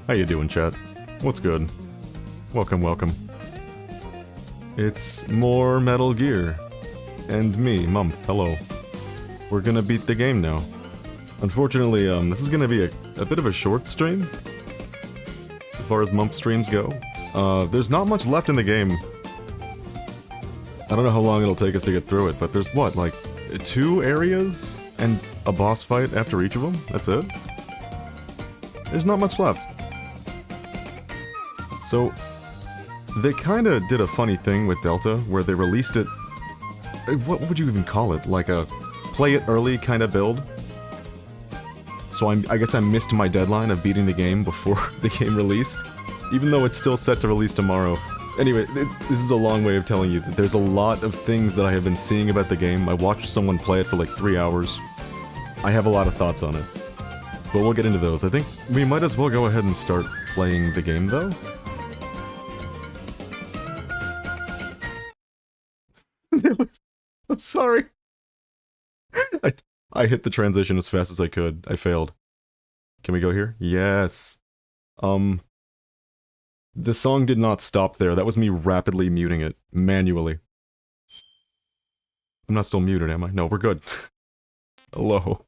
How you doing, chat? What's good? Welcome, welcome. It's more Metal Gear. And me, Mumph, hello. We're gonna beat the game now. Unfortunately, this is gonna be a bit of a short stream. As far as Mumph streams go. There's not much left in the game. I don't know how long it'll take us to get through it, but there's what, like, 2 areas? And a boss fight after each of them? That's it? There's not much left. So, they kinda did a funny thing with Delta, where they released it... What would you even call it? Like a play it early kinda build? So I guess I missed my deadline of beating the game before the game released, even though it's still set to release tomorrow. Anyway, this is a long way of telling you that there's a lot of things that I have been seeing about the game. I watched someone play it for like 3 hours. I have a lot of thoughts on it. But we'll get into those. I think we might as well go ahead and start playing the game, though. I'm sorry. I hit the transition as fast as I could. I failed. Can we go here? Yes. The song did not stop there. That was me rapidly muting it. Manually. I'm not still muted, am I? No, we're good. Hello.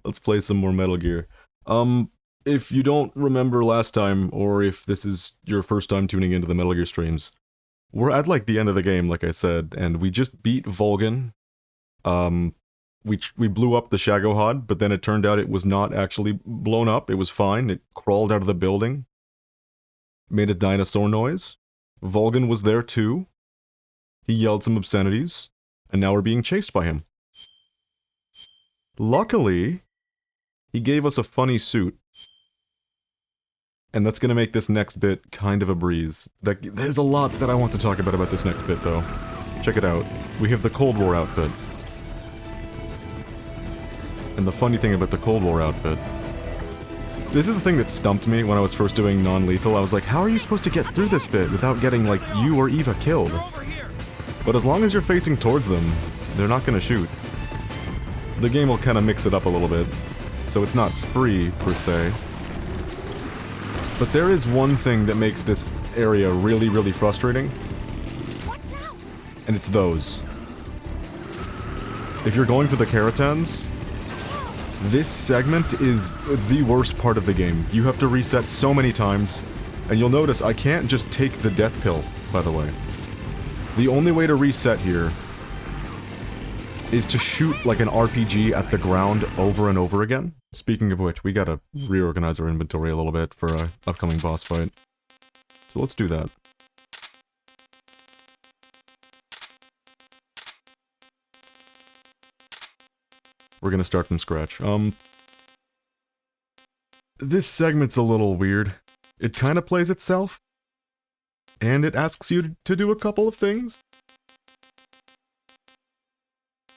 Let's play some more Metal Gear. If you don't remember last time, or if this is your first time tuning into the Metal Gear streams, we're at, like, the end of the game, like I said, and we just beat Volgin. We blew up the Shagohod, but then it turned out it was not actually blown up. It was fine. It crawled out of the building. Made a dinosaur noise. Volgin was there too. He yelled some obscenities, and now we're being chased by him. Luckily, he gave us a funny suit. And that's gonna make this next bit kind of a breeze. There's a lot that I want to talk about this next bit, though. Check it out. We have the Cold War outfit. And the funny thing about the Cold War outfit... This is the thing that stumped me when I was first doing non-lethal. I was like, how are you supposed to get through this bit without getting, like, you or Eva killed? But as long as you're facing towards them, they're not gonna shoot. The game will kind of mix it up a little bit, so it's not free, per se. But there is one thing that makes this area really, really frustrating. And it's those. If you're going for the Karatans, this segment is the worst part of the game. You have to reset so many times, and you'll notice I can't just take the death pill, by the way. The only way to reset here is to shoot like an RPG at the ground over and over again. Speaking of which, we gotta reorganize our inventory a little bit for an upcoming boss fight. So let's do that. We're gonna start from scratch. This segment's a little weird. It kinda plays itself. And it asks you to do a couple of things.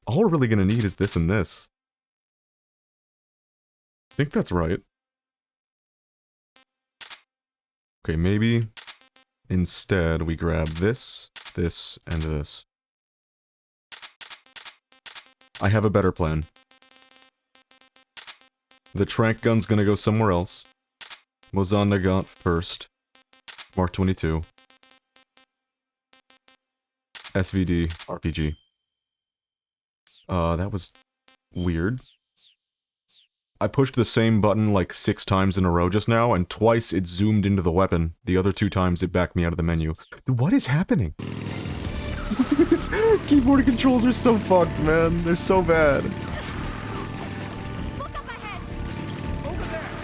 All we're really gonna need is this and this. I think that's right. Okay, maybe instead we grab this, this, and this. I have a better plan. The trank gun's gonna go somewhere else. Mozan Nagant first. Mark 22. SVD, RPG. That was weird. I pushed the same button like 6 times in a row just now, and twice it zoomed into the weapon. The other 2 times it backed me out of the menu. What is happening? These keyboard controls are so fucked, man. They're so bad.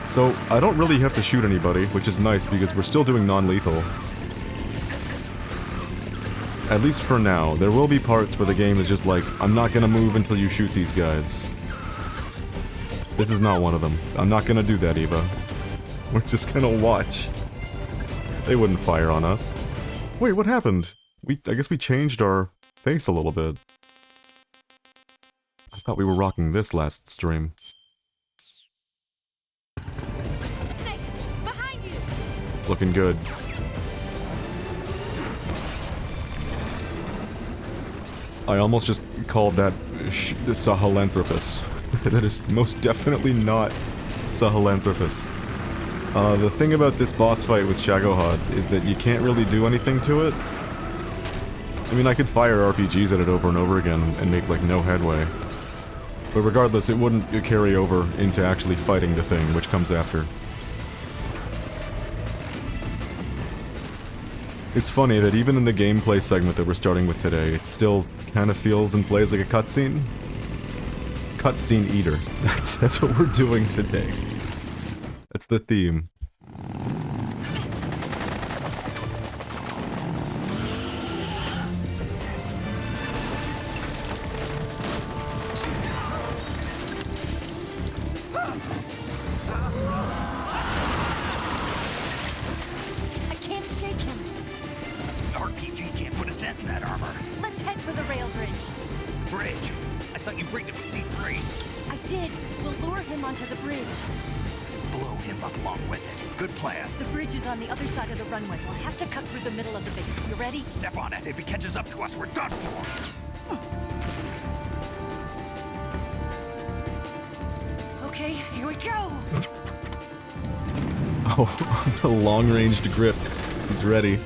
So, I don't really have to shoot anybody, which is nice because we're still doing non-lethal. At least for now. There will be parts where the game is just like, I'm not gonna move until you shoot these guys. This is not one of them. I'm not gonna do that, Eva. We're just gonna watch. They wouldn't fire on us. Wait, what happened? I guess we changed our face a little bit. I thought we were rocking this last stream. Behind you. Looking good. I almost just called that Sahelanthropus. That is most definitely not Sahelanthropus. The thing about this boss fight with Shagohod is that you can't really do anything to it. I mean, I could fire RPGs at it over and over again and make, like, no headway. But regardless, it wouldn't carry over into actually fighting the thing, which comes after. It's funny that even in the gameplay segment that we're starting with today, it still kind of feels and plays like a cutscene. Cutscene eater. That's what we're doing today. That's the theme. I can't shake him. The RPG can't put a dent in that armor. Let's head for the rail bridge. Bridge? I thought you rigged it with C3. I did. We'll lure him onto the bridge. Blow him up along with it. Good plan. The bridge is on the other side of the runway. We'll have to cut through the middle of the base. You ready? Step on it. If he catches up to us, we're done for. Okay, here we go. Oh, a long-ranged grip. He's ready.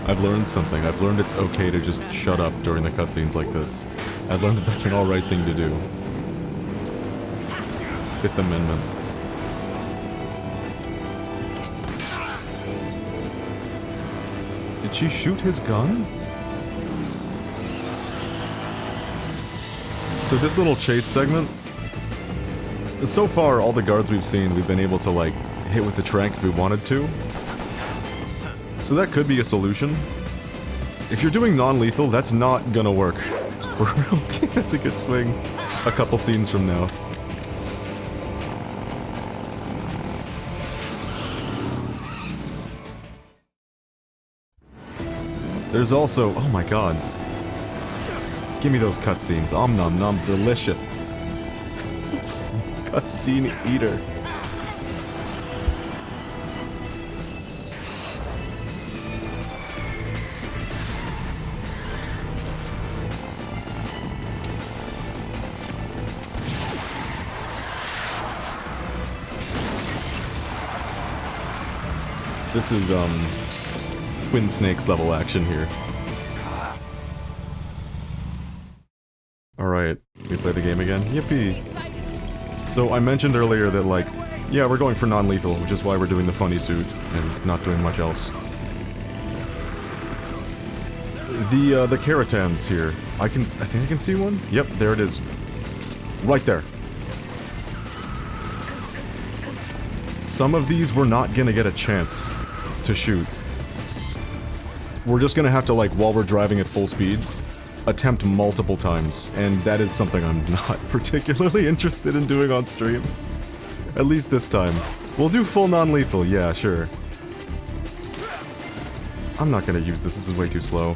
I've learned something. I've learned it's okay to just shut up during the cutscenes like this. I've learned that that's an alright thing to do. Fifth Amendment. Did she shoot his gun? So this little chase segment... So far, all the guards we've seen, we've been able to, like, hit with the trank if we wanted to. So that could be a solution. If you're doing non-lethal, that's not gonna work. Okay, that's a good swing. A couple scenes from now. There's also... oh my god. Give me those cutscenes. Om nom nom, delicious. Cutscene eater. This is, Twin Snakes level action here. Alright, we play the game again? Yippee! So I mentioned earlier that, like, yeah, we're going for non-lethal, which is why we're doing the funny suit, and not doing much else. The Keratans here. I think I can see one? Yep, there it is. Right there. Some of these we're not gonna get a chance to shoot. We're just gonna have to, like, while we're driving at full speed, attempt multiple times, and that is something I'm not particularly interested in doing on stream. At least this time. We'll do full non-lethal, yeah, sure. I'm not gonna use this is way too slow.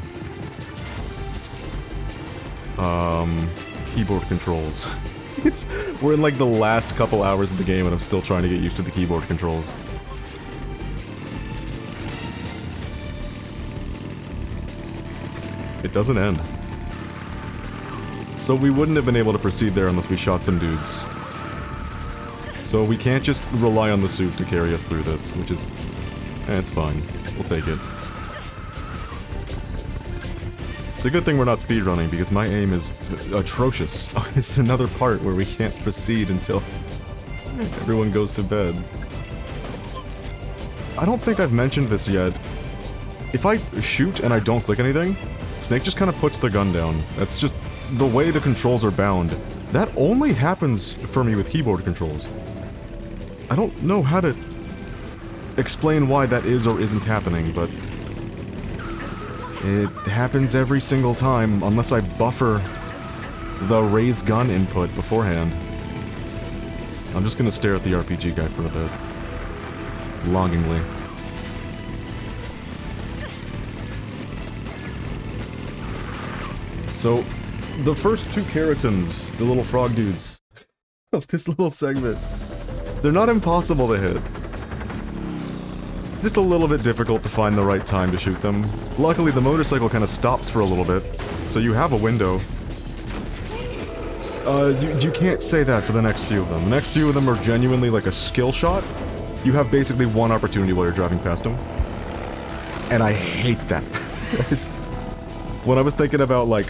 Keyboard controls. We're in like the last couple hours of the game and I'm still trying to get used to the keyboard controls. It doesn't end. So we wouldn't have been able to proceed there unless we shot some dudes. So we can't just rely on the suit to carry us through this, which is... it's fine. We'll take it. It's a good thing we're not speedrunning, because my aim is atrocious. It's another part where we can't proceed until everyone goes to bed. I don't think I've mentioned this yet. If I shoot and I don't click anything, Snake just kind of puts the gun down. That's just the way the controls are bound. That only happens for me with keyboard controls. I don't know how to explain why that is or isn't happening, but it happens every single time, unless I buffer the raise gun input beforehand. I'm just gonna stare at the RPG guy for a bit. Longingly. So, the first two keratins, the little frog dudes, of this little segment, they're not impossible to hit. Just a little bit difficult to find the right time to shoot them. Luckily, the motorcycle kind of stops for a little bit, so you have a window. You can't say that for the next few of them. The next few of them are genuinely like a skill shot. You have basically one opportunity while you're driving past them. And I hate that. When I was thinking about, like,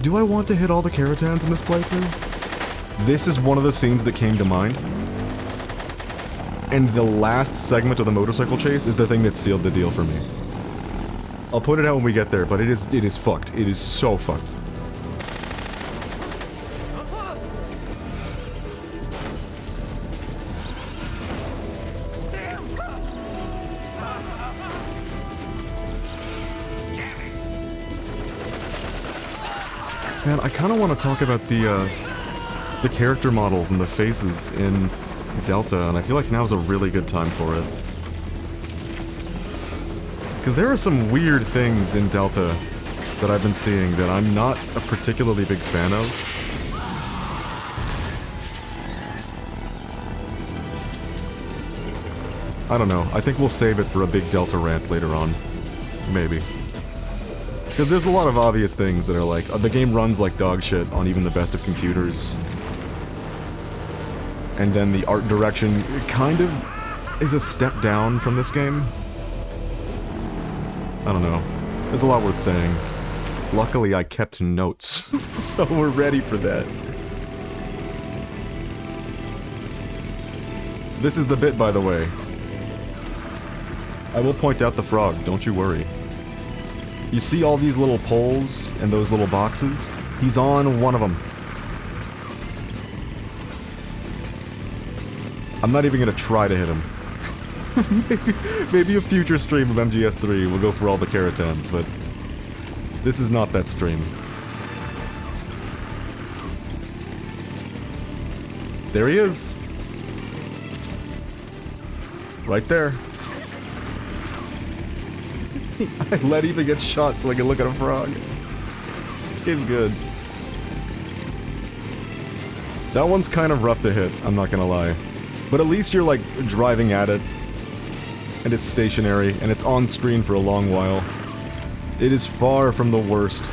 do I want to hit all the keratins in this playthrough? This is one of the scenes that came to mind. And the last segment of the motorcycle chase is the thing that sealed the deal for me. I'll put it out when we get there, but it is fucked. It is so fucked. Man, I kind of want to talk about the character models and the faces in Delta, and I feel like now's a really good time for it. Because there are some weird things in Delta that I've been seeing that I'm not a particularly big fan of. I don't know, I think we'll save it for a big Delta rant later on. Maybe. Because there's a lot of obvious things that are like, the game runs like dog shit on even the best of computers. And then the art direction kind of is a step down from this game. I don't know. There's a lot worth saying. Luckily, I kept notes, so we're ready for that. This is the bit, by the way. I will point out the frog, don't you worry. You see all these little poles and those little boxes? He's on one of them. I'm not even gonna try to hit him. maybe a future stream of MGS3 will go for all the keratins, but this is not that stream. There he is. Right there. I let even get shot so I can look at a frog. This game's good. That one's kind of rough to hit, I'm not gonna lie. But at least you're like driving at it, and it's stationary, and it's on screen for a long while. It is far from the worst.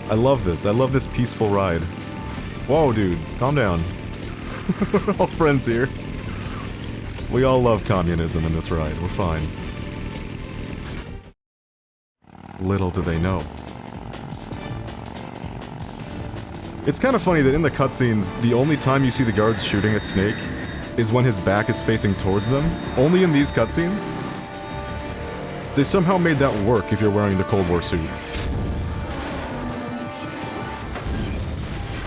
I love this peaceful ride. Whoa dude, calm down. We're all friends here. We all love communism in this ride, we're fine. Little do they know. It's kind of funny that in the cutscenes, the only time you see the guards shooting at Snake is when his back is facing towards them. Only in these cutscenes. They somehow made that work if you're wearing the Cold War suit.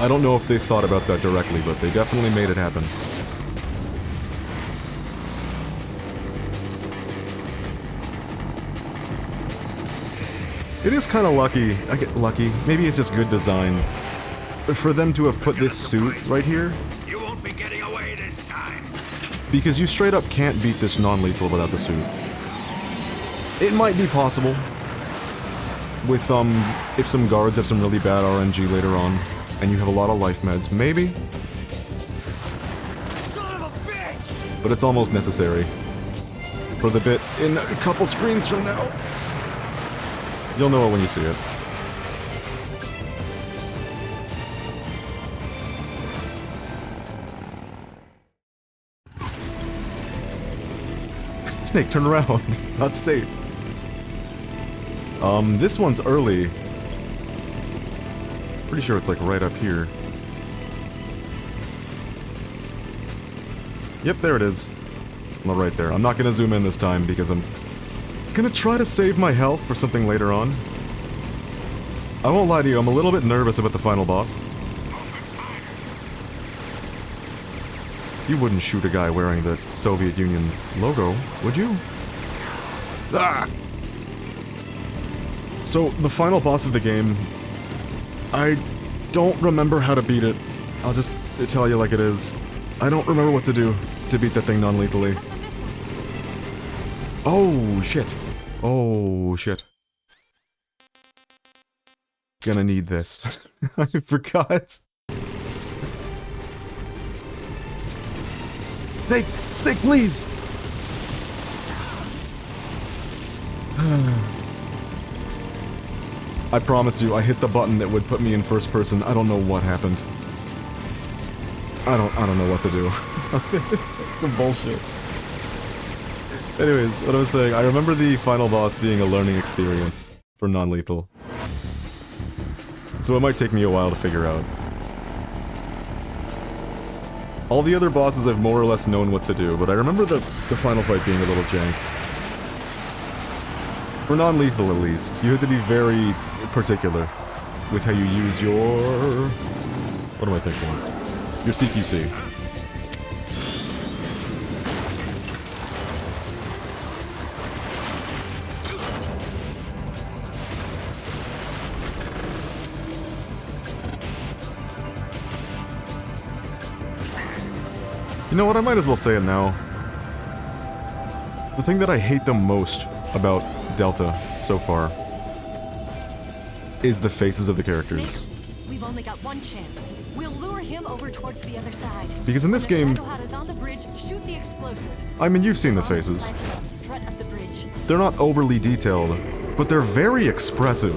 I don't know if they thought about that directly, but they definitely made it happen. It is kind of lucky, I get lucky, maybe it's just good design, for them to have put this suit right here. You won't be getting away this time. Because you straight up can't beat this non-lethal without the suit. It might be possible. With, if some guards have some really bad RNG later on, and you have a lot of life meds, maybe? Son of a bitch! But it's almost necessary. For the bit in a couple screens from now. You'll know it when you see it. Snake, turn around. Not safe. This one's early. Pretty sure it's like right up here. Yep, there it is. Well, right there. I'm not gonna zoom in this time because I'm gonna try to save my health for something later on. I won't lie to you, I'm a little bit nervous about the final boss. You wouldn't shoot a guy wearing the Soviet Union logo, would you? Ah! So, the final boss of the game, I don't remember how to beat it. I'll just tell you like it is. I don't remember what to do to beat that thing non-lethally. Oh, shit. Oh, shit. Gonna need this. I forgot. Snake! Snake, please! I promise you, I hit the button that would put me in first person. I don't know what happened. I don't know what to do. Some bullshit. Anyways, what I was saying, I remember the final boss being a learning experience for non-lethal. So it might take me a while to figure out. All the other bosses I've more or less known what to do, but I remember the final fight being a little jank. For non-lethal at least, you have to be very particular with how you use your... What am I thinking? Your CQC. You know what, I might as well say it now. The thing that I hate the most about Delta so far is the faces of the characters. Snake, we've only got one chance. We'll lure him over towards the other side. Because in this When game, the Shadow Hat is on the bridge, shoot the explosives. I mean, you've seen the faces. Planted on the strut of the bridge. They're not overly detailed, but they're very expressive.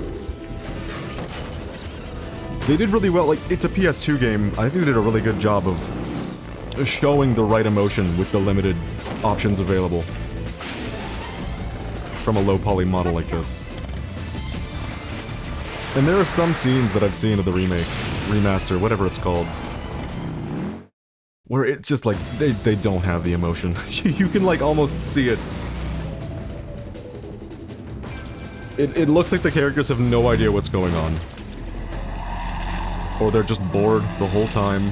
They did really well, like, it's a PS2 game. I think they did a really good job of showing the right emotion with the limited options available from a low poly model like this. And there are some scenes that I've seen of the remake, remaster, whatever it's called, where it's just like, they don't have the emotion. You can like almost see it. It looks like the characters have no idea what's going on. Or they're just bored the whole time.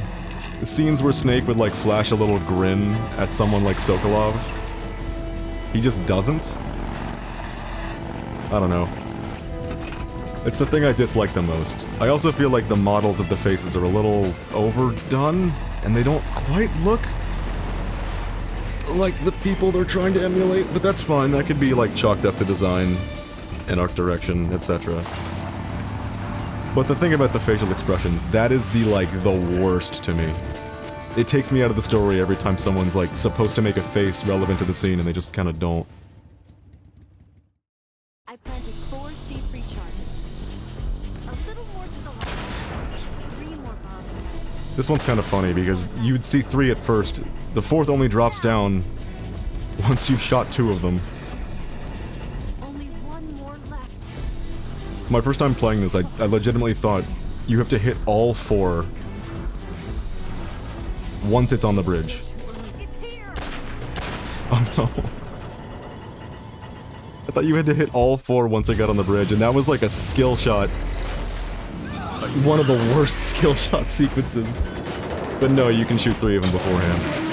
The scenes where Snake would like flash a little grin at someone like Sokolov. He just doesn't. I don't know. It's the thing I dislike the most. I also feel like the models of the faces are a little overdone, and they don't quite look like the people they're trying to emulate, but that's fine. That could be like chalked up to design and art direction, etc. But the thing about the facial expressions, that is the worst to me. It takes me out of the story every time someone's like supposed to make a face relevant to the scene and they just kind of don't. I planted 4 C3 charges. A little more to the left. 3 more bombs now. This one's kind of funny because you'd see 3 at first. The 4th only drops down once you've shot 2 of them. Only 1 more left. My first time playing this, I legitimately thought you have to hit all 4 once it's on the bridge. It's here. Oh no. I thought you had to hit all 4 once it got on the bridge, and that was like a skill shot. One of the worst skill shot sequences. But no, you can shoot 3 of them beforehand.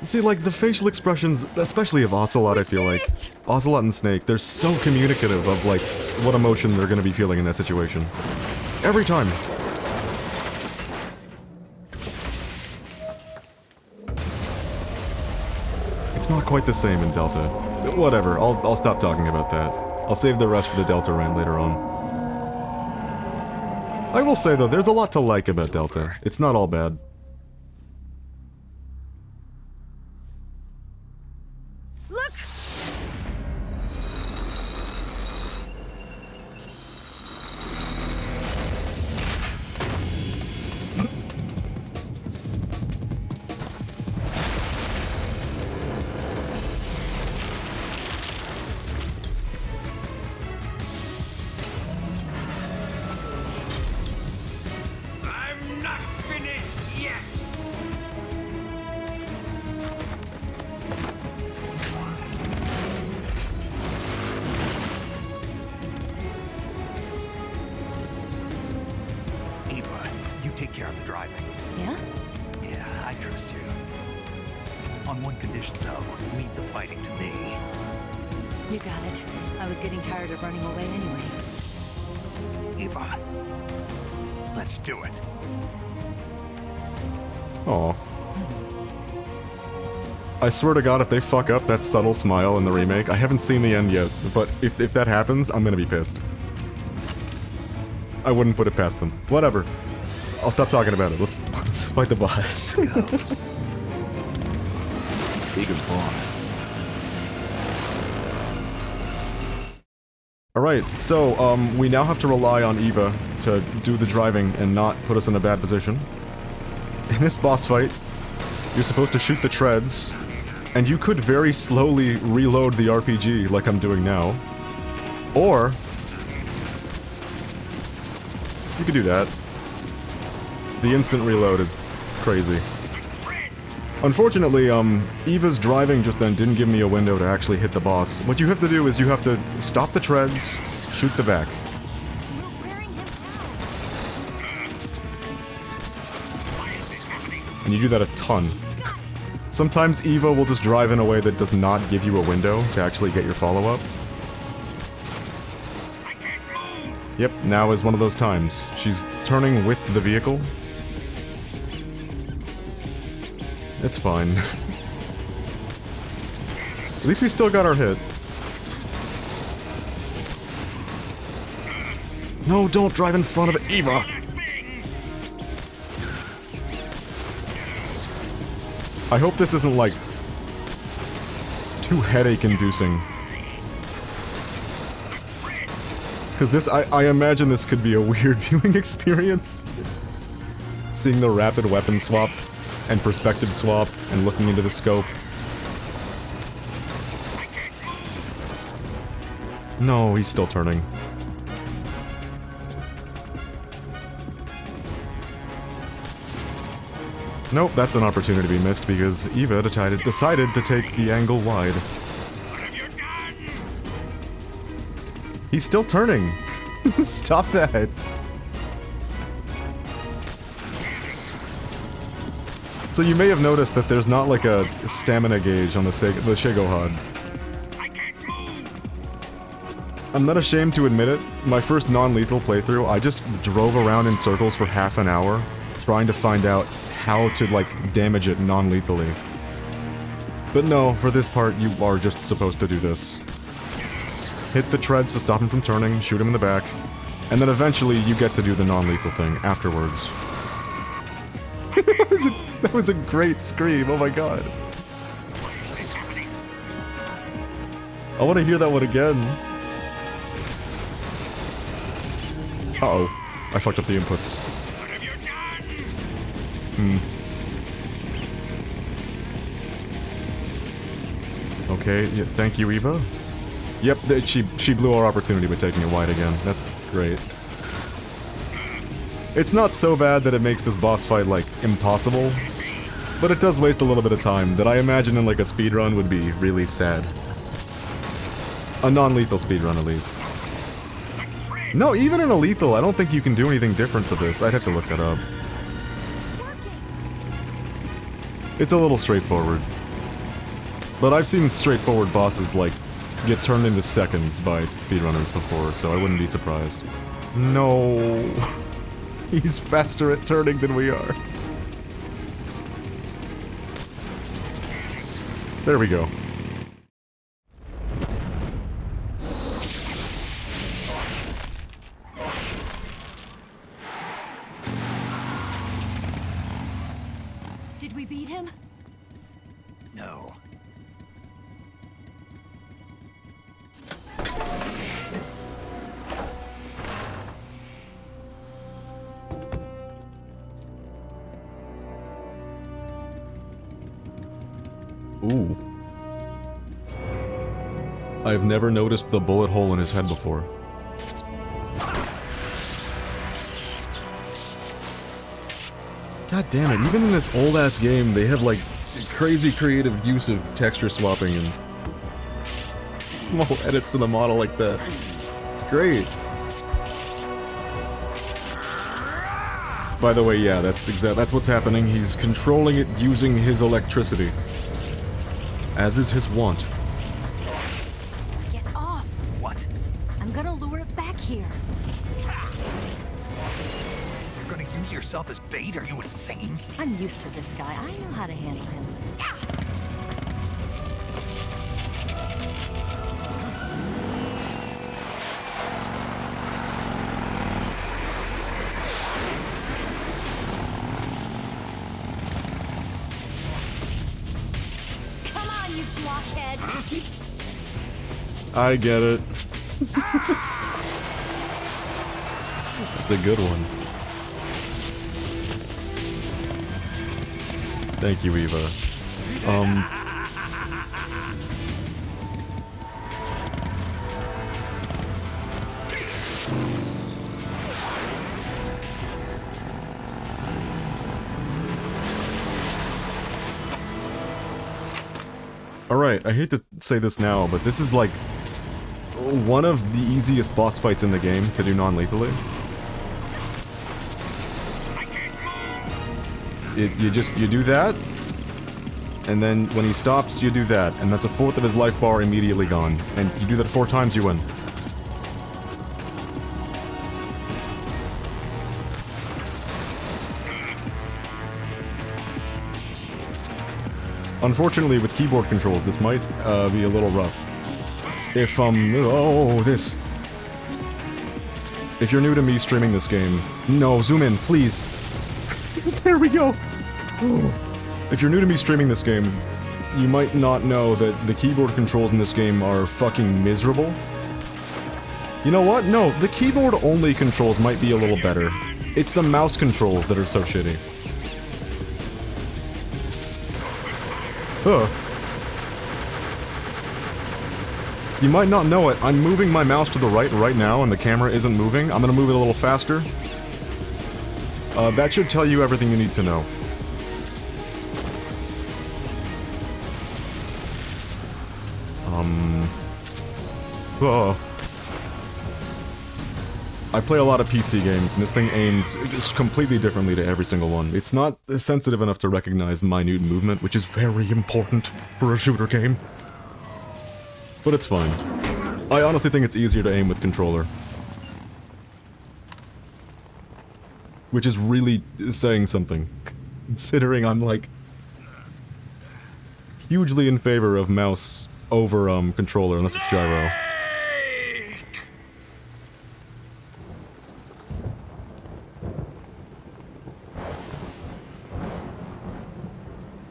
See, like, the facial expressions, especially of Ocelot, I feel like. Ocelot and Snake, they're so communicative of, like, what emotion they're gonna be feeling in that situation. Every time. It's not quite the same in Delta. Whatever, I'll stop talking about that. I'll save the rest for the Delta rant later on. I will say, though, there's a lot to like about Delta. It's not all bad. Look! I'm not finished yet! Eva, you take care of the driving. Yeah? Yeah. I trust you. On one condition, though. Leave the fighting to me. You got it. I was getting tired of running away anyway. Eva. Let's do it. Aw. I swear to God, if they fuck up that subtle smile in the remake, I haven't seen the end yet, but if that happens, I'm gonna be pissed. I wouldn't put it past them. Whatever. I'll stop talking about it. Let's fight the boss. Goes. Big boss. Alright, so, we now have to rely on Eva to do the driving and not put us in a bad position. In this boss fight, you're supposed to shoot the treads, and you could very slowly reload the RPG like I'm doing now. Or you could do that. The instant reload is crazy. Unfortunately, Eva's driving just then didn't give me a window to actually hit the boss. What you have to do is you have to stop the treads, shoot the back. And you do that a ton. Sometimes Eva will just drive in a way that does not give you a window to actually get your follow-up. Yep, now is one of those times. She's turning with the vehicle. It's fine. At least we still got our hit. No, don't drive in front of it, Eva! I hope this isn't, like, too headache-inducing. Because this, I imagine this could be a weird viewing experience. Seeing the rapid weapon swap, and perspective swap, and looking into the scope. No, he's still turning. Nope, that's an opportunity to be missed because Eva decided to take the angle wide. He's still turning! Stop that! So you may have noticed that there's not like a stamina gauge on the Shego HUD. I'm not ashamed to admit it, my first non-lethal playthrough, I just drove around in circles for half an hour, trying to find out how to, like, damage it non-lethally. But no, for this part, you are just supposed to do this. Hit the treads to stop him from turning, shoot him in the back, and then eventually you get to do the non-lethal thing afterwards. That was a great scream, oh my god. I want to hear that one again. Uh-oh. I fucked up the inputs. Okay, yeah, thank you, Eva. Yep, she blew our opportunity by taking it wide again. That's great. It's not so bad that it makes this boss fight, like, impossible, but it does waste a little bit of time that I imagine in, like, a speedrun would be really sad. A non-lethal speedrun, at least. No, even in a lethal, I don't think you can do anything different for this. I'd have to look that up. It's a little straightforward. But I've seen straightforward bosses, like, get turned into seconds by speedrunners before, so I wouldn't be surprised. No. He's faster at turning than we are. There we go. Did we beat him? No. Ooh. I've never noticed the bullet hole in his head before. God damn it, even in this old-ass game, they have, like, crazy creative use of texture swapping and small edits to the model like that. It's great. By the way, yeah, that's what's happening. He's controlling it using his electricity. As is his wont. Get off. What? I'm gonna lure it back here. You're gonna use yourself as bait? Are you insane? I'm used to this guy. I know how to handle him. Come on, you blockhead. I get it. The good one. Thank you, Eva. Alright, I hate to say this now, but this is like one of the easiest boss fights in the game to do non-lethally. You do that, and then when he stops, you do that, and that's a fourth of his life bar immediately gone. And you do that 4 times, you win. Unfortunately, with keyboard controls, this might be a little rough. If, If you're new to me streaming this game... No, zoom in, please. There we go! If you're new to me streaming this game, you might not know that the keyboard controls in this game are fucking miserable. You know what? No, the keyboard-only controls might be a little better. It's the mouse controls that are so shitty. Huh. You might not know it, I'm moving my mouse to the right now and the camera isn't moving. I'm gonna move it a little faster. That should tell you everything you need to know. I play a lot of PC games, and this thing aims just completely differently to every single one. It's not sensitive enough to recognize minute movement, which is very important for a shooter game. But it's fine. I honestly think it's easier to aim with controller. Which is really saying something, considering I'm, like, hugely in favor of mouse over, controller, unless it's gyro.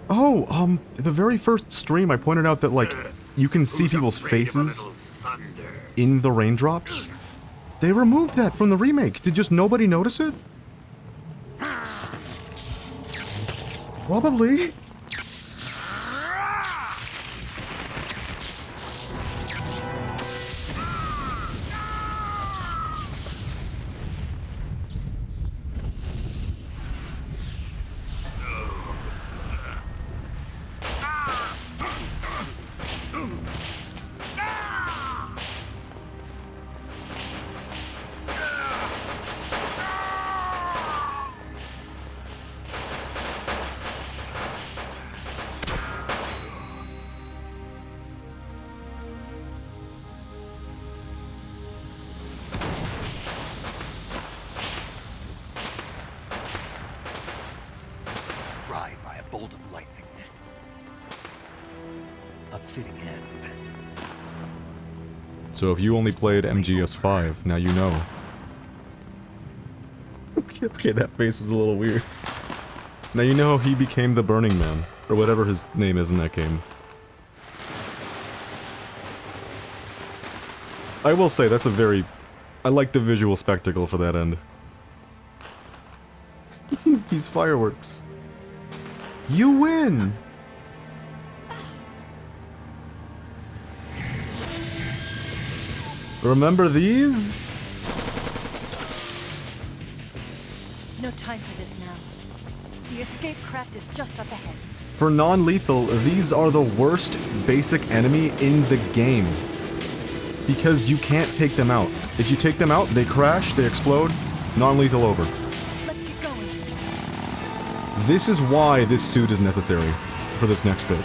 Oh, the very first stream I pointed out that, like, you can see people's faces in the raindrops. They removed that from the remake. Did just nobody notice it? Probably. Fried by a bolt of lightning. A fitting end. So if you only played MGS5, now you know. Okay, that face was a little weird. Now you know he became the Burning Man, or whatever his name is in that game. I will say, that's a very... I like the visual spectacle for that end. These fireworks. You win! Remember these? No time for this now. The escape craft is just up ahead. For non-lethal, these are the worst basic enemy in the game. Because you can't take them out. If you take them out, they crash, they explode, non-lethal over. Let's get going. This is why this suit is necessary for this next bit.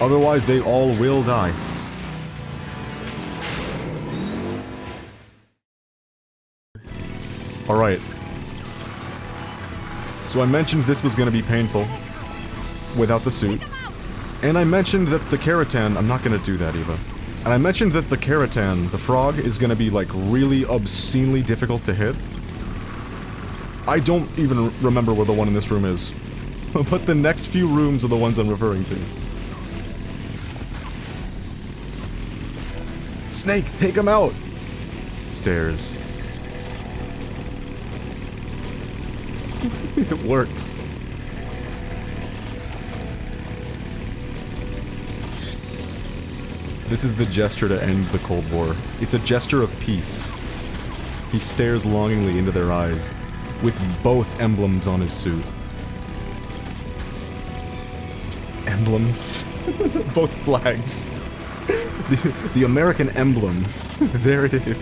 Otherwise, they all will die. Alright. So I mentioned this was gonna be painful without the suit. And I mentioned that the Keratin... I'm not gonna do that, Eva. And I mentioned that the Keratin, the frog, is gonna be, like, really obscenely difficult to hit. I don't even remember where the one in this room is. But the next few rooms are the ones I'm referring to. Snake, take him out! Stairs. It works. This is the gesture to end the Cold War. It's a gesture of peace. He stares longingly into their eyes, with both emblems on his suit. Emblems? Both flags. The American emblem. There it is.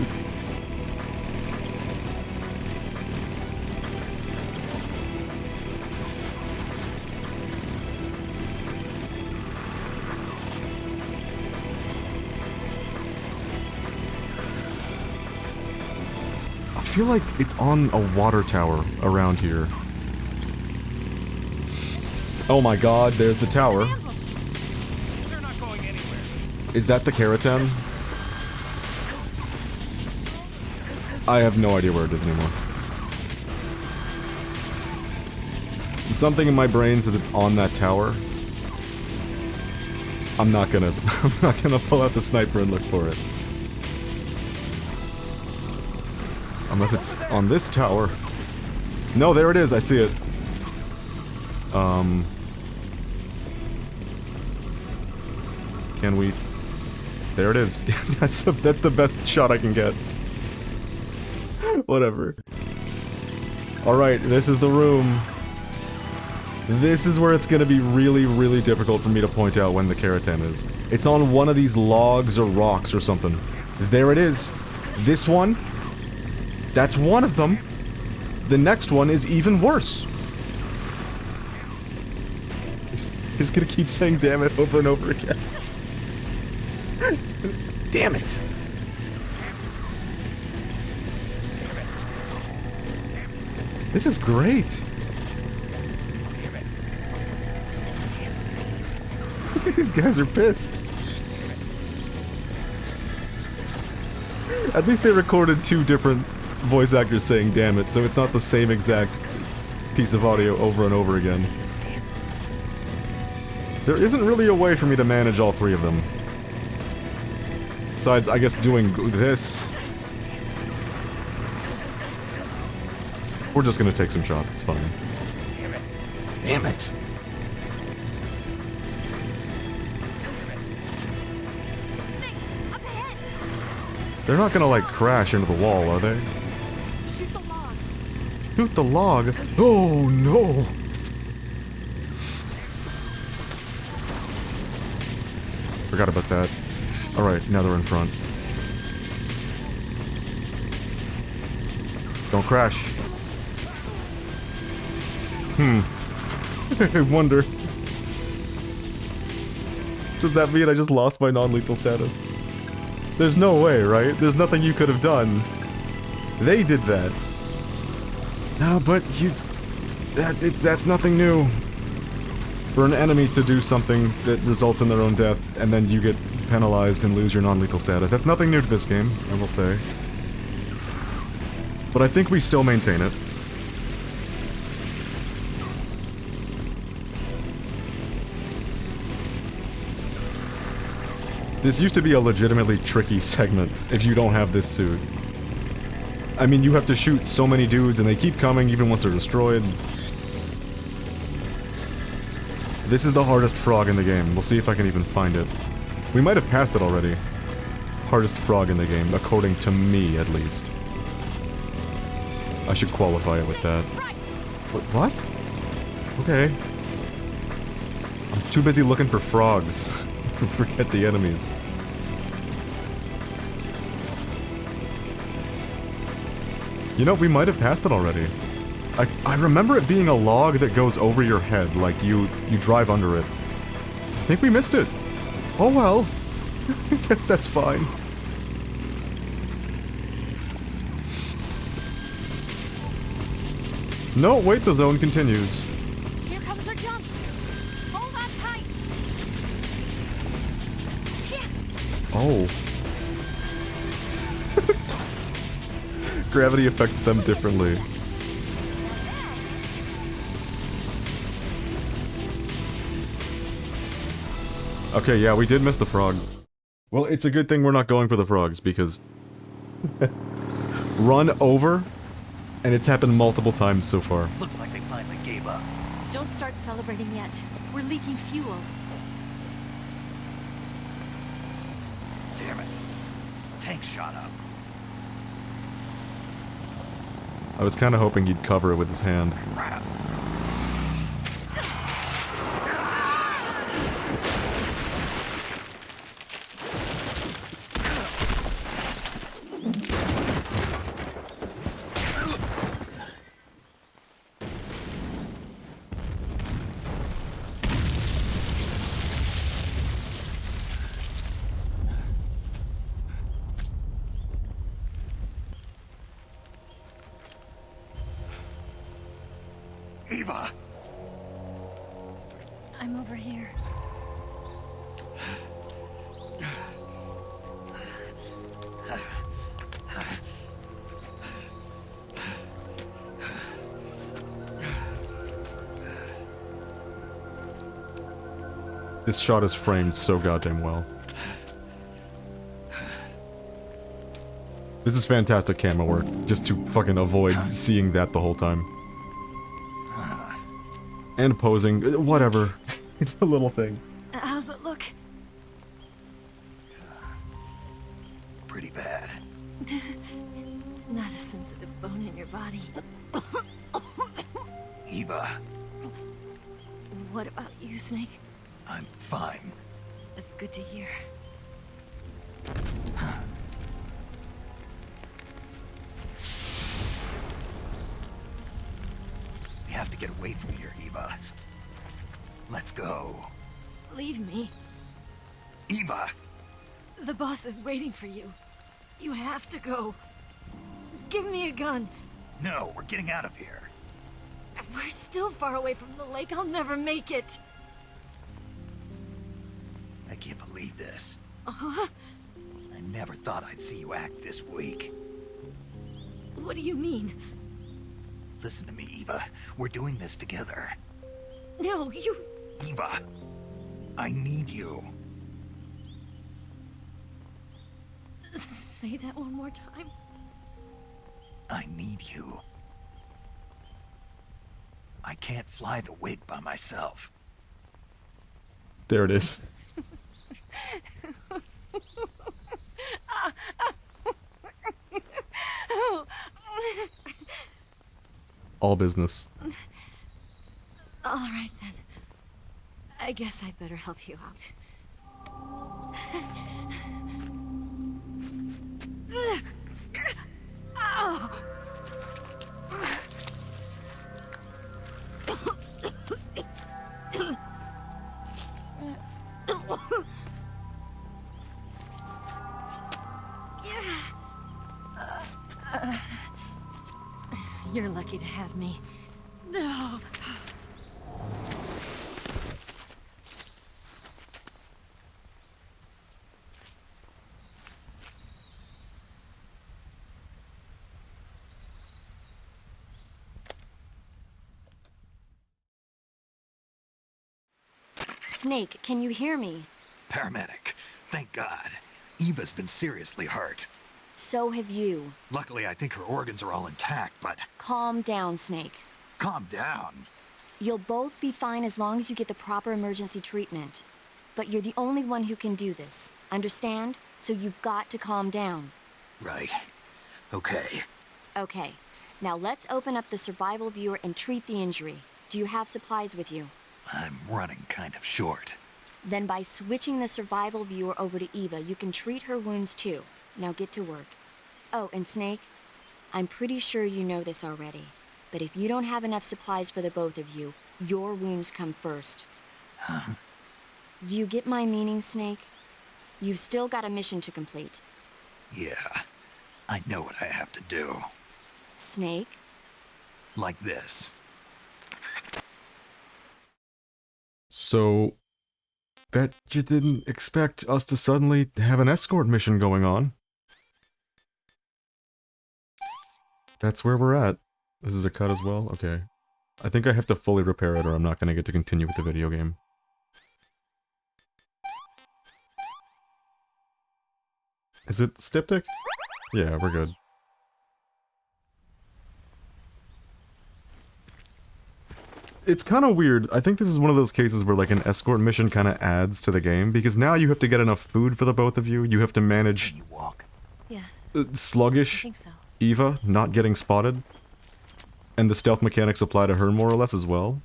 I feel like it's on a water tower around here. Oh my god, there's the tower. They're not going anywhere. Is that the Keratin? I have no idea where it is anymore. Something in my brain says it's on that tower. I'm not gonna pull out the sniper and look for it. Unless it's on this tower. No, there it is, I see it. Can we... There it is. That's the best shot I can get. Whatever. Alright, this is the room. This is where it's gonna be really, really difficult for me to point out when the Keratin is. It's on one of these logs or rocks or something. There it is. This one. That's one of them. The next one is even worse. Just gonna keep saying damn it over and over again. Damn it. This is great. These guys are pissed. At least they recorded two different voice actors saying damn it, so it's not the same exact piece of audio over and over again. There isn't really a way for me to manage all three of them. Besides, I guess doing this. We're just gonna take some shots, it's fine. Damn it. Damn it! Snake, up ahead! They're not gonna, like, crash into the wall, are they? Shoot the log. Shoot the log? Oh, no! Forgot about that. Alright, now they're in front. Don't crash. I wonder. Does that mean I just lost my non-lethal status? There's no way, right? There's nothing you could have done. They did that. No, but you... That's nothing new. For an enemy to do something that results in their own death, and then you get penalized and lose your non-lethal status. That's nothing new to this game, I will say. But I think we still maintain it. This used to be a legitimately tricky segment if you don't have this suit. I mean, you have to shoot so many dudes and they keep coming even once they're destroyed. This is the hardest frog in the game. We'll see if I can even find it. We might have passed it already. Hardest frog in the game, according to me, at least. I should qualify it with that. What? Okay. I'm too busy looking for frogs. Forget the enemies. You know, we might have passed it already. I remember it being a log that goes over your head, like you drive under it. I think we missed it. Oh well. Guess that's fine. No, wait, the zone continues. Here comes our jump. Hold on tight. Yeah. Oh. Gravity affects them differently. Okay, yeah, we did miss the frog. Well, it's a good thing we're not going for the frogs, because... Run over, and it's happened multiple times so far. Looks like they finally gave up. Don't start celebrating yet. We're leaking fuel. Damn it. Tank shot up. I was kind of hoping he'd cover it with his hand. Crap. Eva! I'm over here. This shot is framed so goddamn well. This is fantastic camera work, just to fucking avoid seeing that the whole time. And posing, whatever. It's a little thing. How's it look? Pretty bad. Not a sensitive bone in your body. Eva, What about you, Snake? I'm fine. That's good to hear. We have to get away from here, Eva. Let's go. Leave me. Eva! The boss is waiting for you. You have to go. Give me a gun. No, we're getting out of here. We're still far away from the lake. I'll never make it. I can't believe this. Uh-huh. I never thought I'd see you act this weak. What do you mean? Listen to me, Eva. We're doing this together. No, you... Eva, I need you. Say that one more time. I need you. I can't fly the wig by myself. There it is. All business. All right, then. I guess I'd better help you out. Ow! You're lucky to have me. No. Snake, can you hear me? Paramedic, thank God. Eva's been seriously hurt. So have you. Luckily, I think her organs are all intact, but Calm down, Snake. calm down. You'll both be fine as long as you get the proper emergency treatment. But you're the only one who can do this. Understand? So you've got to calm down. Right. Okay. Okay. Now let's open up the survival viewer and treat the injury. Do you have supplies with you? I'm running kind of short. Then by switching the survival viewer over to Eva, you can treat her wounds too. Now get to work. Oh, and Snake, I'm pretty sure you know this already, But if you don't have enough supplies for the both of you, your wounds come first. Do you get my meaning, Snake? You've still got a mission to complete. Yeah, I know what I have to do. Snake? Like this. So, bet you didn't expect us to suddenly have an escort mission going on. That's where we're at. This is a cut as well? Okay. I think I have to fully repair it or I'm not going to get to continue with the video game. Is it styptic? Yeah, we're good. It's kind of weird. I think this is one of those cases where like an escort mission kind of adds to the game, because now you have to get enough food for the both of you. You have to manage Can you walk? Yeah, sluggish I think so. Eva not getting spotted. And the stealth mechanics apply to her more or less as well.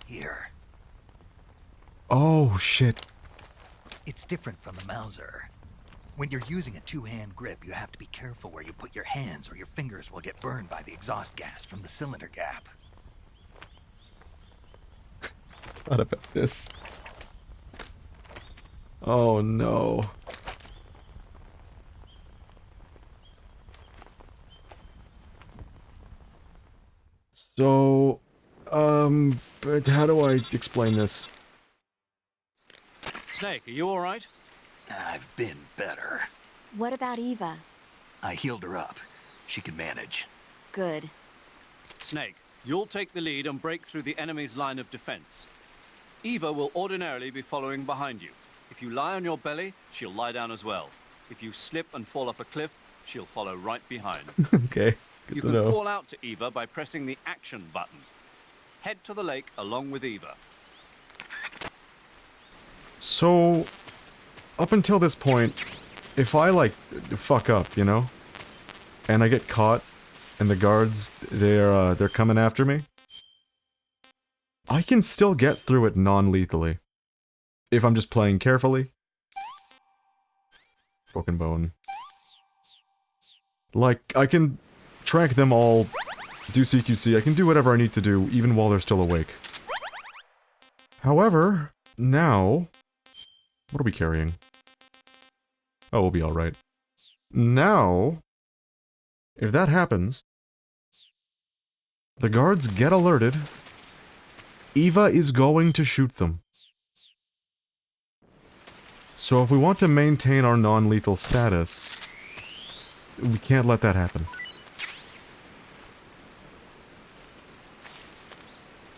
Here. Oh, shit. It's different from the Mauser. When you're using a two-hand grip, you have to be careful where you put your hands or your fingers will get burned by the exhaust gas from the cylinder gap. What about this? Oh no. So, but how do I explain this? Snake, are you alright? I've been better. What about Eva? I healed her up. She can manage. Good. Snake, you'll take the lead and break through the enemy's line of defense. Eva will ordinarily be following behind you. If you lie on your belly, she'll lie down as well. If you slip and fall off a cliff, she'll follow right behind. Okay, good You to can know. call out to Eva by pressing the action button. Head to the lake along with Eva. So, up until this point, if I, like, fuck up, you know? And I get caught, and the guards, they're coming after me, I can still get through it non-lethally. If I'm just playing carefully. Broken bone. Like, I can track them all, do CQC, I can do whatever I need to do, even while they're still awake. However, now... What are we carrying? Oh, we'll be alright. Now... If that happens... The guards get alerted. Eva is going to shoot them. So if we want to maintain our non-lethal status... We can't let that happen.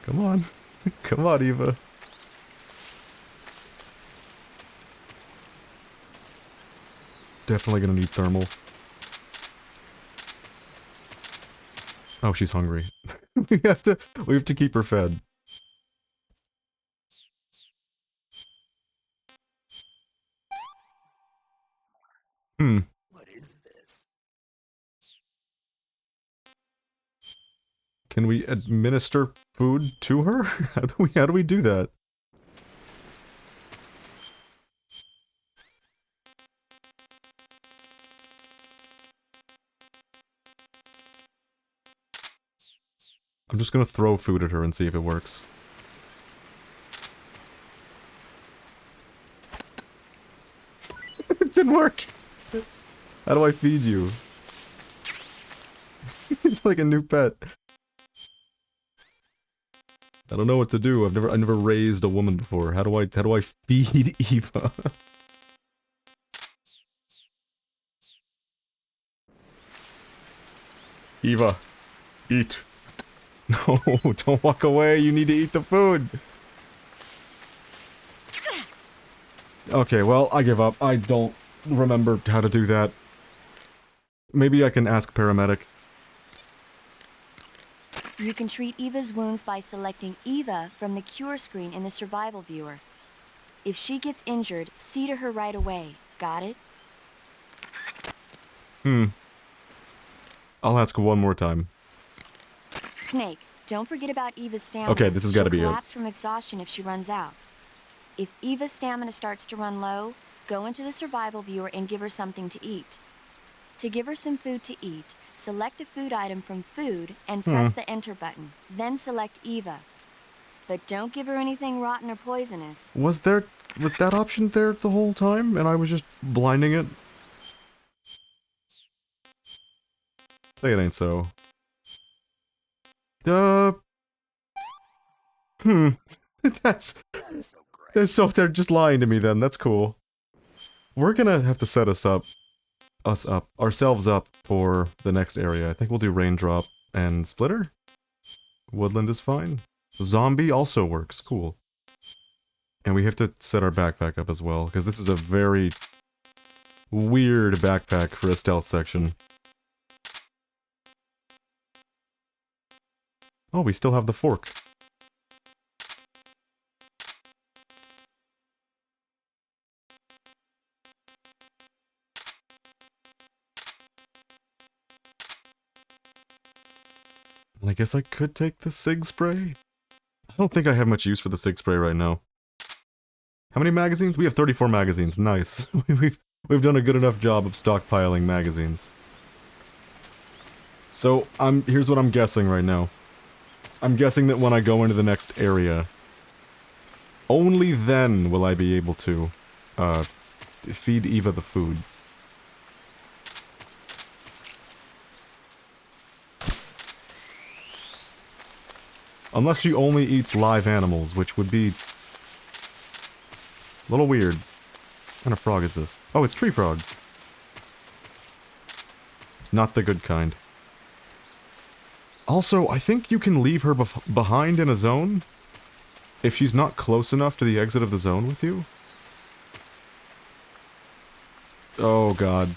Come on. Come on, Eva. Definitely gonna need thermal. Oh, she's hungry. we have to keep her fed. What is this? Can we administer food to her? How do we do that? I'm just gonna throw food at her and see if it works. It didn't work! How do I feed you? He's like a new pet. I don't know what to do. I've never raised a woman before. How do I feed Eva? Eva, eat. No, don't walk away. You need to eat the food. Okay, well, I give up. I don't remember how to do that. Maybe I can ask paramedic. You can treat Eva's wounds by selecting Eva from the cure screen in the survival viewer. If she gets injured, see to her right away. Got it? I'll ask one more time. Snake, don't forget about Eva's stamina. Okay, this has gotta be it. She'll collapse from exhaustion if she runs out. If Eva's stamina starts to run low, go into the survival viewer and give her something to eat. To give her some food to eat, select a food item from food and press the enter button. Then select Eva. But don't give her anything rotten or poisonous. Was that option there the whole time, and I was just blinding it? Say it ain't so. That's so they're just lying to me then. That's cool. We're gonna have to set ourselves up for the next area. I think we'll do Raindrop and Splitter. Woodland is fine. Zombie also works. Cool. And we have to set our backpack up as well, because this is a very weird backpack for a stealth section. Oh, we still have the fork. I guess I could take the Sig Spray. I don't think I have much use for the Sig Spray right now. How many magazines? We have 34 magazines. Nice. We've done a good enough job of stockpiling magazines. So, here's what I'm guessing right now. I'm guessing that when I go into the next area, only then will I be able to, feed Eva the food. Unless she only eats live animals, which would be a little weird. What kind of frog is this? Oh, it's tree frog. It's not the good kind. Also, I think you can leave her behind in a zone if she's not close enough to the exit of the zone with you. Oh god.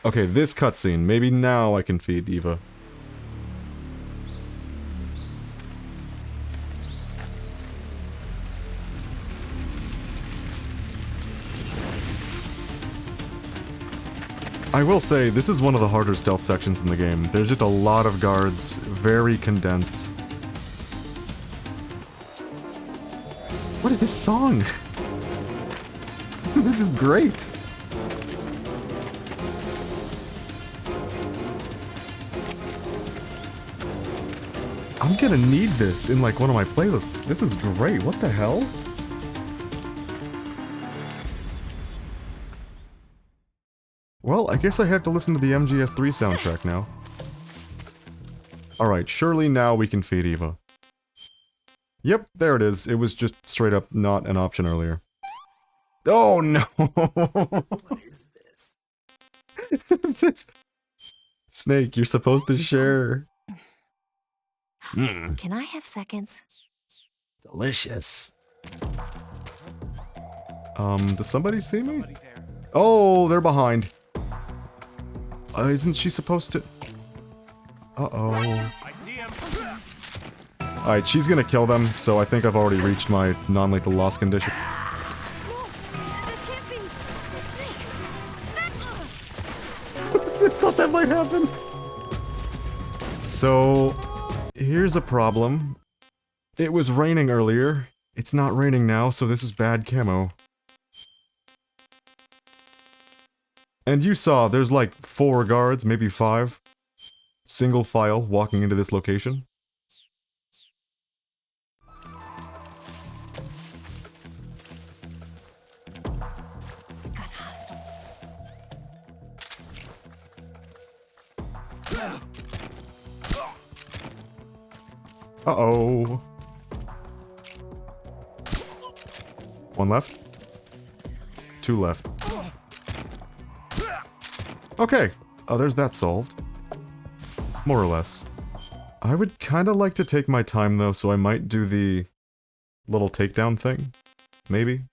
Okay, this cutscene. Maybe now I can feed Eva. I will say, this is one of the harder stealth sections in the game. There's just a lot of guards, very condensed. What is this song? This is great! I'm gonna need this in like one of my playlists. This is great, what the hell? Well, I guess I have to listen to the MGS3 soundtrack now. Alright, surely now we can feed Eva. Yep, there it is. It was just straight up not an option earlier. Oh no! What is this? Snake, you're supposed to share. Can I have seconds? Delicious. Does somebody see me? Oh, they're behind. Isn't she supposed to... Uh-oh. Alright, she's gonna kill them, so I think I've already reached my non-lethal loss condition. I thought that might happen. So, here's a problem. It was raining earlier. It's not raining now, so this is bad camo. And you saw, there's like 4 guards, maybe 5. Single file walking into this location. We got hostiles. Uh-oh. 1 left. 2 left. Okay. Oh, there's that solved. More or less. I would kinda like to take my time though, so I might do the little takedown thing. Maybe.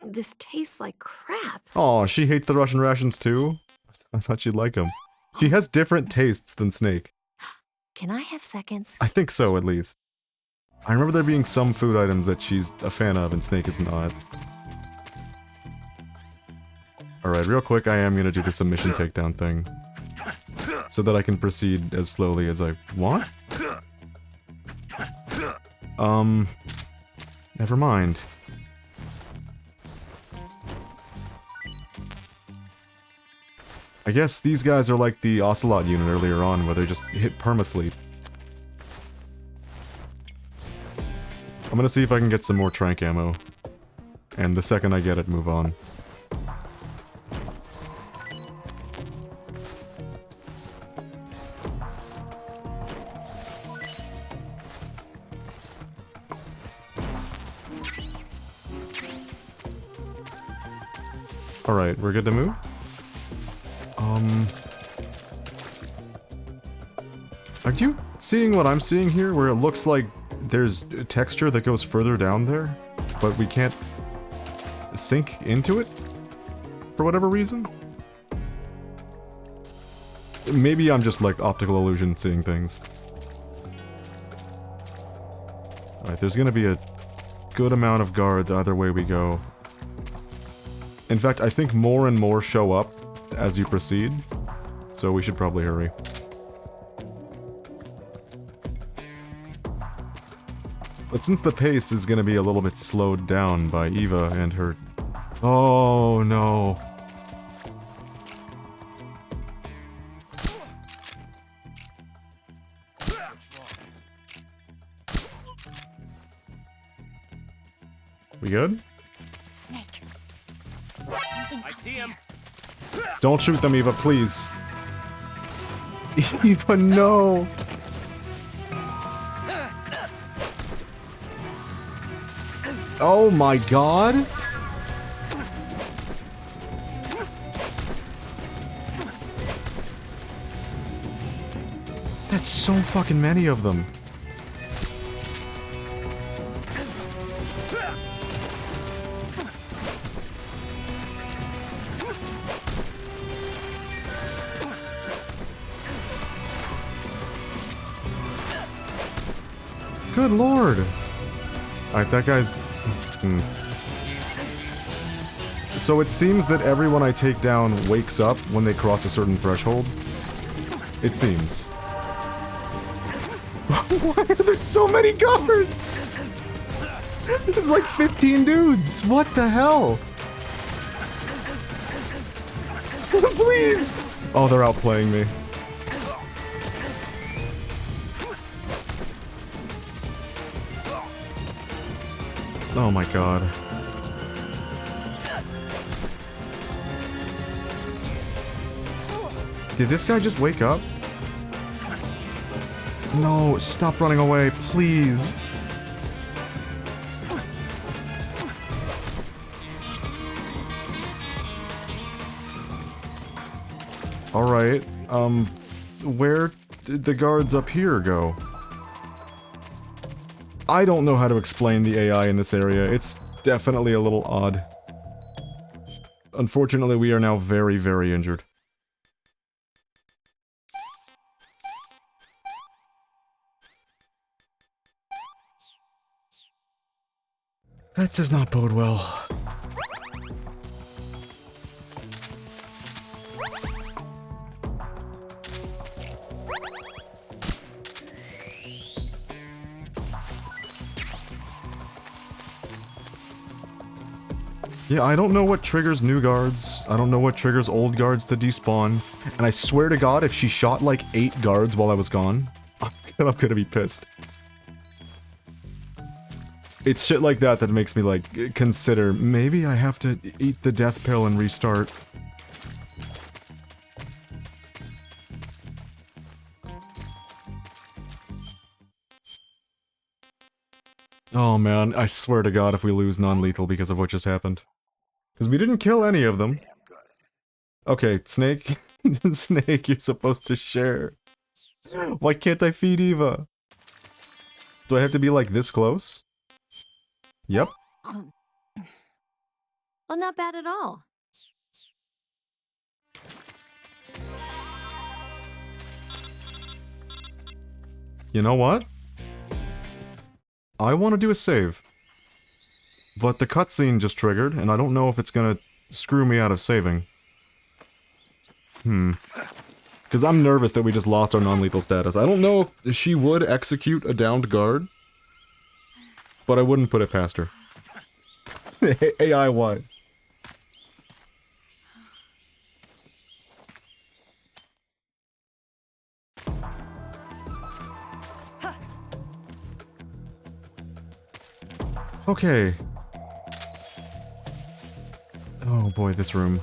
This tastes like crap. Aw, she hates the Russian rations too? I thought she'd like them. She has different tastes than Snake. Can I have seconds? I think so, at least. I remember there being some food items that she's a fan of and Snake is not. Alright, real quick, I am gonna do the submission takedown thing. so that I can proceed as slowly as I want? Never mind. I guess these guys are like the Ocelot unit earlier on, where they just hit permasleep. I'm gonna see if I can get some more trank ammo. And the second I get it, move on. Alright, we're good to move? Are you seeing what I'm seeing here, where it looks like there's a texture that goes further down there, but we can't sink into it? For whatever reason? Maybe I'm just like optical illusion seeing things. Alright, there's gonna be a good amount of guards either way we go. In fact, I think more and more show up as you proceed, so we should probably hurry. But since the pace is gonna be a little bit slowed down by Eva and her... Oh, no. We good? Snake. I see him. Don't shoot them, Eva, please. Eva, no! Oh my god! That's so fucking many of them. Good lord! Alright, that guy's... So it seems that everyone I take down wakes up when they cross a certain threshold. It seems. Why are there so many guards? There's like 15 dudes! What the hell? Please! Oh, they're outplaying me. Oh my god. Did this guy just wake up? No, stop running away, please. Alright, where did the guards up here go? I don't know how to explain the AI in this area. It's definitely a little odd. Unfortunately, we are now very, very injured. That does not bode well. Yeah, I don't know what triggers new guards. I don't know what triggers old guards to despawn. And I swear to god, if she shot like 8 guards while I was gone, I'm gonna be pissed. It's shit like that that makes me, like, consider, maybe I have to eat the death pill and restart. Oh man, I swear to god if we lose non-lethal because of what just happened. Because we didn't kill any of them. Okay, Snake. Snake, you're supposed to share. Why can't I feed Eva? Do I have to be like this close? Yep. Well, not bad at all. You know what? I want to do a save. But the cutscene just triggered, and I don't know if it's gonna screw me out of saving. Because I'm nervous that we just lost our non-lethal status. I don't know if she would execute a downed guard, but I wouldn't put it past her. AI-wise. Okay. Oh boy, this room.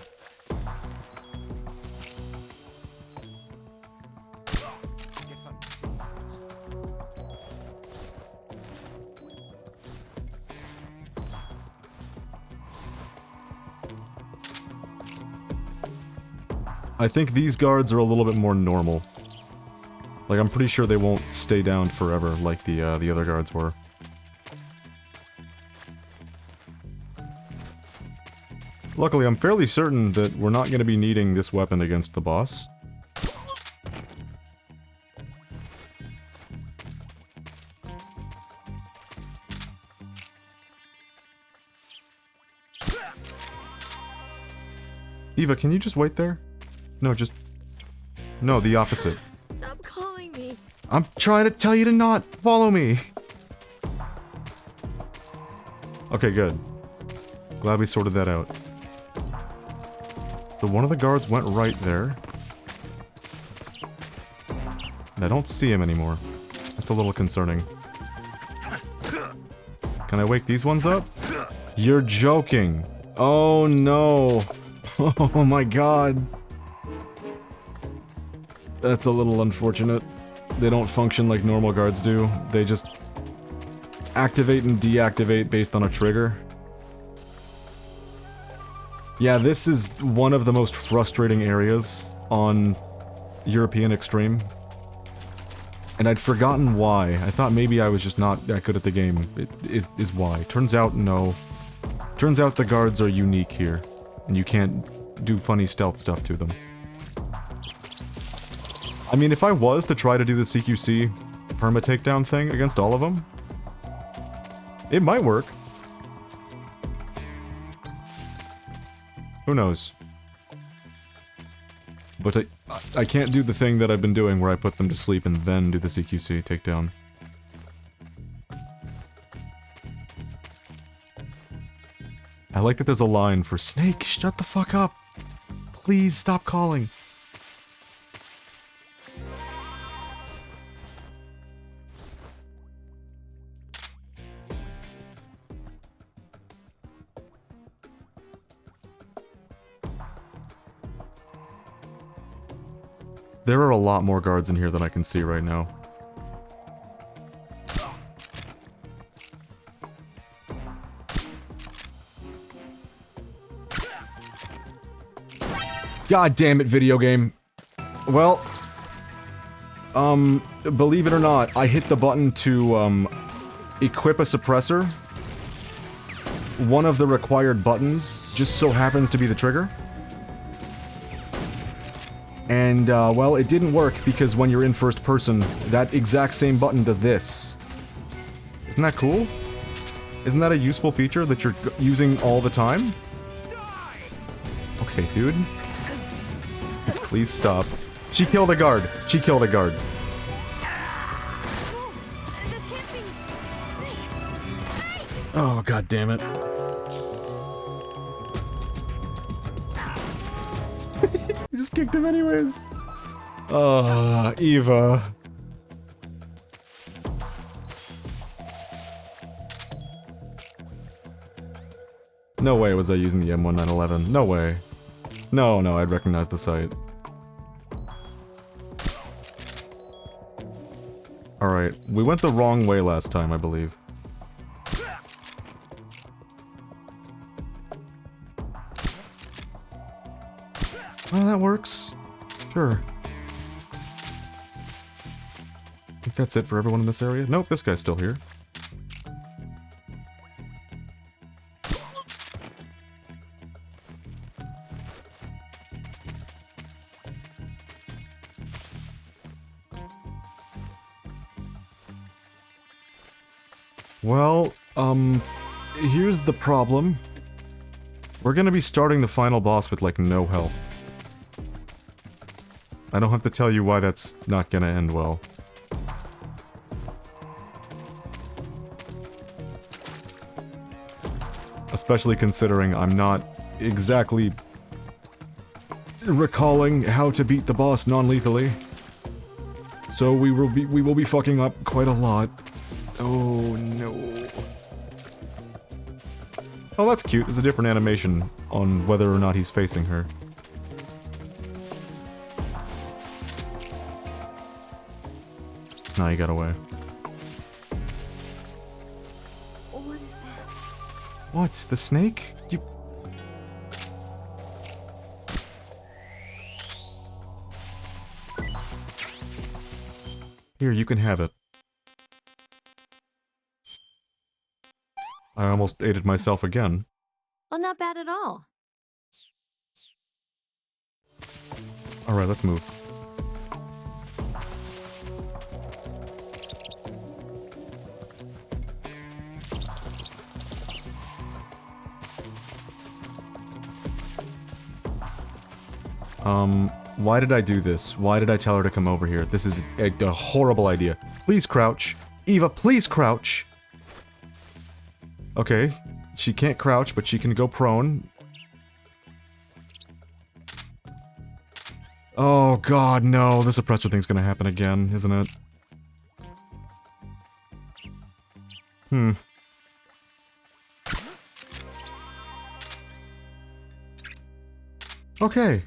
I think these guards are a little bit more normal. Like, I'm pretty sure they won't stay down forever like the other guards were. Luckily, I'm fairly certain that we're not going to be needing this weapon against the boss. Eva, can you just wait there? No, just... No, the opposite. Stop calling me. I'm trying to tell you to not follow me! Okay, good. Glad we sorted that out. So one of the guards went right there. I don't see him anymore. That's a little concerning. Can I wake these ones up? You're joking! Oh no! Oh my god! That's a little unfortunate. They don't function like normal guards do. They just activate and deactivate based on a trigger. Yeah, this is one of the most frustrating areas on European Extreme. And I'd forgotten why. I thought maybe I was just not that good at the game. It is why. Turns out, no. Turns out the guards are unique here. And you can't do funny stealth stuff to them. I mean, if I was to try to do the CQC perma-takedown thing against all of them, it might work. Who knows? But I can't do the thing that I've been doing where I put them to sleep and then do the CQC takedown. I like that there's a line for Snake, shut the fuck up. Please stop calling. There are a lot more guards in here than I can see right now. God damn it, video game. Well, believe it or not, I hit the button to, equip a suppressor. One of the required buttons just so happens to be the trigger. And, well, it didn't work because when you're in first person, that exact same button does this. Isn't that cool? Isn't that a useful feature that you're using all the time? Okay, dude. Please stop. She killed a guard. She killed a guard. This can't be. Snake! Oh, god damn it. You just kicked him anyways. Eva. No way was I using the M1911. No way. No, I'd recognize the sight. Alright, we went the wrong way last time, I believe. Well, that works. Sure. I think that's it for everyone in this area. Nope, this guy's still here. Well, here's the problem. We're gonna be starting the final boss with, like, no health. I don't have to tell you why that's not gonna end well. Especially considering I'm not exactly recalling how to beat the boss non-lethally. So we will be fucking up quite a lot. Oh no. Oh, that's cute. There's a different animation on whether or not he's facing her. Nah, he got away. What is that? What? The snake? You... Here, you can have it. I almost ate it myself again. Well, not bad at all. Alright, let's move. Why did I do this? Why did I tell her to come over here? This is a horrible idea. Please crouch. Eva, please crouch! Okay, she can't crouch, but she can go prone. Oh god, no, this oppressor thing's gonna happen again, isn't it? Hmm. Okay.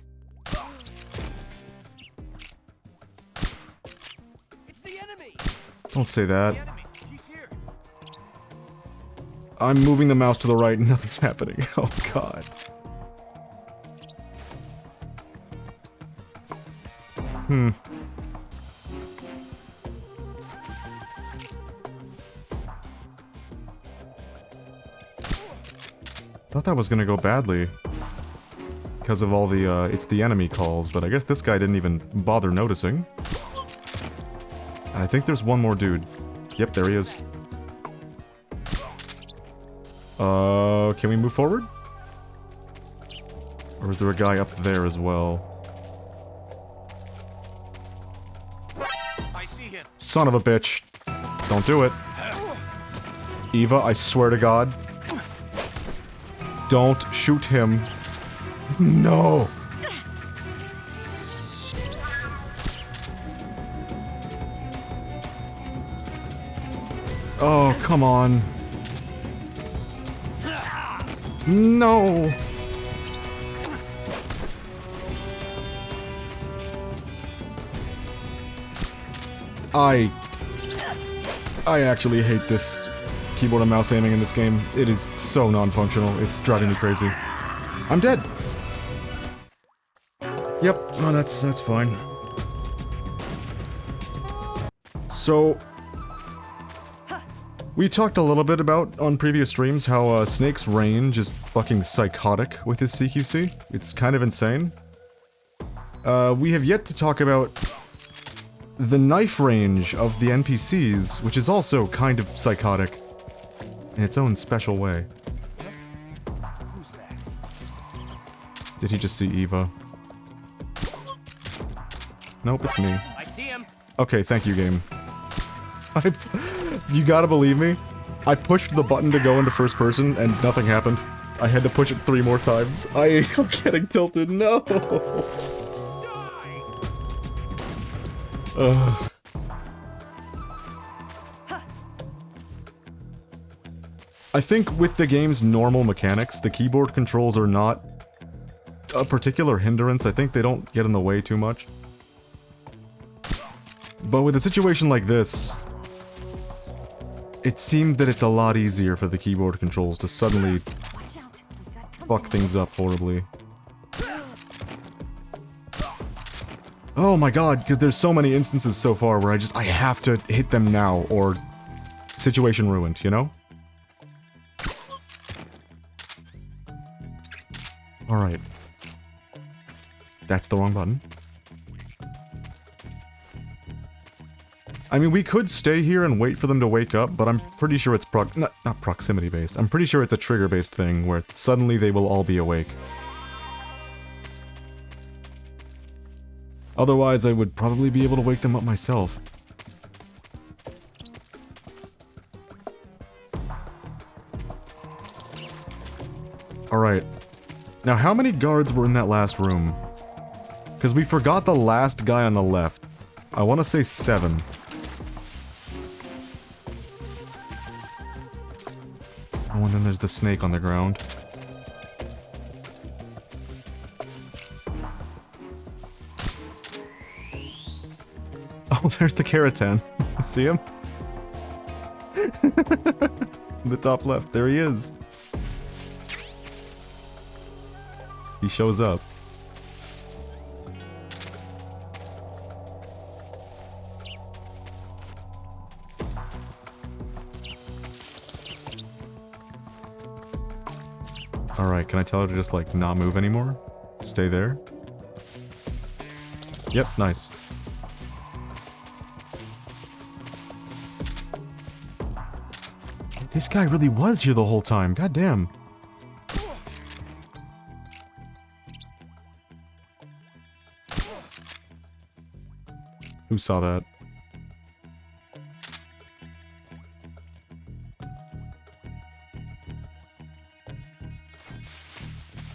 It's the enemy. Don't say that. The enemy. He's here. I'm moving the mouse to the right and nothing's happening. Oh god. Hmm. Thought that was gonna go badly. Because of all the, it's the enemy calls, but I guess this guy didn't even bother noticing. And I think there's one more dude. Yep, there he is. Can we move forward? Or is there a guy up there as well? I see him. Son of a bitch. Don't do it. Eva, I swear to God. Don't shoot him. No! Oh, come on. No! I actually hate this keyboard and mouse aiming in this game. It is so non-functional. It's driving me crazy. I'm dead! Yep, oh, that's fine. So... we talked a little bit about, on previous streams, how Snake's range is fucking psychotic with his CQC. It's kind of insane. We have yet to talk about the knife range of the NPCs, which is also kind of psychotic in its own special way. Who's that? Did he just see Eva? Nope, it's me. I see him. Okay, thank you, game. You gotta believe me. I pushed the button to go into first person and nothing happened. I had to push it 3 more times. I'm getting tilted, no! Ugh. I think with the game's normal mechanics, the keyboard controls are not a particular hindrance. I think they don't get in the way too much. But with a situation like this, it seemed that it's a lot easier for the keyboard controls to suddenly fuck things up horribly. Oh my god, because there's so many instances so far where I have to hit them now, or situation ruined, you know? Alright. That's the wrong button. I mean, we could stay here and wait for them to wake up, but I'm pretty sure it's not proximity-based. I'm pretty sure it's a trigger-based thing where suddenly they will all be awake. Otherwise, I would probably be able to wake them up myself. Alright. Now, how many guards were in that last room? Because we forgot the last guy on the left. I want to say 7. Oh, and then there's the snake on the ground. Oh, there's the Keratin. See him? In the top left. There he is. He shows up. Alright, can I tell her to just, like, not move anymore? Stay there? Yep, nice. This guy really was here the whole time, god damn. Who saw that?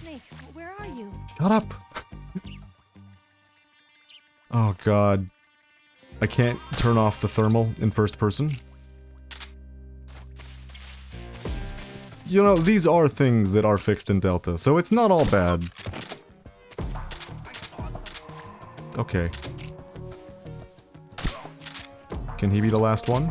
Snake, where are you? Shut up! Oh god. I can't turn off the thermal in first person. You know, these are things that are fixed in Delta, so it's not all bad. Okay. Can he be the last one?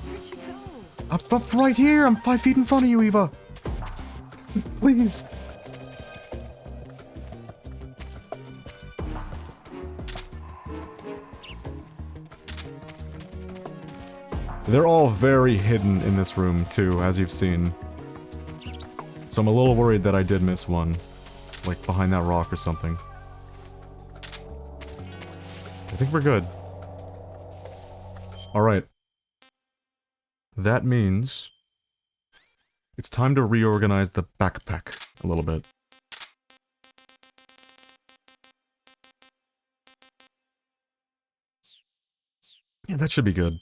Where'd you go? Up right here! I'm 5 feet in front of you, Eva! Please. They're all very hidden in this room, too, as you've seen. So I'm a little worried that I did miss one. Like, behind that rock or something. I think we're good. Alright. That means... it's time to reorganize the backpack a little bit. Yeah, that should be good.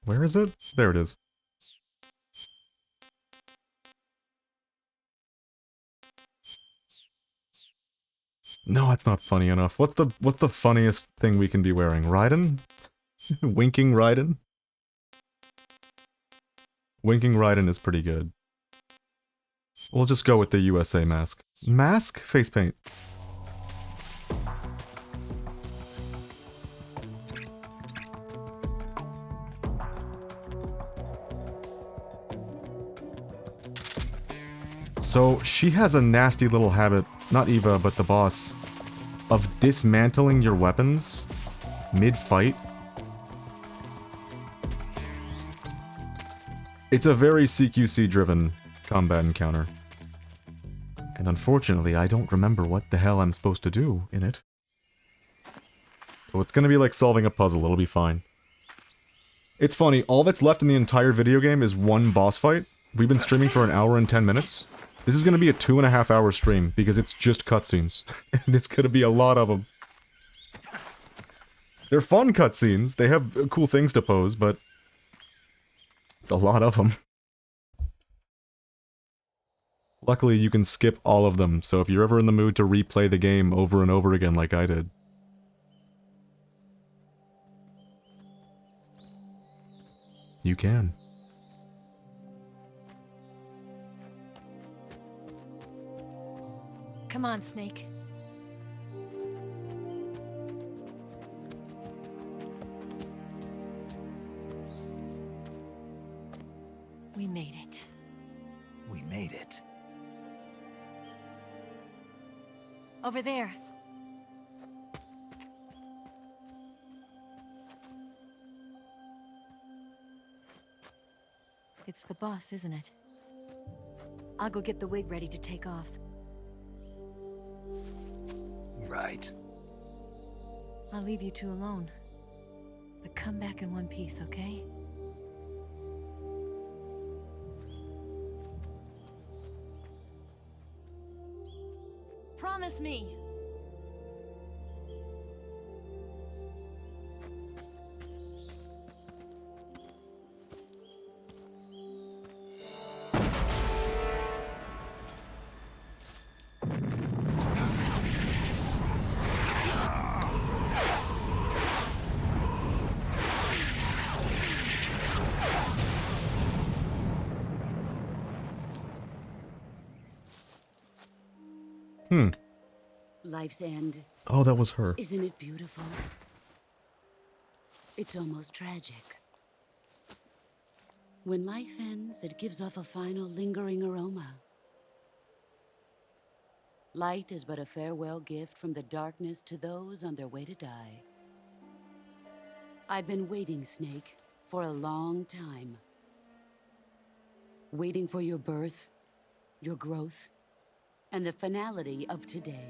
Where is it? There it is. No, that's not funny enough. What's the funniest thing we can be wearing? Raiden? Winking Raiden? Winking Raiden is pretty good. We'll just go with the USA mask. Mask? Face paint. So, she has a nasty little habit, not Eva, but the boss, of dismantling your weapons mid-fight. It's a very CQC-driven combat encounter. And unfortunately, I don't remember what the hell I'm supposed to do in it. So it's gonna be like solving a puzzle, it'll be fine. It's funny, all that's left in the entire video game is one boss fight. We've been streaming for an hour and 10 minutes. This is gonna be a 2.5 hour stream, because it's just cutscenes. And it's gonna be a lot of them. They're fun cutscenes, they have cool things to pose, but... it's a lot of them. Luckily, you can skip all of them, so if you're ever in the mood to replay the game over and over again like I did... you can. Come on, Snake. We made it. We made it. Over there. It's the boss, isn't it? I'll go get the wig ready to take off. Right. I'll leave you two alone. But Come back in one piece, okay? Promise me! Life's end. Oh, that was her. Isn't it beautiful? It's almost tragic. When life ends, it gives off a final lingering aroma. Light is but a farewell gift from the darkness to those on their way to die. I've been waiting, Snake, for a long time. Waiting for your birth, your growth, and the finality of today.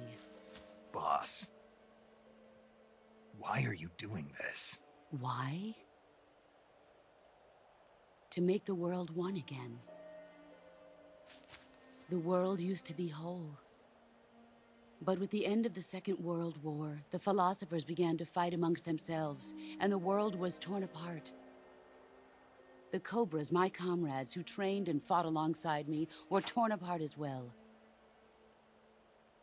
Boss, why are you doing this? Why? To make the world one again. The world used to be whole. But with the end of the Second World War, the philosophers began to fight amongst themselves, and the world was torn apart. The Cobras, my comrades who trained and fought alongside me, were torn apart as well.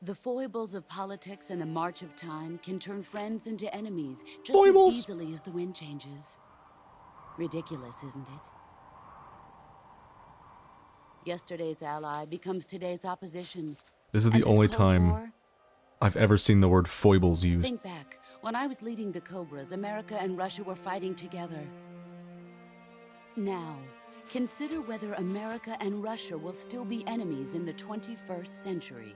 The foibles of politics and the march of time can turn friends into enemies just Foibles? as easily as the wind changes. Ridiculous, isn't it? Yesterday's ally becomes today's opposition. This is the And this only Cold time War, I've ever seen the word foibles used. think back. When I was leading the Cobras, America and Russia were fighting together. Now, consider whether America and Russia will still be enemies in the 21st century.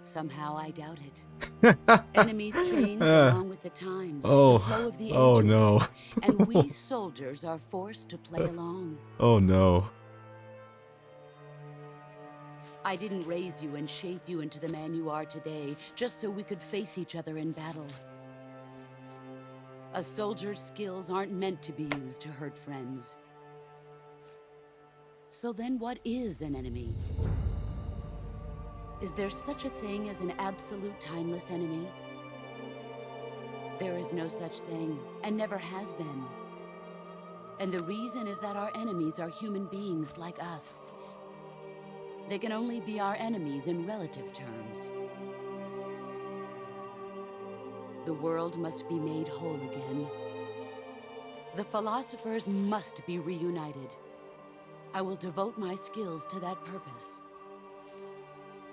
Somehow I doubt it. Enemies change along with the times, Oh. the flow of the ages. Oh, no. And we soldiers are forced to play along. Oh no. I didn't raise you and shape you into the man you are today just so we could face each other in battle. A soldier's skills aren't meant to be used to hurt friends. So then what is an enemy? Is there such a thing as an absolute timeless enemy? There is no such thing, and never has been. And the reason is that our enemies are human beings like us. They can only be our enemies in relative terms. The world must be made whole again. The philosophers must be reunited. I will devote my skills to that purpose.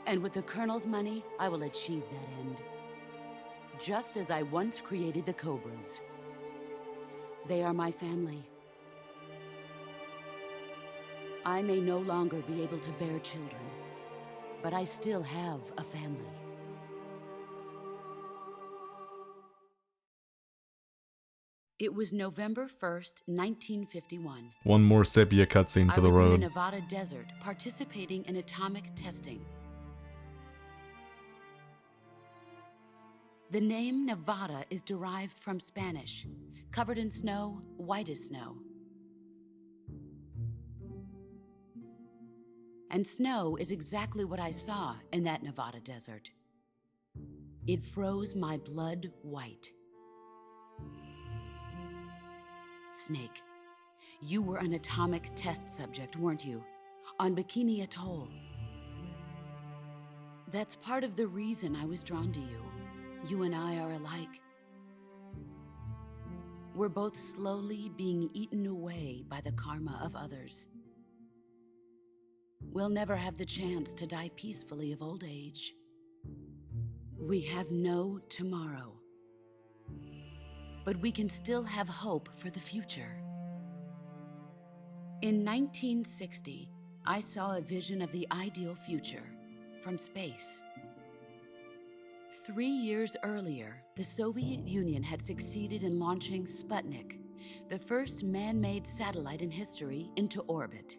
And with the Colonel's money, I will achieve that end. Just as I once created the Cobras. They are my family. I may no longer be able to bear children, but I still have a family. It was November 1st, 1951. One more sepia cutscene I for the was in the road. Nevada desert participating in atomic testing. The name Nevada is derived from Spanish, covered in snow, white as snow. And snow is exactly what I saw in that Nevada desert. It froze my blood white. Snake, you were an atomic test subject, weren't you? On Bikini Atoll. That's part of the reason I was drawn to you. You and I are alike. We're both slowly being eaten away by the karma of others. We'll never have the chance to die peacefully of old age. We have no tomorrow. But we can still have hope for the future. In 1960, I saw a vision of the ideal future from space. 3 years earlier, the Soviet Union had succeeded in launching Sputnik, the first man-made satellite in history, into orbit.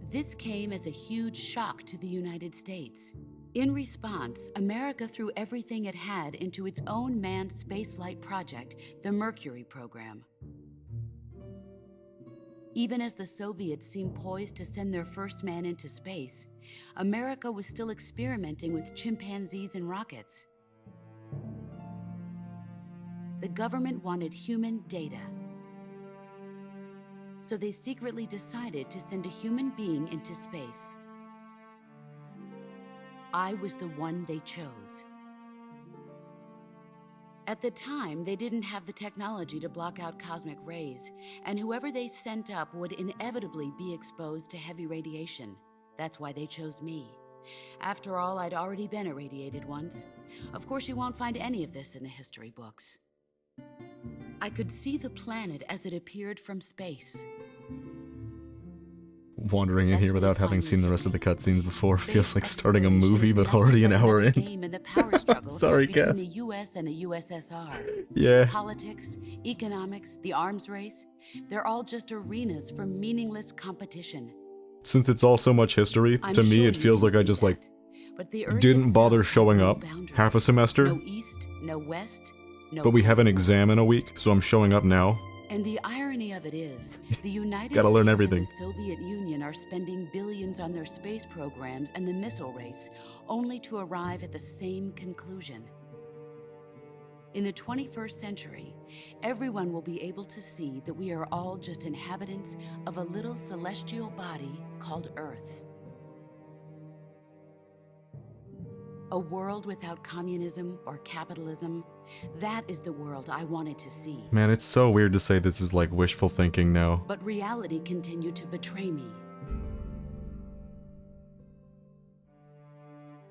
This came as a huge shock to the United States. In response, America threw everything it had into its own manned spaceflight project, the Mercury program. Even as the Soviets seemed poised to send their first man into space, America was still experimenting with chimpanzees and rockets. The government wanted human data, so they secretly decided to send a human being into space. I was the one they chose. At the time, they didn't have the technology to block out cosmic rays, and whoever they sent up would inevitably be exposed to heavy radiation. That's why they chose me. After all, I'd already been irradiated once. Of course, you won't find any of this in the history books. I could see the planet as it appeared from space. Wandering in here without having seen the rest of the cutscenes before feels like starting a movie, but already an hour in. Game in the power struggle Sorry, between Cass. the U.S. and the USSR. Yeah. Politics, economics, the arms race, they're all just arenas for meaningless competition. Since it's all so much history, I'm to me sure it you feels can like I see just that. But the Earth didn't bother itself has showing no up boundaries. half a semester, No east, no west, no but we have an north. exam in a week, so I'm showing up now. And the irony of it is, the United Gotta States learn and everything. the Soviet Union are spending billions on their space programs and the missile race, only to arrive at the same conclusion. In the 21st century, everyone will be able to see that we are all just inhabitants of a little celestial body called Earth. A world without communism or capitalism, that is the world I wanted to see. Man, it's so weird to say this is like wishful thinking now. But reality continued to betray me.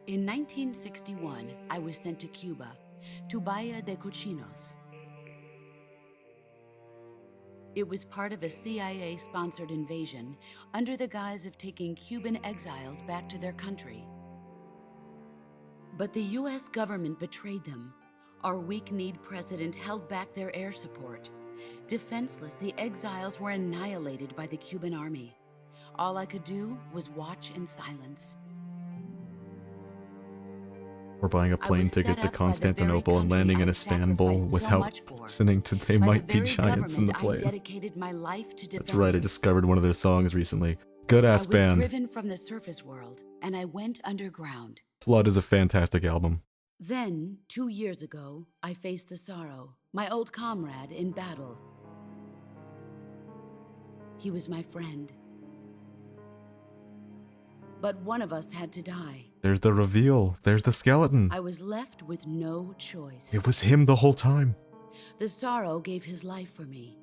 In 1961, I was sent to Cuba, to Bahia de Cochinos. It was part of a CIA-sponsored invasion under the guise of taking Cuban exiles back to their country. But the US government betrayed them. Our weak-kneed president held back their air support. Defenseless, the exiles were annihilated by the Cuban army. All I could do was watch in silence. Or buying a I plane was ticket set to up by the Constantinople very and landing in country I'd Istanbul sacrificed so without much for. listening to They By Might the Be very Giants in the government plane. I dedicated my life to defend. That's right, I discovered one of their songs recently. Good ass I was band. driven from the surface world, and I went underground. Flood is a fantastic album. Then, 2 years ago, I faced the sorrow, my old comrade in battle. He was my friend. But one of us had to die. There's the reveal. There's the skeleton. I was left with no choice. It was him the whole time. The sorrow gave his life for me.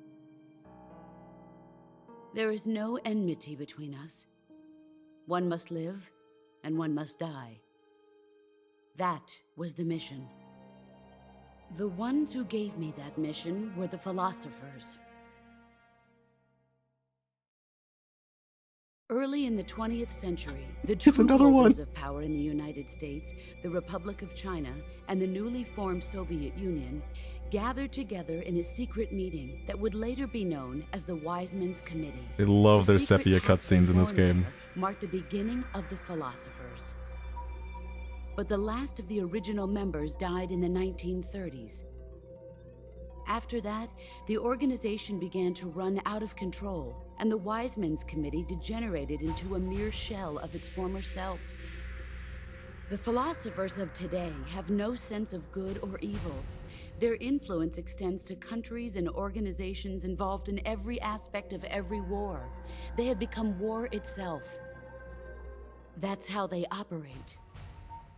There is no enmity between us. One must live, and one must die. That was the mission. The ones who gave me that mission were the philosophers. Early in the 20th century, the two Here's another holders one. of power in the United States, the Republic of China, and the newly formed Soviet Union, gathered together in a secret meeting that would later be known as the Wise Men's Committee. They love The their secret sepia pact they cutscenes in this formed game. there marked the beginning of the philosophers. But the last of the original members died in the 1930s. After that, the organization began to run out of control, and the Wise Men's Committee degenerated into a mere shell of its former self. The philosophers of today have no sense of good or evil. Their influence extends to countries and organizations involved in every aspect of every war. They have become war itself. That's how they operate.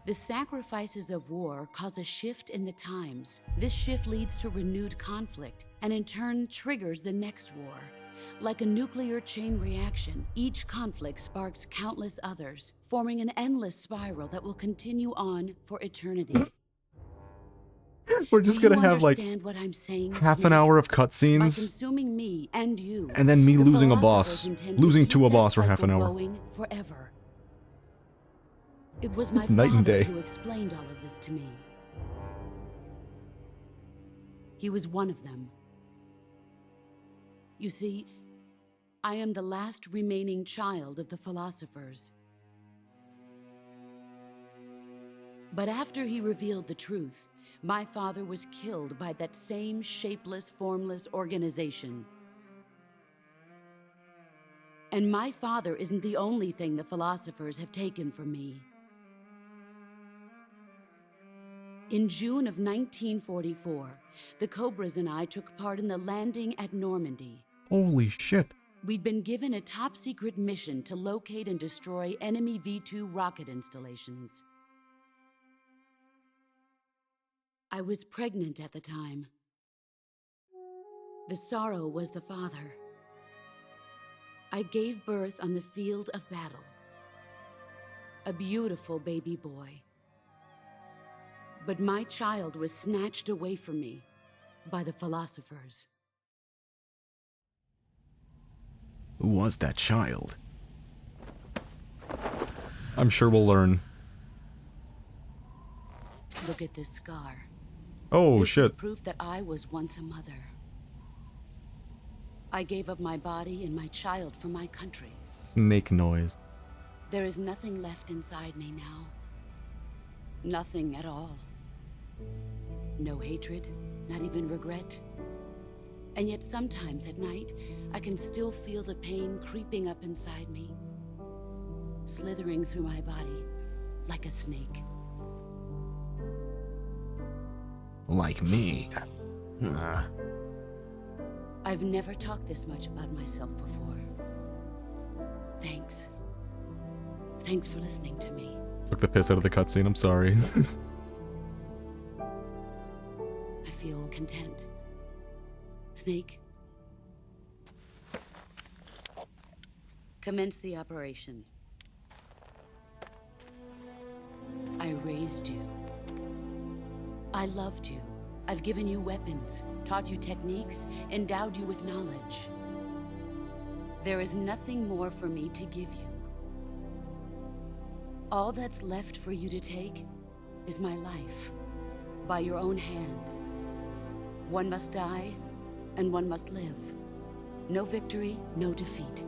The sacrifices of war cause a shift in the times. This shift leads to renewed conflict, and in turn triggers the next war. Like a nuclear chain reaction, each conflict sparks countless others, forming an endless spiral that will continue on for eternity. We're just Do you gonna have like understand what I'm saying, half an Snake? hour of By cutscenes, consuming me and you, and then me the losing a philosophers boss. intend Losing keep to a that boss for half an cycle hour. going forever. It was my Night and father day. who explained all of this to me. He was one of them. You see, I am the last remaining child of the philosophers. But after he revealed the truth, my father was killed by that same shapeless, formless organization. And my father isn't the only thing the philosophers have taken from me. In June of 1944, the Cobras and I took part in the landing at Normandy. Holy shit. We'd been given a top-secret mission to locate and destroy enemy V-2 rocket installations. I was pregnant at the time. The sorrow was the father. I gave birth on the field of battle. A beautiful baby boy. But my child was snatched away from me by the philosophers. Who was that child? I'm sure we'll learn. Look at this scar. Oh, This shit. is proof that I was once a mother. I gave up my body and my child for my country. Snake noise. There is nothing left inside me now. Nothing at all. No hatred, not even regret. And yet sometimes at night, I can still feel the pain creeping up inside me, slithering through my body like a snake. Like me. I've never talked this much about myself before. Thanks. Thanks for listening to me. Took the piss out of the cutscene, I'm sorry. I feel content. Snake, commence the operation. I raised you. I loved you. I've given you weapons, taught you techniques, endowed you with knowledge. There is nothing more for me to give you. All that's left for you to take is my life, by your own hand. One must die, and one must live. No victory, no defeat.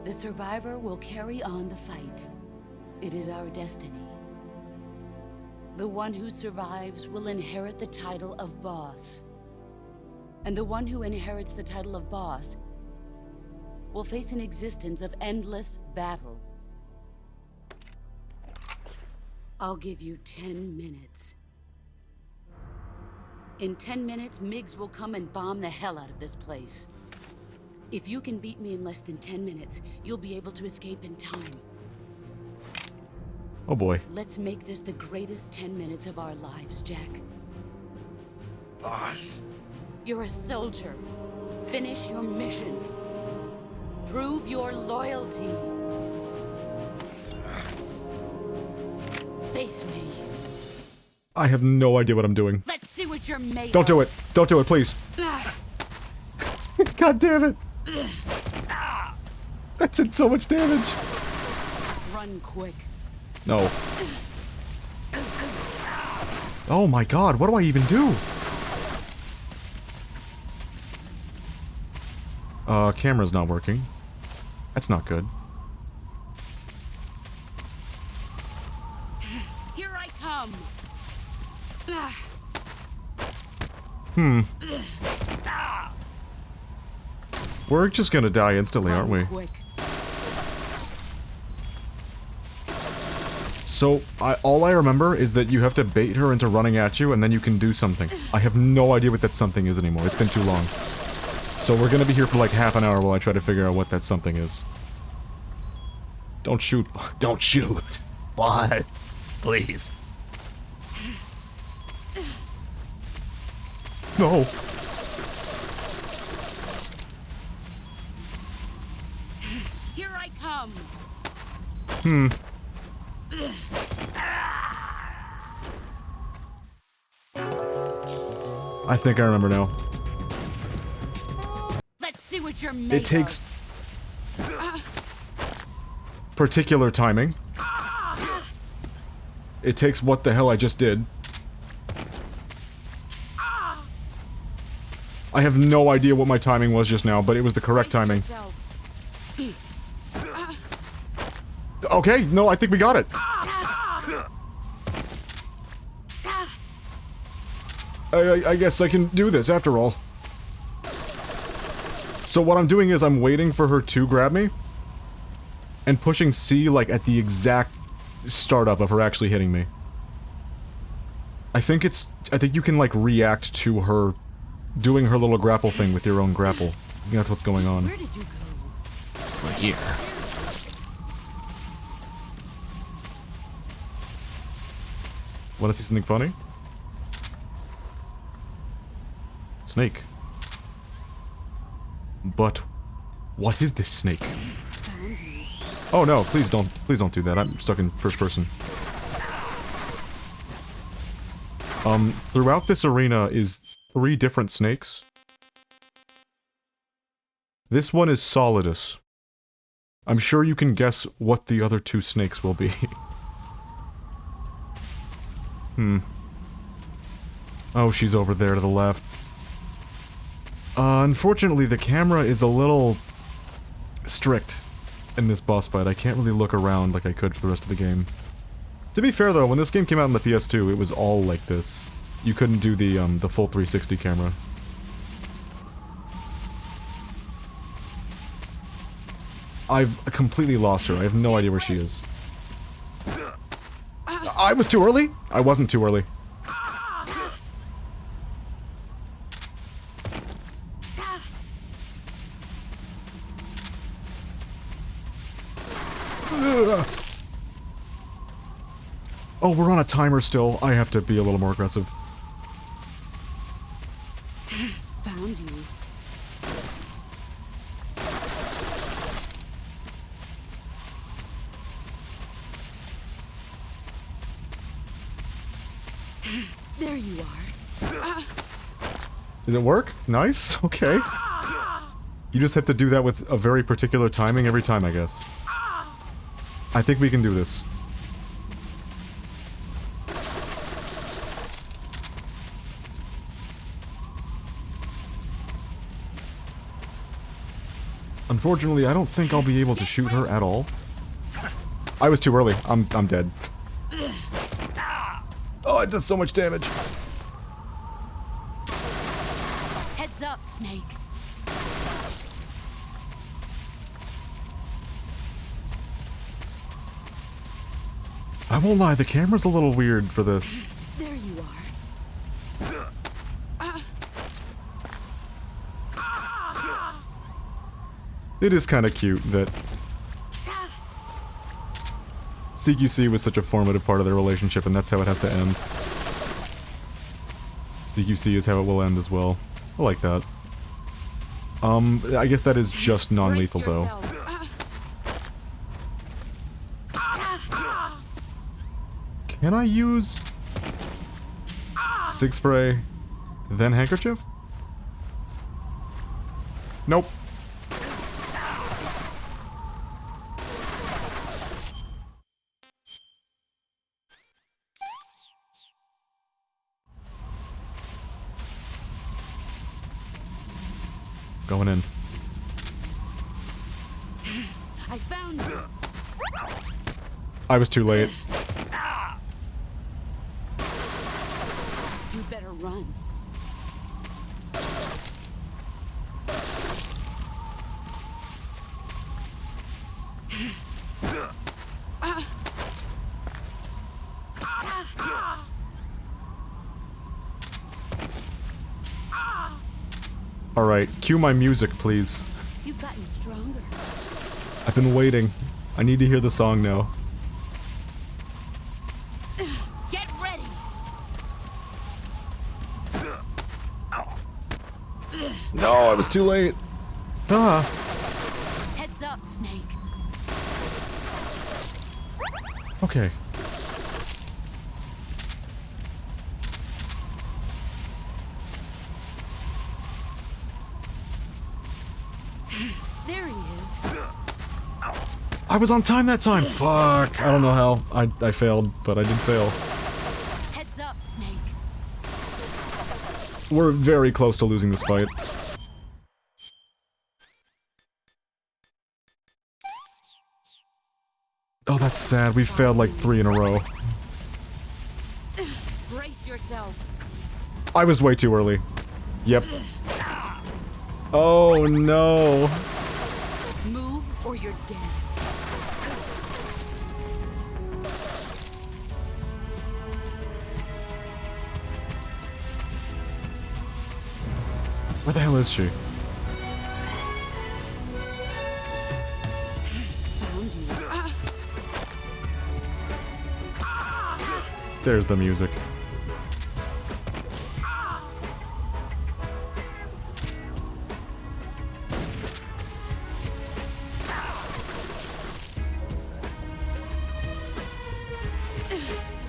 The survivor will carry on the fight. It is our destiny. The one who survives will inherit the title of boss. And the one who inherits the title of boss will face an existence of endless battle. I'll give you 10 minutes. In 10 minutes, Miggs will come and bomb the hell out of this place. If you can beat me in less than 10 minutes, you'll be able to escape in time. Oh boy. Let's make this the greatest 10 minutes of our lives, Jack. Boss. You're a soldier. Finish your mission. Prove your loyalty. Face me. I have no idea what I'm doing. Let's see what you're made Don't of. do it. Don't do it, please. God damn it. That did so much damage. Run quick. No. Oh my god, what do I even do? Camera's not working. That's not good. Here I come. We're just gonna die instantly, aren't we? Run quick. So, all I remember is that you have to bait her into running at you, and then you can do something. I have no idea what that something is anymore. It's been too long. So we're gonna be here for like half an hour while I try to figure out what that something is. Don't shoot. Don't shoot. What? Please. No. Here I come. I think I remember now. Let's see what you're made It takes particular timing. It takes what the hell I just did. I have no idea what my timing was just now, but it was the correct timing. Yourself. Okay, no, I think we got it. I guess I can do this after all. So what I'm doing is I'm waiting for her to grab me. And pushing C, like, at the exact startup of her actually hitting me. I think you can, like, react to her doing her little grapple thing with your own grapple. I think that's what's going on. Where did you go? Right here. Wanna see something funny? Snake. But what is this snake? Oh no, please don't do that. I'm stuck in first person. Throughout this arena is 3 different snakes. This one is Solidus. I'm sure you can guess what the other 2 snakes will be. Oh, she's over there to the left. Unfortunately, the camera is a little strict in this boss fight. I can't really look around like I could for the rest of the game. To be fair though, when this game came out on the PS2, it was all like this. You couldn't do the full 360 camera. I've completely lost her. I have no idea where she is. I was too early? I wasn't too early. Oh, we're on a timer still. I have to be a little more aggressive. Found you. There you are. Did it work? Nice. Okay. You just have to do that with a very particular timing every time, I guess. I think we can do this. Unfortunately, I don't think I'll be able to shoot her at all. I was too early. I'm dead. Oh, it does so much damage. Heads up, Snake. I won't lie, the camera's a little weird for this. There you are. It is kind of cute that CQC was such a formative part of their relationship, and that's how it has to end. CQC is how it will end as well. I like that. I guess that is just non-lethal though. Can I use Sig Spray, then Handkerchief? Nope. Going in. I found you. I was too late. You better run. Alright, cue my music, please. You've gotten stronger. I've been waiting. I need to hear the song now. Get ready. No, I was too late. Ah. Heads up, Snake. Okay. There he is. I was on time that time! Fuck! I don't know how. I failed, but I did fail. Heads up, Snake. We're very close to losing this fight. Oh, that's sad. We failed like 3 in a row. Brace yourself. I was way too early. Yep. Oh no. Move or you're dead. Where the hell is she? Found you. There's the music.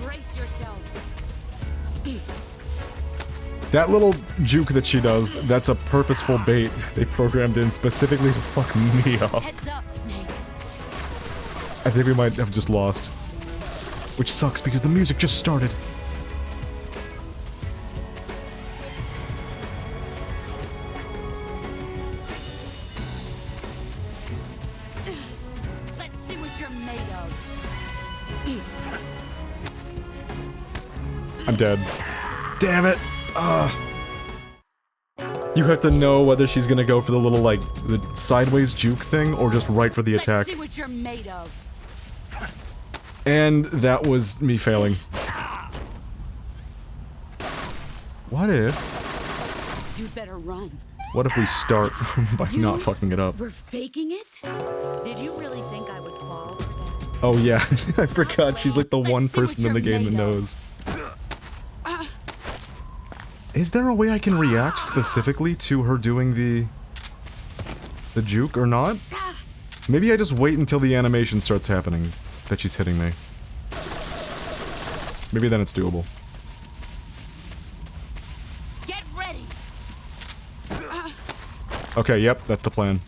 Brace yourself. That little juke that she does, that's a purposeful bait they programmed in specifically to fuck me up. Heads up, Snake. I think we might have just lost. Which sucks because the music just started. Let's see what you're made of. I'm dead. Damn it! You have to know whether she's gonna go for the little, like, the sideways juke thing, or just right for the attack. Let's see what you're made of. And that was me failing. What if... You'd better run. What if we start by not fucking it up? We're faking it? Did you really think I would fall for that? Oh yeah, I forgot she's like the Let's one see what person in the you're game that made of. knows. Is there a way I can react specifically to her doing the juke or not? Maybe I just wait until the animation starts happening that she's hitting me. Maybe then it's doable. Get ready. Okay, yep, that's the plan.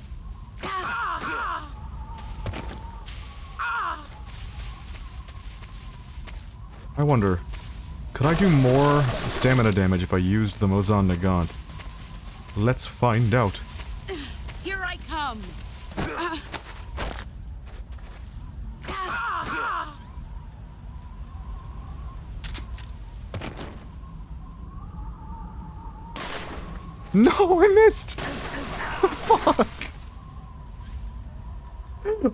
I wonder, could I do more stamina damage if I used the Mozan Nagant? Let's find out. Here I come. No, I missed! Fuck!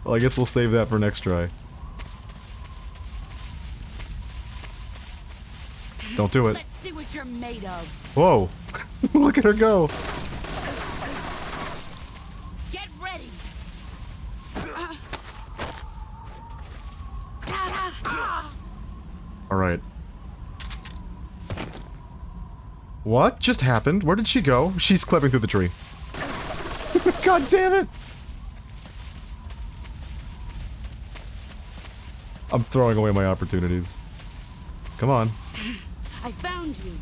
Well, I guess we'll save that for next try. Don't do it. Let's see what you're made of. Whoa! Look at her go! Get ready. Alright. What just happened? Where did she go? She's clipping through the tree. God damn it! I'm throwing away my opportunities. Come on. I found you.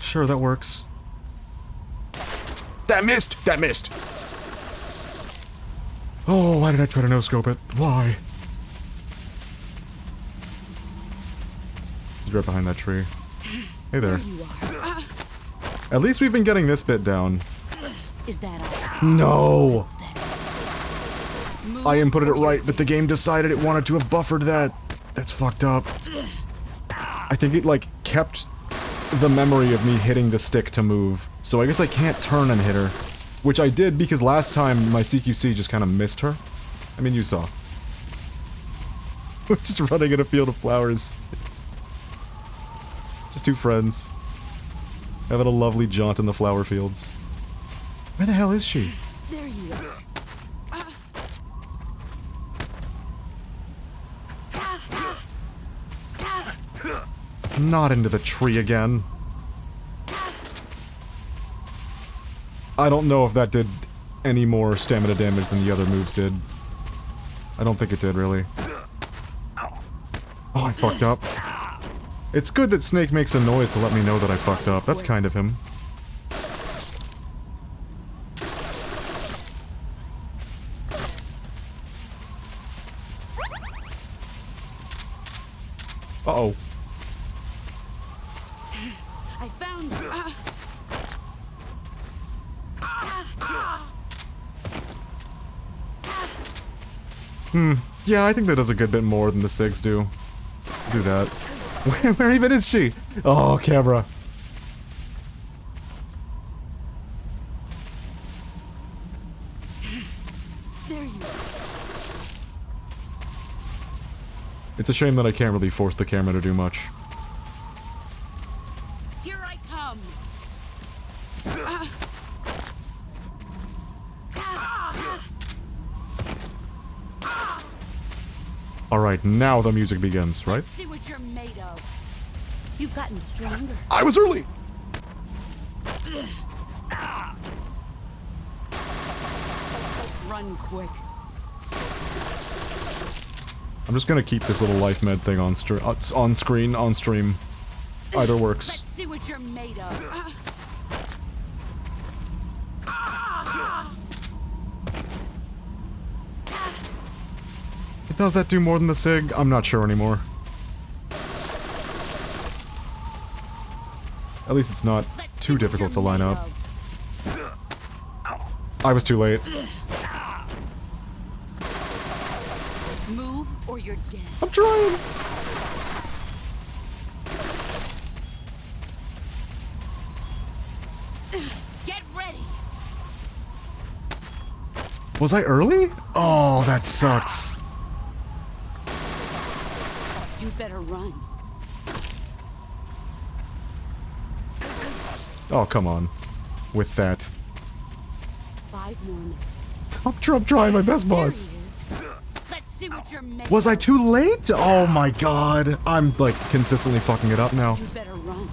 Sure, that works. That missed! That missed! Oh, why did I try to no-scope it? Why? He's right behind that tree. Hey there. You are. At least we've been getting this bit down. Is that all? No! Move I inputted it or you're right, but the game decided it wanted to have buffered that. That's fucked up. I think it, like, kept the memory of me hitting the stick to move. So I guess I can't turn and hit her. Which I did because last time my CQC just kind of missed her. I mean, you saw. We're just running in a field of flowers. Just two friends. Having a lovely jaunt in the flower fields. Where the hell is she? There you are. Not into the tree again. I don't know if that did any more stamina damage than the other moves did. I don't think it did, really. Oh, I fucked up. It's good that Snake makes a noise to let me know that I fucked up. That's kind of him. Uh-oh. I found you. Yeah, I think that does a good bit more than the SIGs do. Do that. Where even is she? Oh, camera. There you are. It's a shame that I can't really force the camera to do much. Here I come. Alright, now the music begins, right? Let's see what you're made of. You've gotten stronger. I was early! Run quick. I'm just gonna keep this little life med thing on screen, on stream. Either works. Let's see what you're made of. Does that do more than the SIG? I'm not sure anymore. At least it's not too difficult to line up. I was too late. Move or you're dead. I'm trying! Get ready. Was I early? Oh, that sucks. You better run. Oh, come on. With that. 5 more minutes. I'm trying my best, boss. There he is. Let's see what you're made Was I of. too late? Oh my god. I'm, like, consistently fucking it up now. You better run.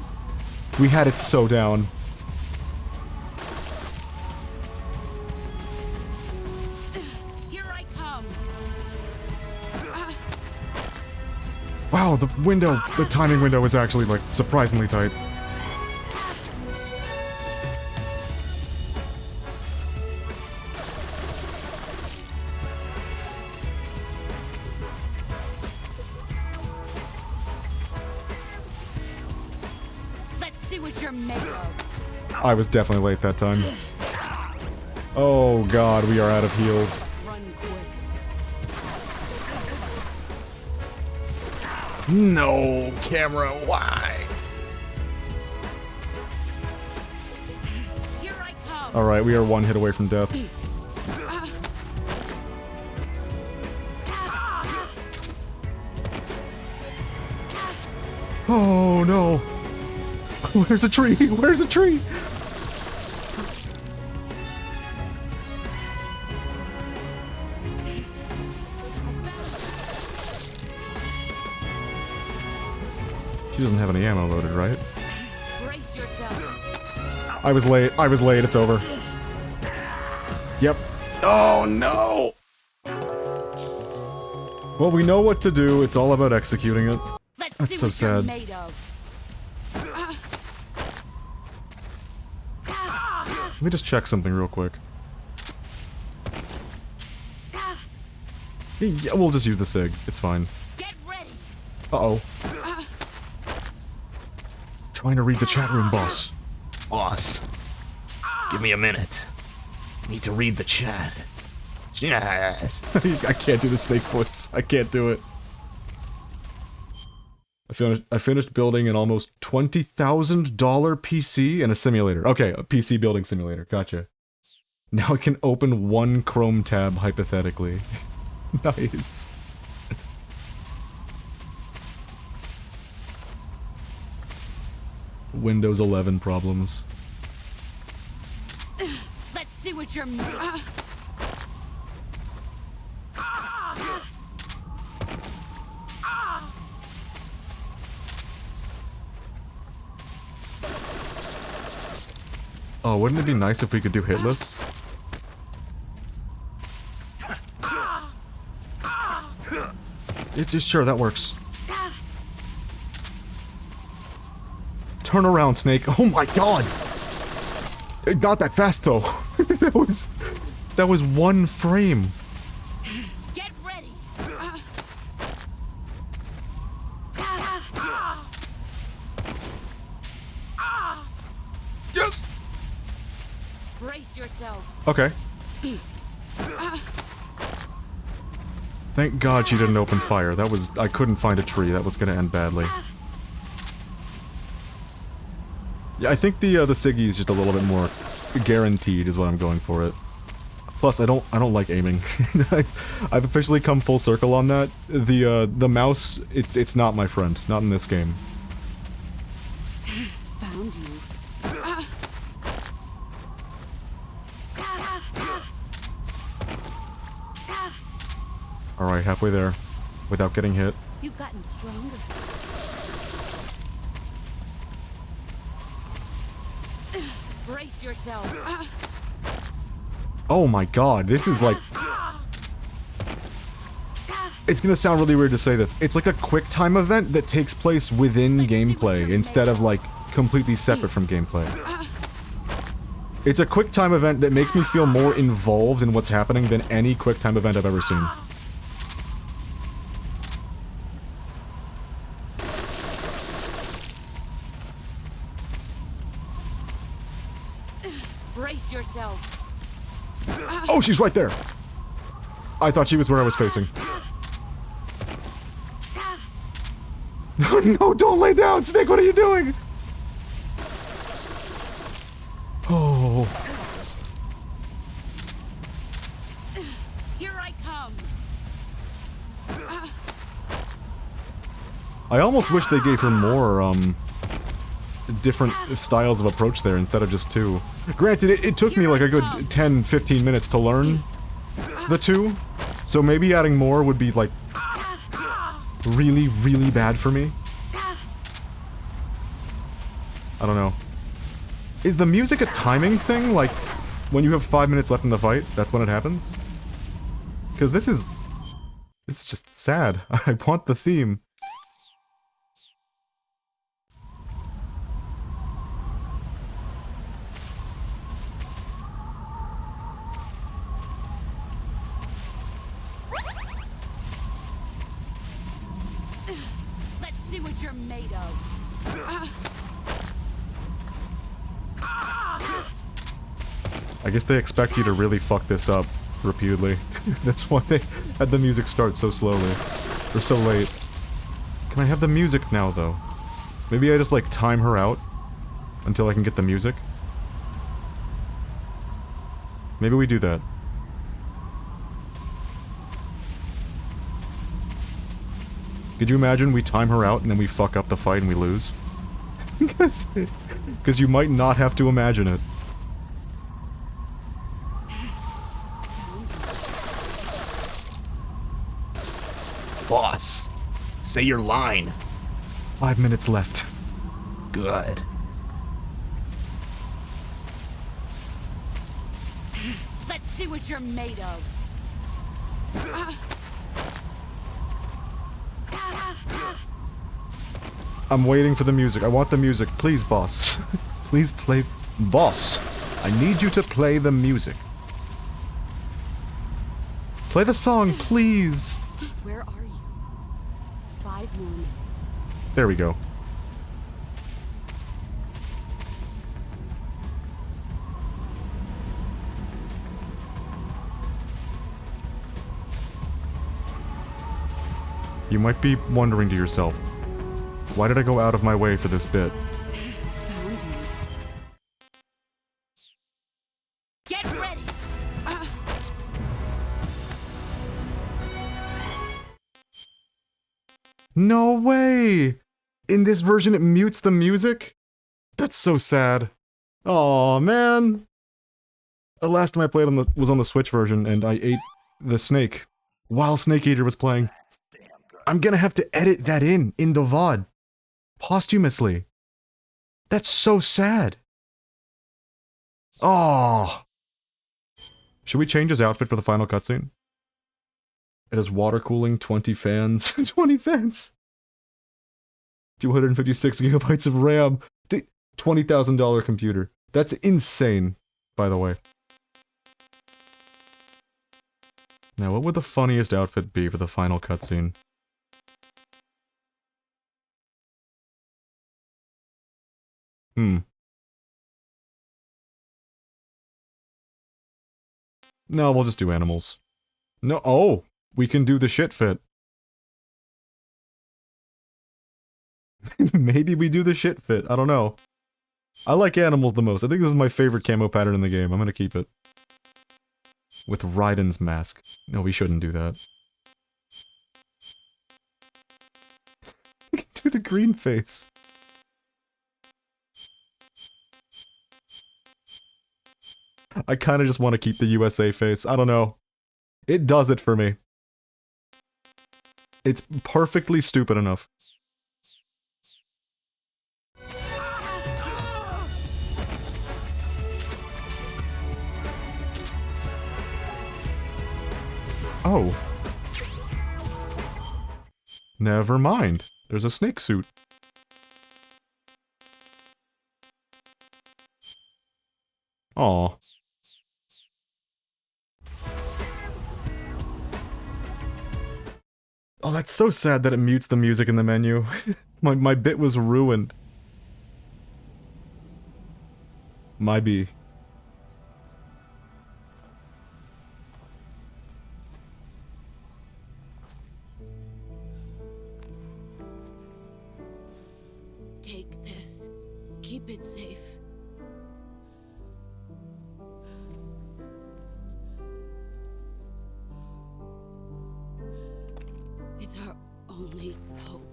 We had it so down. Here I come. Wow, the timing window is actually, like, surprisingly tight. Let's see what you're made of. I was definitely late that time. Oh god, we are out of heals. Run quick. No, camera, why? Here I come. Alright, we are one hit away from death. Oh no! Where's a tree? Where's a tree? She doesn't have any ammo loaded, right? Brace yourself. I was late, it's over. Yep. Oh no! Well, we know what to do, it's all about executing it. Let's That's see so what you're sad. made of. Let me just check something real quick. Yeah, we'll just use the SIG, it's fine. Get ready. Uh-oh. Trying to read the chat room, boss. Boss, give me a minute. Need to read the chat. Yeah. I can't do the snake voice. I can't do it. I finished building an almost $20,000 PC and a simulator. Okay, a PC building simulator. Gotcha. Now I can open one Chrome tab, hypothetically. Nice. Windows 11 problems. Let's see what you're made of. Oh, wouldn't it be nice if we could do hitless? Sure, that works. Turn around, Snake. Oh my god! Not that fast, though. that was one frame. Get ready. Yes! Brace yourself. Okay. Thank God she didn't open fire. That was... I couldn't find a tree. That was gonna end badly. Yeah, I think the Siggy is just a little bit more guaranteed is what I'm going for it. Plus, I don't like aiming. I've officially come full circle on that. The mouse, it's not my friend. Not in this game. Found you. Alright, halfway there. Without getting hit. You've gotten stronger. Brace yourself. Oh my god, this is like... It's gonna sound really weird to say this. It's like a quick time event that takes place within gameplay instead of like completely separate from gameplay. It's a quick time event that makes me feel more involved in what's happening than any quick time event I've ever seen. Brace yourself. Oh, she's right there! I thought she was where I was facing. No, no, don't lay down! Snake, what are you doing? Oh. Here I come. I almost wish they gave her more, different styles of approach there instead of just two. Granted, it took me like a good 10-15 minutes to learn the two, so maybe adding more would be, like, really, really bad for me. I don't know. Is the music a timing thing? Like, when you have 5 minutes left in the fight, that's when it happens? Because this is just sad. I want the theme. Let's see what you're made of. I guess they expect you to really fuck this up repeatedly. That's why they had the music start so slowly. Or so late. Can I have the music now, though? Maybe I just, like, time her out until I can get the music? Maybe we do that. Could you imagine we time her out and then we fuck up the fight and we lose? Because you might not have to imagine it. Boss, say your line. 5 minutes left. Good. Let's see what you're made of. I'm waiting for the music. I want the music. Please, boss. Please play... Boss, I need you to play the music. Play the song, please. Where are you? 5 more minutes. There we go. You might be wondering to yourself, why did I go out of my way for this bit? Found you. Get ready. No way! In this version it mutes the music? That's so sad. Aw, man. The last time I played was on the Switch version, and I ate the snake while Snake Eater was playing. I'm gonna have to edit that in the VOD. Posthumously. That's so sad. Oh. Should we change his outfit for the final cutscene? It has water cooling, 20 fans. 20 fans! 256 gigabytes of RAM. $20,000 computer. That's insane, by the way. Now, what would the funniest outfit be for the final cutscene? No, we'll just do animals. No, oh! We can do the shit fit. Maybe we do the shit fit. I don't know. I like animals the most. I think this is my favorite camo pattern in the game. I'm gonna keep it. With Raiden's mask. No, we shouldn't do that. We can do the green face. I kinda just want to keep the USA face. I don't know. It does it for me. It's perfectly stupid enough. Oh. Never mind. There's a snake suit. Aw. Oh, that's so sad that it mutes the music in the menu. my bit was ruined. My bee. Take this. Keep it safe. It's our only hope.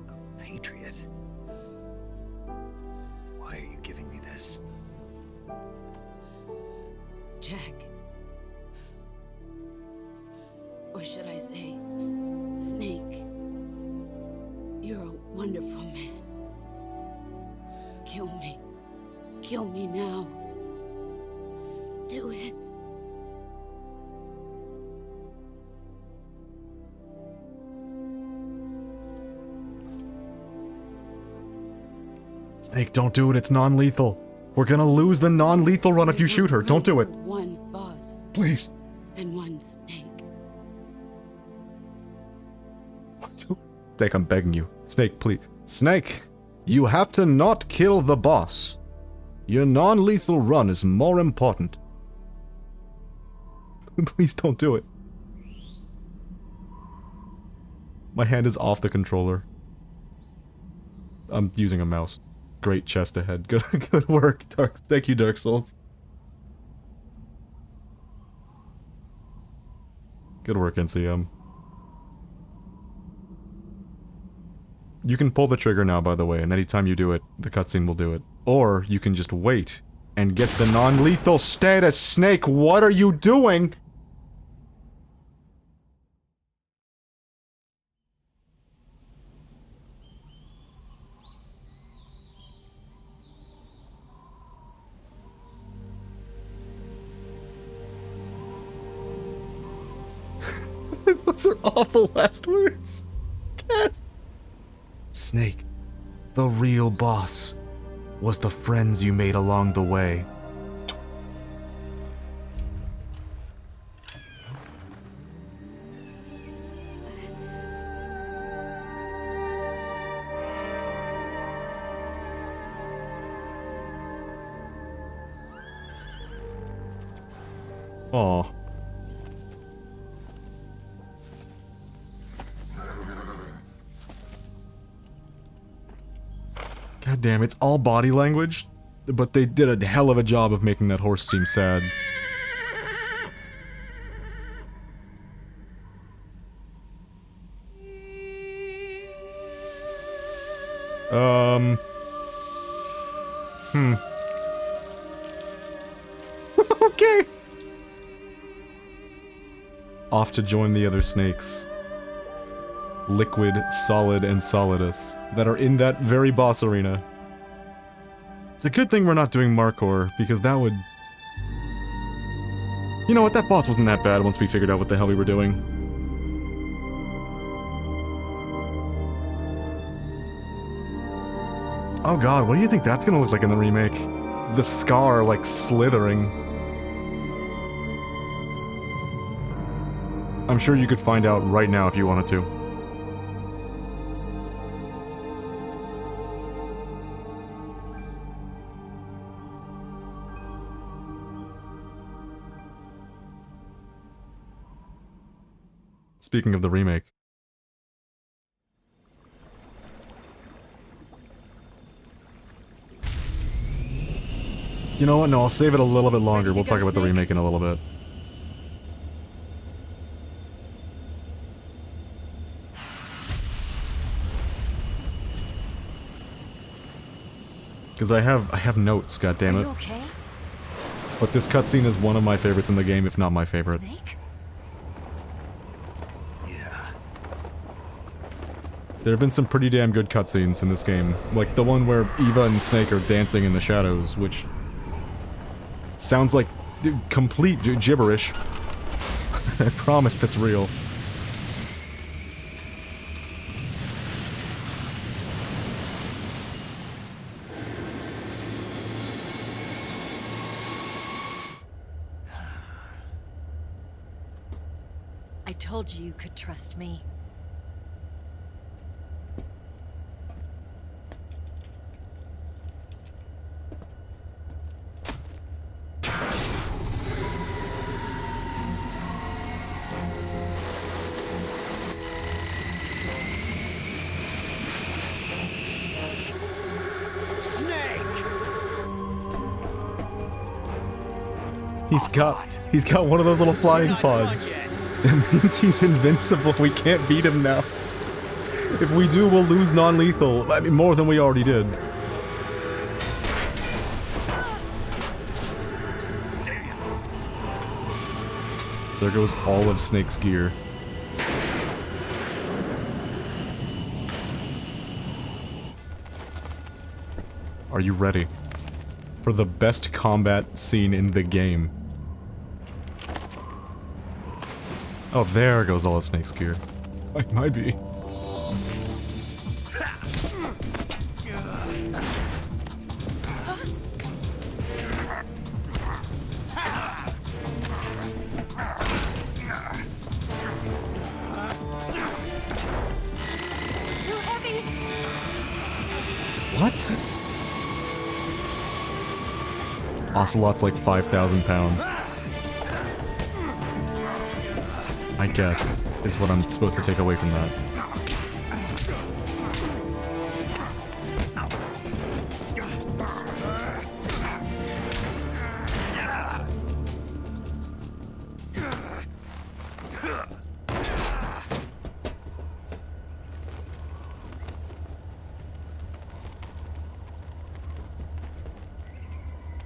A patriot? Why are you giving me this? Jack. Or should I say, Snake. You're a wonderful man. Kill me. Kill me now. Do it. Snake, don't do it. It's non-lethal. We're gonna lose the non-lethal run if you shoot her. Don't do it. One boss Please. and one snake. Snake, I'm begging you. Snake, please. Snake, you have to not kill the boss. Your non-lethal run is more important. Please don't do it. My hand is off the controller. I'm using a mouse. Great chest ahead. Good work, Dark. Thank you, Dark Souls. Good work, NCM. You can pull the trigger now, by the way, and anytime you do it, the cutscene will do it. Or, you can just wait and get the non-lethal status. Snake, what are you doing? Those are awful last words. Yes. Snake, the real boss was the friends you made along the way. Aw. God damn, it's all body language, but they did a hell of a job of making that horse seem sad. Okay. Off to join the other snakes. Liquid, Solid, and Solidus that are in that very boss arena. It's a good thing we're not doing Markor, because that would... You know what, that boss wasn't that bad once we figured out what the hell we were doing. Oh god, what do you think that's gonna look like in the remake? The scar, like, slithering. I'm sure you could find out right now if you wanted to. Speaking of the remake. You know what? No, I'll save it a little bit longer. We'll talk about the remake in a little bit. Because I have notes, goddammit. Are you okay? But this cutscene is one of my favorites in the game, if not my favorite. Snake? Yeah. There have been some pretty damn good cutscenes in this game. Like the one where Eva and Snake are dancing in the shadows, which sounds like complete gibberish. I promise that's real. I told you you could trust me. He's got one of those little flying pods. It means he's invincible. We can't beat him now. If we do, we'll lose non-lethal. I mean, more than we already did. There goes all of Snake's gear. Are you ready for the best combat scene in the game? Oh, there goes all of Snake's gear. It might be. What? Ocelot's like 5,000 pounds. I guess, is what I'm supposed to take away from that.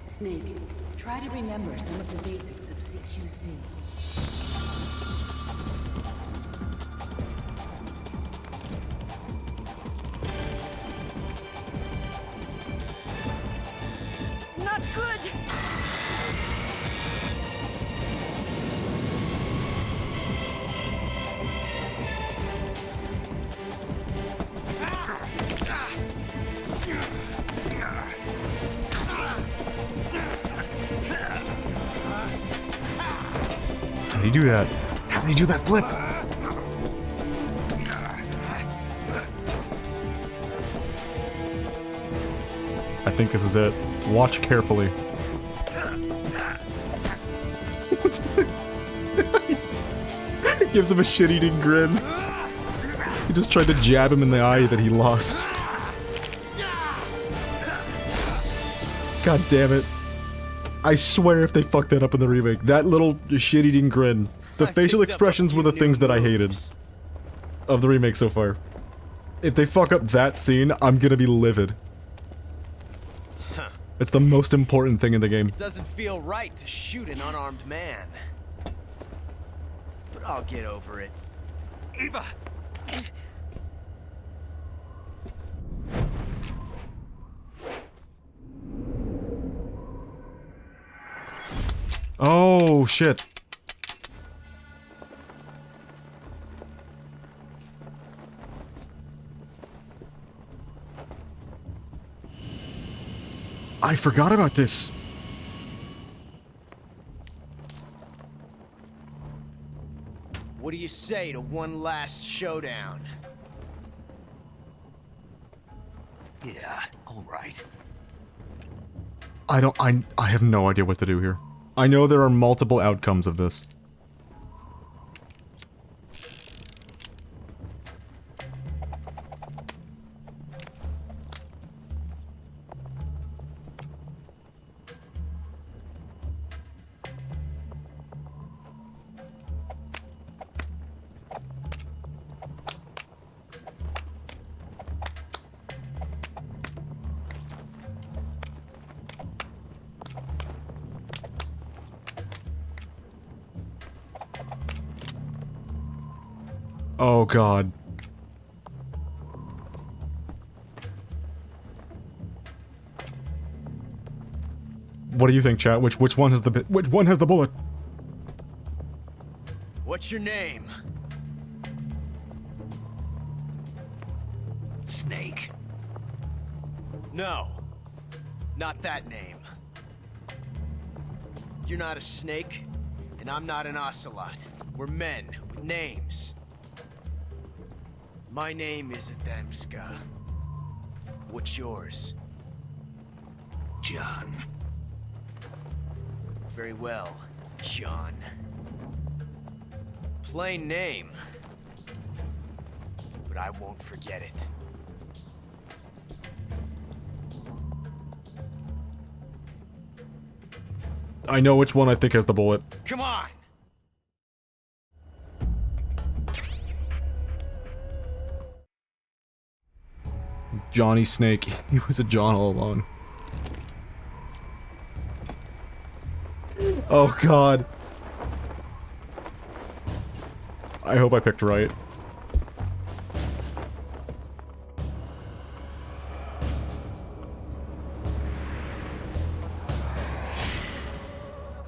Snake, try to remember some of the basics of CQC. Not good! How did he do that? How did he do that flip? I think this is it. Watch carefully. Gives him a shit-eating grin. He just tried to jab him in the eye that he lost. God damn it. I swear if they fucked that up in the remake, that little shit-eating grin. The facial expressions were the things that I hated of the remake so far. If they fuck up that scene, I'm gonna be livid. It's the most important thing in the game. It doesn't feel right to shoot an unarmed man. But I'll get over it. Eva! Oh, shit. I forgot about this. What do you say to one last showdown? Yeah, all right. I have no idea what to do here. I know there are multiple outcomes of this. Oh god. What do you think, chat? Which one has the bullet? What's your name? Snake. No. Not that name. You're not a snake, and I'm not an ocelot. We're men with names. My name is Adamska. What's yours? John. Very well, John. Plain name. But I won't forget it. I know which one I think has the bullet. Come on! Johnny Snake. He was a John all along. Oh god. I hope I picked right.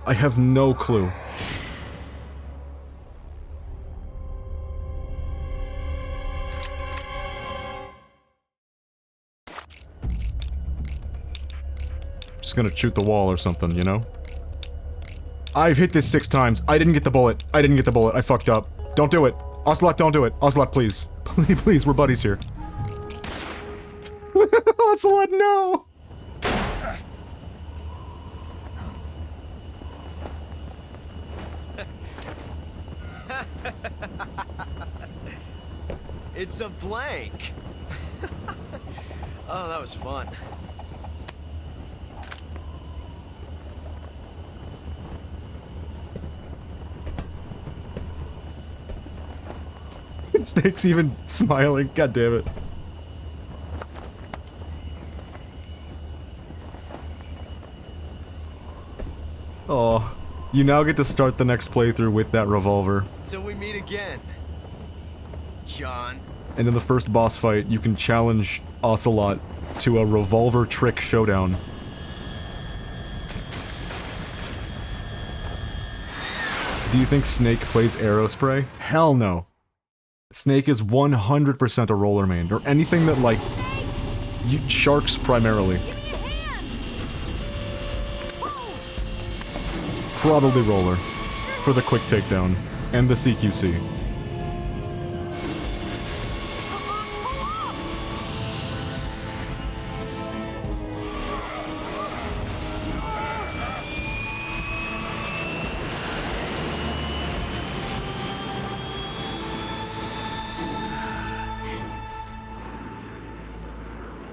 I have no clue. Just gonna shoot the wall or something, you know? I've hit this 6 times. I didn't get the bullet. I didn't get the bullet. I fucked up. Don't do it. Ocelot, don't do it. Ocelot, please. Please, please, we're buddies here. Ocelot, no! It's a blank. Oh, that was fun. Snake's even smiling. God damn it. Oh, you now get to start the next playthrough with that revolver. Till we meet again, John. And in the first boss fight, you can challenge Ocelot to a revolver trick showdown. Do you think Snake plays Aerospray? Hell no. Snake is 100% a roller main, or anything that, like, sharks primarily. Probably roller, for the quick takedown, and the CQC.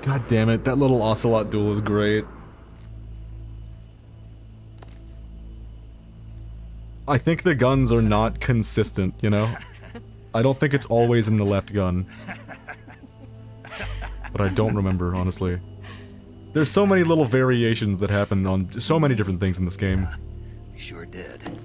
God damn it, that little Ocelot duel is great. I think the guns are not consistent, you know? I don't think it's always in the left gun. But I don't remember, honestly. There's so many little variations that happen on so many different things in this game. We sure did.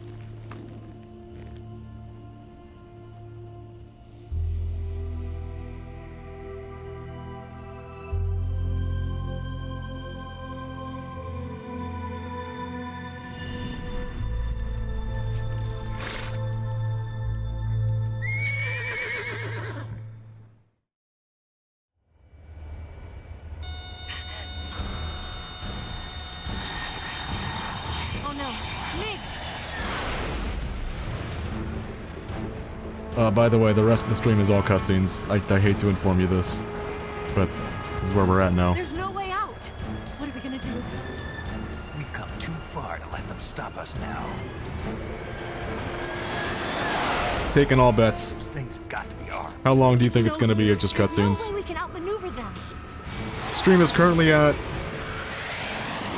Oh no, Migs! By the way, the rest of the stream is all cutscenes. I hate to inform you this, but this is where we're at now. There's no way out! What are we gonna do? We've come too far to let them stop us now. Taking all bets. Those things have got to be armed. How long do you think it's gonna be of just cutscenes? There's no way we can outmaneuver them. Stream is currently at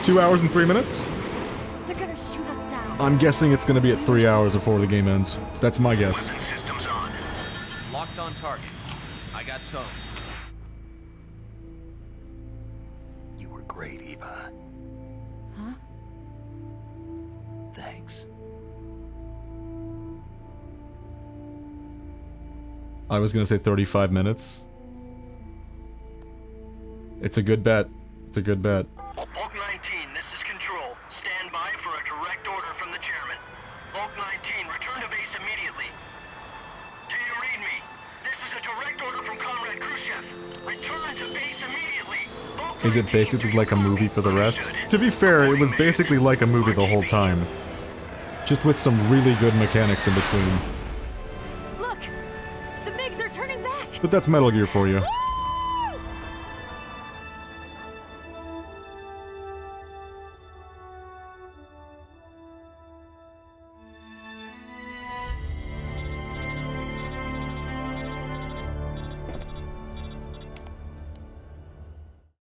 2 hours and 3 minutes. They're gonna shoot us down. I'm guessing it's gonna be at 3 hours before the game ends. That's my guess. Systems on. Locked on target. I got towed. You were great, Eva. Huh? Thanks. I was gonna say 35 minutes. It's a good bet. It's a good bet. Bulk 19, this is Control. Stand by for a direct order from the chairman. Bulk 19, return to base immediately. Do you read me? This is a direct order from Comrade Khrushchev. Return to base immediately. Bulk Is it 19, basically do you like a movie copy? for the rest? Understood. To be fair, it was basically like a movie the whole time. Just with some really good mechanics in between. Look! The MiGs are turning back! But that's Metal Gear for you.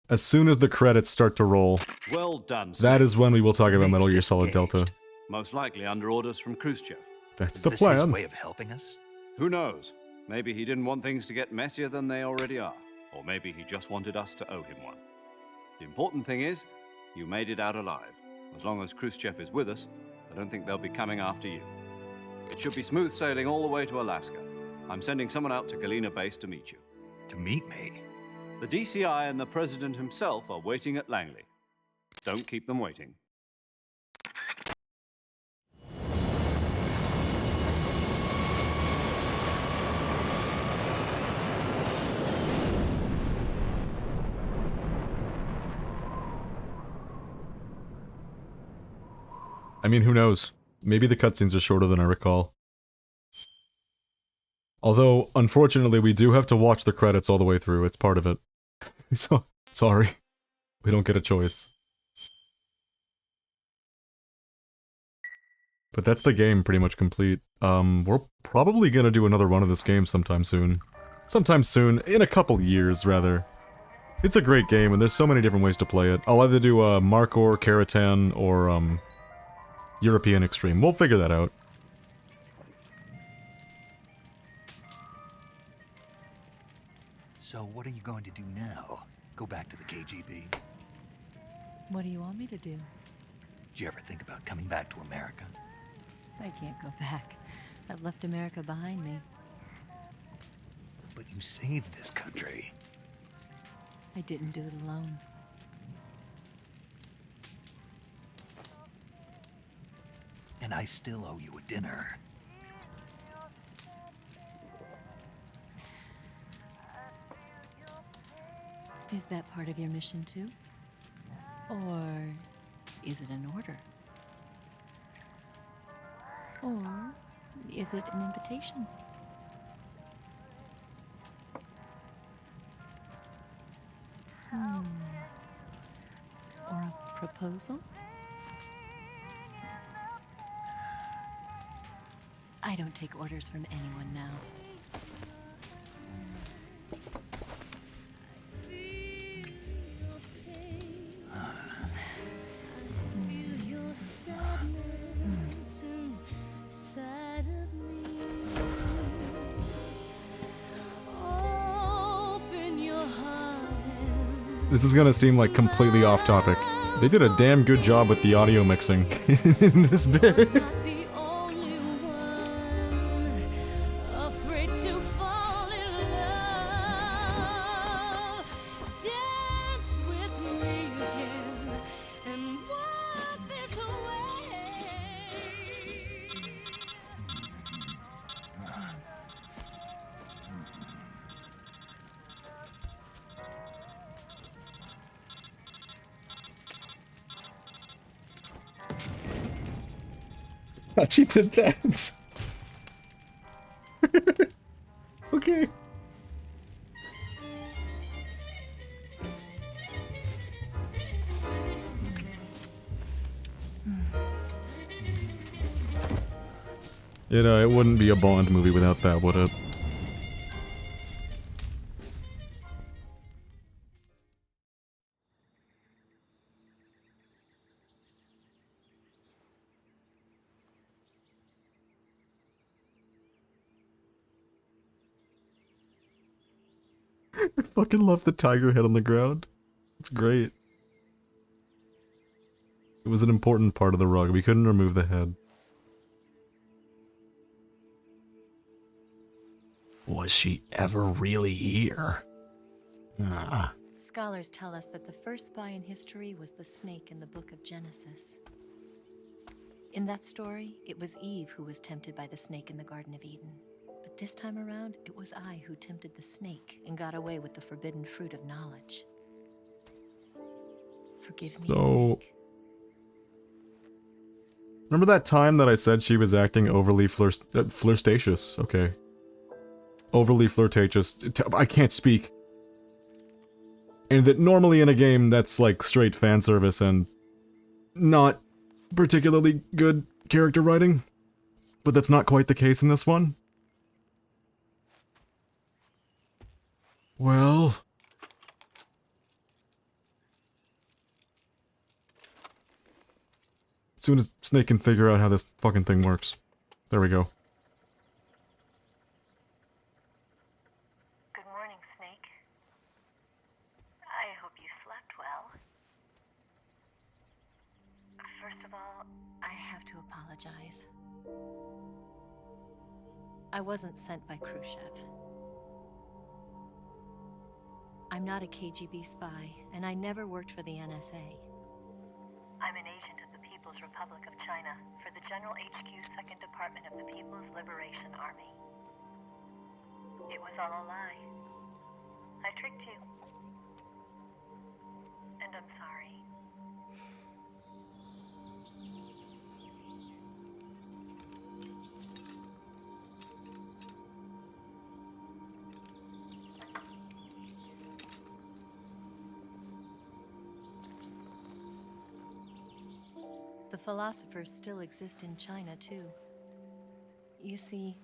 As soon as the credits start to roll, Well done, that Snake. is when we will talk about Nate's Metal Gear Solid Delta. disengaged. Most likely under orders from Khrushchev. That's Is the this his plan. way of helping us? Who knows? Maybe he didn't want things to get messier than they already are. Or maybe he just wanted us to owe him one. The important thing is, you made it out alive. As long as Khrushchev is with us, I don't think they'll be coming after you. It should be smooth sailing all the way to Alaska. I'm sending someone out to Galena Base to meet you. To meet me? The DCI and the President himself are waiting at Langley. Don't keep them waiting. I mean, who knows? Maybe the cutscenes are shorter than I recall. Although, unfortunately, we do have to watch the credits all the way through. It's part of it. So, sorry. We don't get a choice. But that's the game pretty much complete. We're probably gonna do another run of this game sometime soon. Sometime soon, in a couple years, rather. It's a great game, and there's so many different ways to play it. I'll either do Markor, Karatan, or European Extreme. We'll figure that out. So what are you going to do now? Go back to the KGB? What do you want me to do? Did you ever think about coming back to America? I can't go back. I've left America behind me. But you saved this country. I didn't do it alone. And I still owe you a dinner. Is that part of your mission too? Or is it an order? Or is it an invitation? Or a proposal? I don't take orders from anyone now. This is gonna seem like completely off topic. They did a damn good job with the audio mixing in this bit. She did that. Okay. It wouldn't be a Bond movie without that, would it? I fucking love the tiger head on the ground. It's great. It was an important part of the rug. We couldn't remove the head. Was she ever really here? Ah. Scholars tell us that the first spy in history was the snake in the book of Genesis. In that story, it was Eve who was tempted by the snake in the Garden of Eden. But this time around, it was I who tempted the snake and got away with the forbidden fruit of knowledge. Forgive me, snake. Remember that time that I said she was acting overly flirtatious? Okay. Overly flirtatious. I can't speak. And that normally in a game that's like straight fan service and not particularly good character writing. But that's not quite the case in this one. Well... as soon as Snake can figure out how this fucking thing works. There we go. Good morning, Snake. I hope you slept well. First of all, I have to apologize. I wasn't sent by Khrushchev. I'm not a KGB spy, and I never worked for the NSA. I'm an agent of the People's Republic of China for the General HQ 2nd Department of the People's Liberation Army. It was all a lie. I tricked you. And I'm sorry. The philosophers still exist in China, too. You see,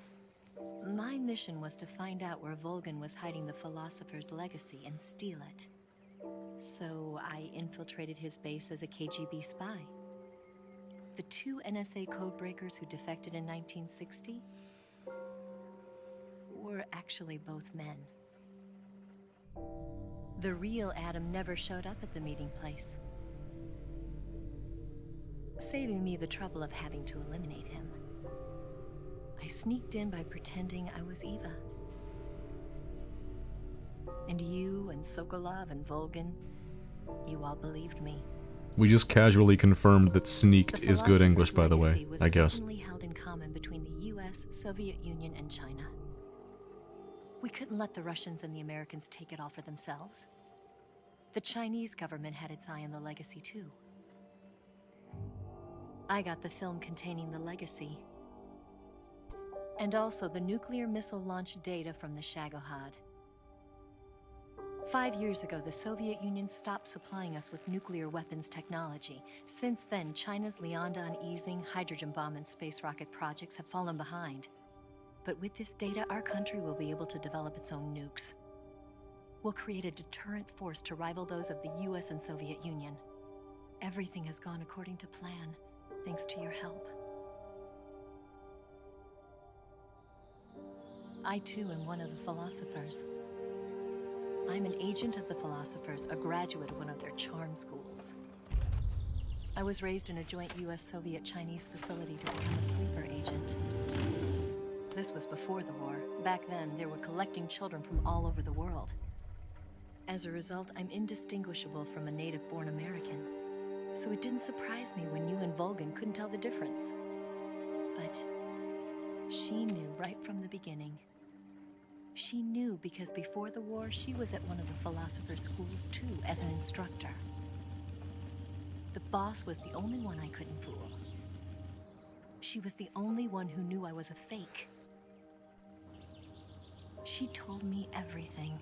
my mission was to find out where Volgin was hiding the philosopher's legacy and steal it. So I infiltrated his base as a KGB spy. The two NSA codebreakers who defected in 1960 were actually both men. The real Adam never showed up at the meeting place, saving me the trouble of having to eliminate him. I sneaked in by pretending I was Eva. And you and Sokolov and Volgin, you all believed me. We just casually confirmed that sneaked is good English, by the way, I guess. The philosopher's legacy was originally held in common between the US, Soviet Union, and China. We couldn't let the Russians and the Americans take it all for themselves. The Chinese government had its eye on the legacy, too. I got the film containing the legacy, and also the nuclear missile launch data from the Shagohod. 5 years ago, the Soviet Union stopped supplying us with nuclear weapons technology. Since then, China's Liaodong easing, hydrogen bomb, and space rocket projects have fallen behind. But with this data, our country will be able to develop its own nukes. We'll create a deterrent force to rival those of the US and Soviet Union. Everything has gone according to plan, thanks to your help. I too am one of the philosophers. I'm an agent of the philosophers, a graduate of one of their charm schools. I was raised in a joint US-Soviet-Chinese facility to become a sleeper agent. This was before the war. Back then, they were collecting children from all over the world. As a result, I'm indistinguishable from a native-born American. So it didn't surprise me when you and Volgin couldn't tell the difference. But she knew right from the beginning. She knew because before the war, she was at one of the philosopher's schools too, as an instructor. The boss was the only one I couldn't fool. She was the only one who knew I was a fake. She told me everything.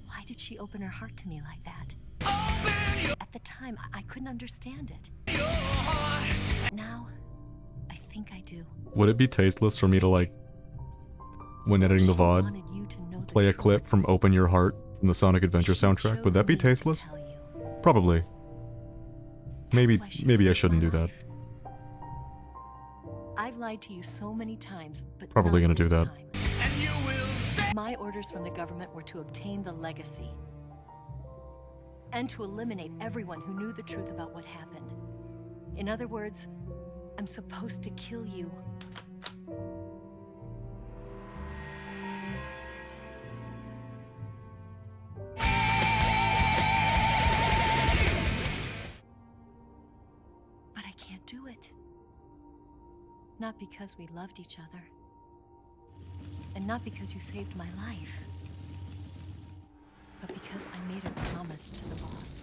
Why did she open her heart to me like that? At the time, I couldn't understand it. Now, I think I do. Would it be tasteless for me to, like, when editing the VOD, play a clip from Open Your Heart from the Sonic Adventure soundtrack? Would that be tasteless? Probably. Maybe I shouldn't do that. I've lied to you so many times, but Probably gonna do that. My orders from the government were to obtain the legacy and to eliminate everyone who knew the truth about what happened. In other words, I'm supposed to kill you. Not because we loved each other. And not because you saved my life. But because I made a promise to the boss.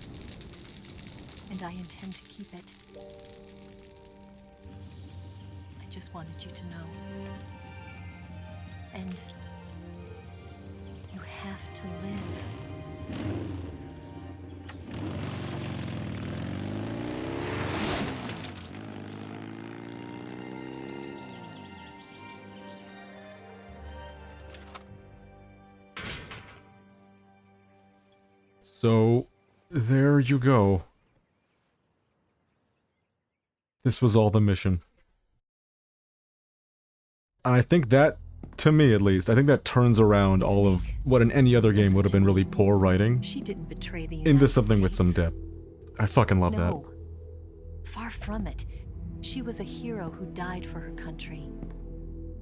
And I intend to keep it. I just wanted you to know. And you have to live. So, there you go. This was all the mission. And I think that, to me at least, I think that turns around all of what in any other game would have been really poor writing She didn't betray the United into something with some States. depth. I fucking love No. Far from it. She was a hero who died for her country.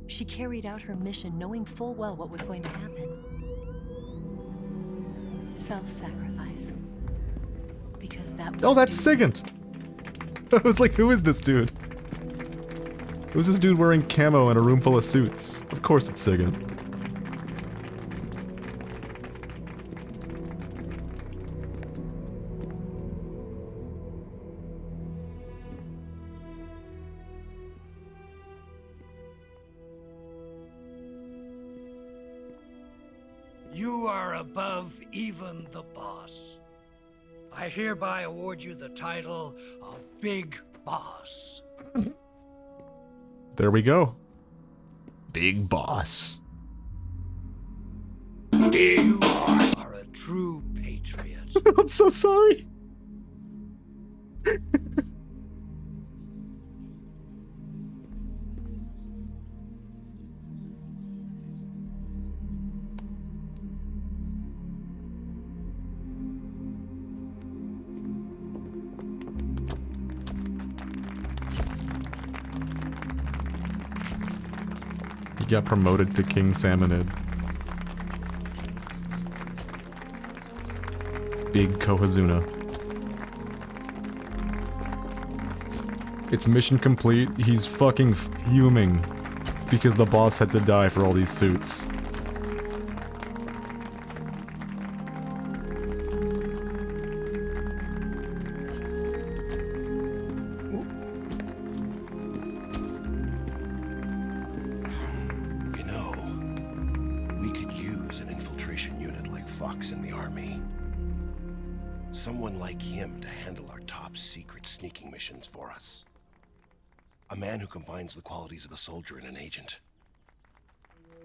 She carried out her mission knowing full well what was going to happen. Self-sacrifice. Because that was that. Oh, her that's duty. Sigint! I was like, who is this dude? Who's this dude wearing camo in a room full of suits? Of course it's Sigint. You are above even the boss. I hereby award you the title of Big Boss. There we go. Big boss. You are a true patriot. I'm so sorry. He got promoted to King Salmonid. Big Kohazuna. It's mission complete. He's fucking fuming because the boss had to die for all these suits. You know, we could use an infiltration unit like Fox in the army. Someone like him to handle our top secret sneaking missions for us. A man who combines the qualities of a soldier and an agent.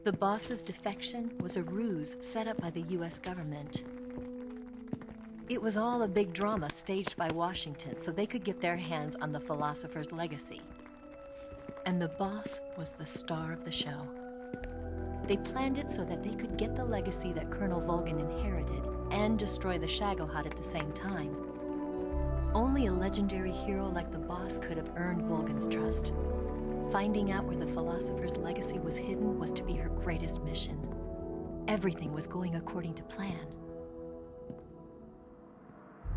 The boss's defection was a ruse set up by the US government. It was all a big drama staged by Washington so they could get their hands on the philosopher's legacy. And the boss was the star of the show. They planned it so that they could get the legacy that Colonel Volgin inherited and destroy the Shagohod at the same time. Only a legendary hero like the boss could have earned Volgin's trust. Finding out where the philosopher's legacy was hidden was to be her greatest mission. Everything was going according to plan.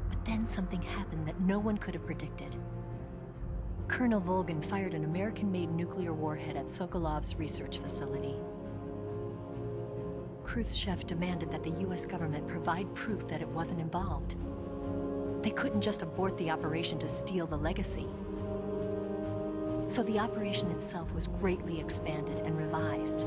But then something happened that no one could have predicted. Colonel Volgin fired an American-made nuclear warhead at Sokolov's research facility. Khrushchev demanded that the US government provide proof that it wasn't involved. They couldn't just abort the operation to steal the legacy. So the operation itself was greatly expanded and revised.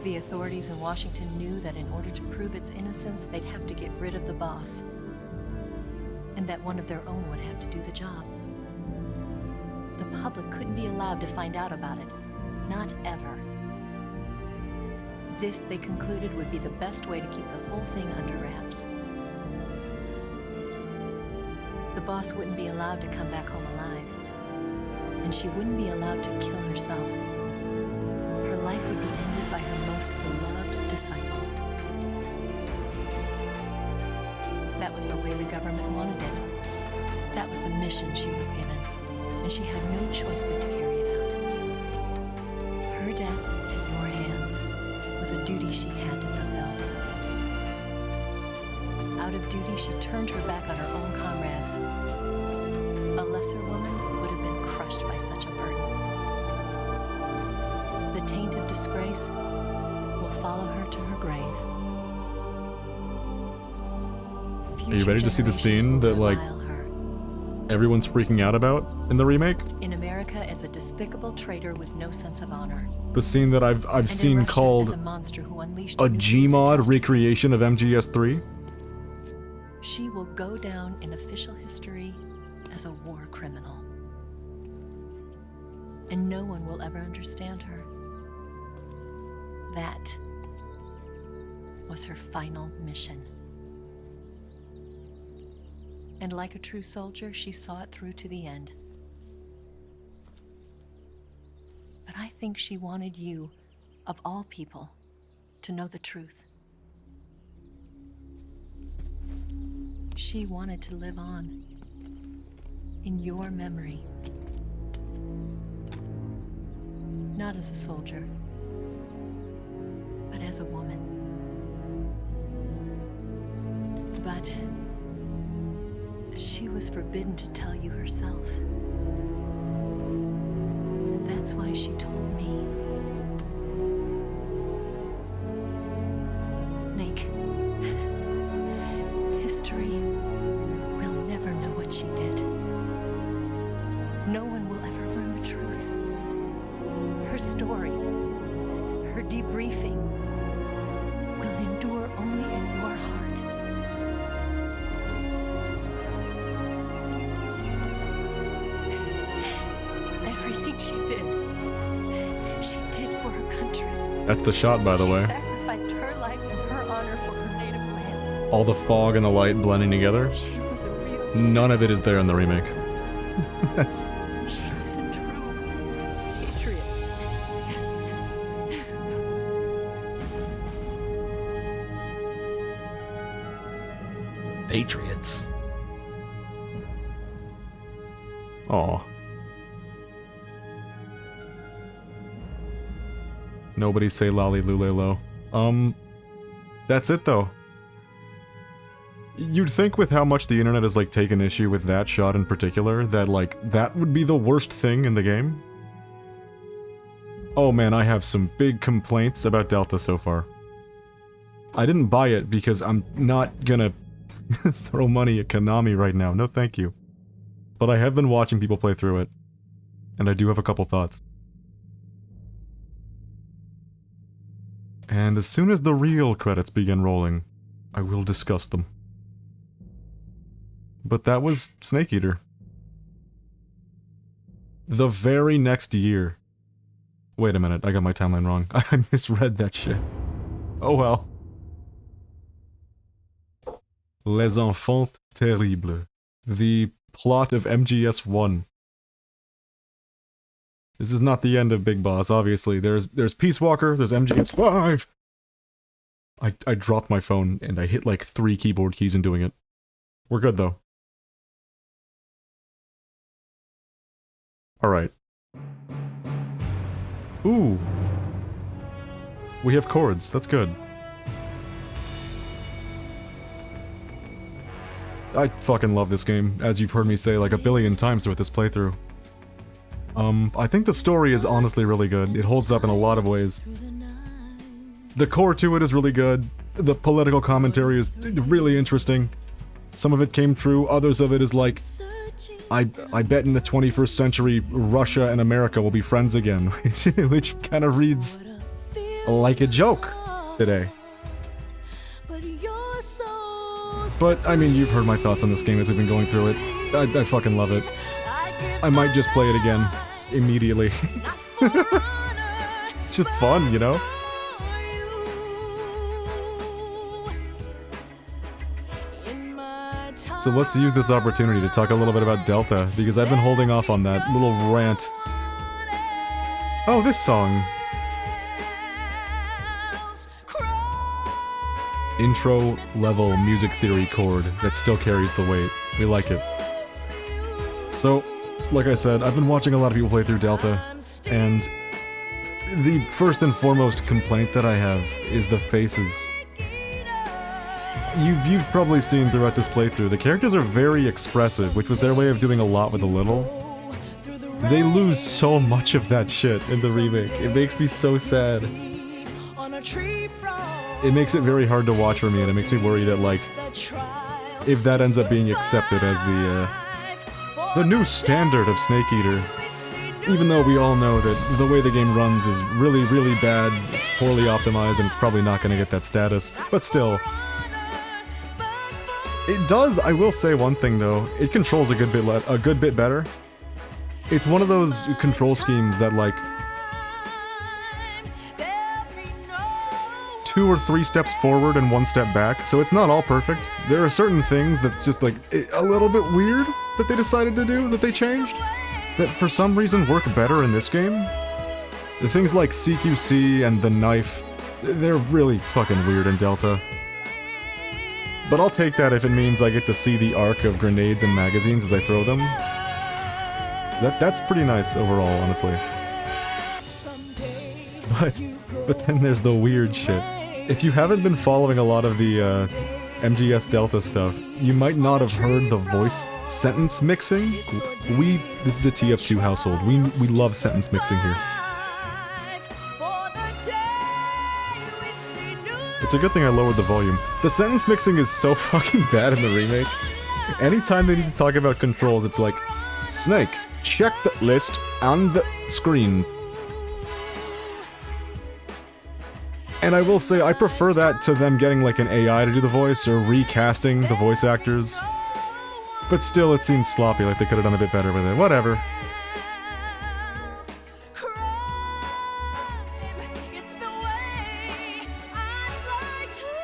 The authorities in Washington knew that in order to prove its innocence, they'd have to get rid of the boss. And that one of their own would have to do the job. The public couldn't be allowed to find out about it. Not ever. This, they concluded, would be the best way to keep the whole thing under wraps. The boss wouldn't be allowed to come back home alive. And she wouldn't be allowed to kill herself. Her life would be ended by her most beloved disciple. That was the way the government wanted it. That was the mission she was given. And she had no choice but to carry it out. Her death at your hands was a duty she had to fulfill. Out of duty, she turned her back on her own comrades. A lesser woman disgrace will follow her to her grave. Are you ready to see the scene that, like, everyone's freaking out about in the remake? In America as a despicable traitor with no sense of honor. The scene that I've seen called a Gmod recreation of MGS3. She will go down in official history as a war criminal. And no one will ever understand her. That was her final mission. And like a true soldier, she saw it through to the end. But I think she wanted you, of all people, to know the truth. She wanted to live on in your memory. Not as a soldier, but as a woman. But she was forbidden to tell you herself. And that's why she told me. Snake, history will never know what she did. No one will ever learn the truth. Her story, her debriefing, will endure only in your heart. Everything she did for her country. That's the shot, by the way. She sacrificed her life and her honor for her native land. All the fog and the light blending together. She was a real... None of it is there in the remake. That's... She was a true patriot. Patriots. Aw. Nobody say lolly lulelo. That's it though. You'd think with how much the internet has, like, taken issue with that shot in particular, that, like, that would be the worst thing in the game. Oh man, I have some big complaints about Delta so far. I didn't buy it because I'm not gonna throw money at Konami right now, no thank you. But I have been watching people play through it, and I do have a couple thoughts. And as soon as the real credits begin rolling, I will discuss them. But that was Snake Eater. The very next year. Wait a minute, I got my timeline wrong. I misread that shit. Oh well. Les Enfants Terribles. The plot of MGS1. This is not the end of Big Boss, obviously. There's Peace Walker, there's MGS5! I dropped my phone and I hit like 3 keyboard keys in doing it. We're good though. Alright. Ooh. We have chords, that's good. I fucking love this game, as you've heard me say like a billion times throughout this playthrough. I think the story is honestly really good. It holds up in a lot of ways. The core to it is really good. The political commentary is really interesting. Some of it came true, others of it is like, I bet in the 21st century, Russia and America will be friends again, which kind of reads like a joke today. But, I mean, you've heard my thoughts on this game as we've been going through it. I fucking love it. I might just play it again, immediately. It's just fun, you know? So let's use this opportunity to talk a little bit about Delta, because I've been holding off on that little rant. Oh, this song. Intro level music theory chord that still carries the weight. We like it. So, like I said, I've been watching a lot of people play through Delta, and the first and foremost complaint that I have is the faces. You've probably seen throughout this playthrough, the characters are very expressive, which was their way of doing a lot with a little. They lose so much of that shit in the remake. It makes me so sad. It makes it very hard to watch for me, and it makes me worry that, like, if that ends up being accepted as the new standard of Snake Eater, even though we all know that the way the game runs is really, really bad, it's poorly optimized, and it's probably not going to get that status, but still. It does, I will say one thing though, it controls a good bit better. It's one of those control schemes that, like, 2 or 3 steps forward and 1 step back, so it's not all perfect. There are certain things that's just, like, a little bit weird that they decided to do, that they changed, that for some reason work better in this game. The things like CQC and the knife, they're really fucking weird in Delta. But I'll take that if it means I get to see the arc of grenades and magazines as I throw them. That's pretty nice overall, honestly. But then there's the weird shit. If you haven't been following a lot of the MGS Delta stuff, you might not have heard the voice sentence mixing. This is a TF2 household. We love sentence mixing here. It's a good thing I lowered the volume. The sentence mixing is so fucking bad in the remake. Anytime they need to talk about controls, it's like, Snake, check the list on the screen. And I will say, I prefer that to them getting like an AI to do the voice, or recasting the voice actors. But still, it seems sloppy, like they could have done a bit better with it. Whatever.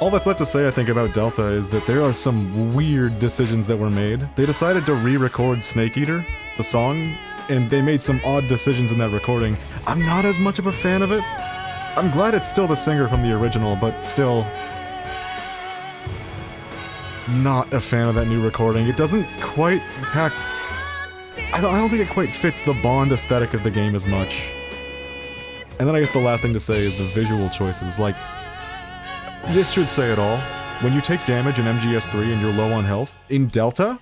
All that's left to say, I think, about Delta is that there are some weird decisions that were made. They decided to re-record Snake Eater, the song, and they made some odd decisions in that recording. I'm not as much of a fan of it. I'm glad it's still the singer from the original, but still not a fan of that new recording. It doesn't quite pack... I don't think it quite fits the Bond aesthetic of the game as much. And then I guess the last thing to say is the visual choices. Like, this should say it all. When you take damage in MGS3 and you're low on health, in Delta,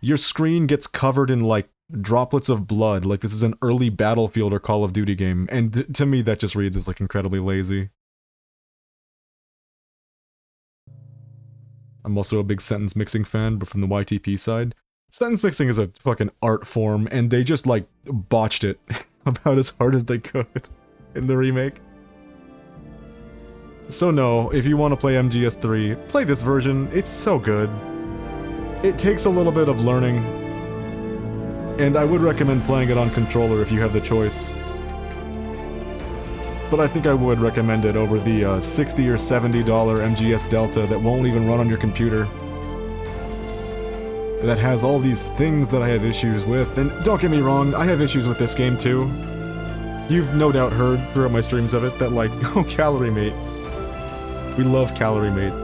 your screen gets covered in, like, droplets of blood, like this is an early Battlefield or Call of Duty game, and to me that just reads as, like, incredibly lazy. I'm also a big sentence mixing fan, but from the YTP side, sentence mixing is a fucking art form, and they just, like, botched it about as hard as they could in the remake. So no, if you want to play MGS3, play this version, it's so good. It takes a little bit of learning, and I would recommend playing it on controller if you have the choice. But I think I would recommend it over the $60 or $70 MGS Delta that won't even run on your computer. That has all these things that I have issues with, and don't get me wrong, I have issues with this game too. You've no doubt heard throughout my streams of it that, like, oh, Calorie Mate. We love Calorie Mate.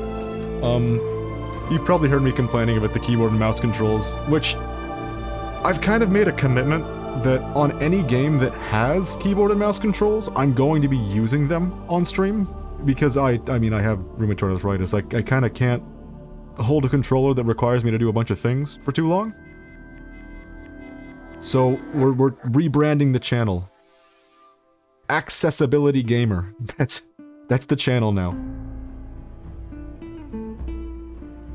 You've probably heard me complaining about the keyboard and mouse controls, which I've kind of made a commitment that on any game that has keyboard and mouse controls, I'm going to be using them on stream, because I mean, I have rheumatoid arthritis. I kind of can't hold a controller that requires me to do a bunch of things for too long. So we're rebranding the channel. Accessibility Gamer. That's the channel now.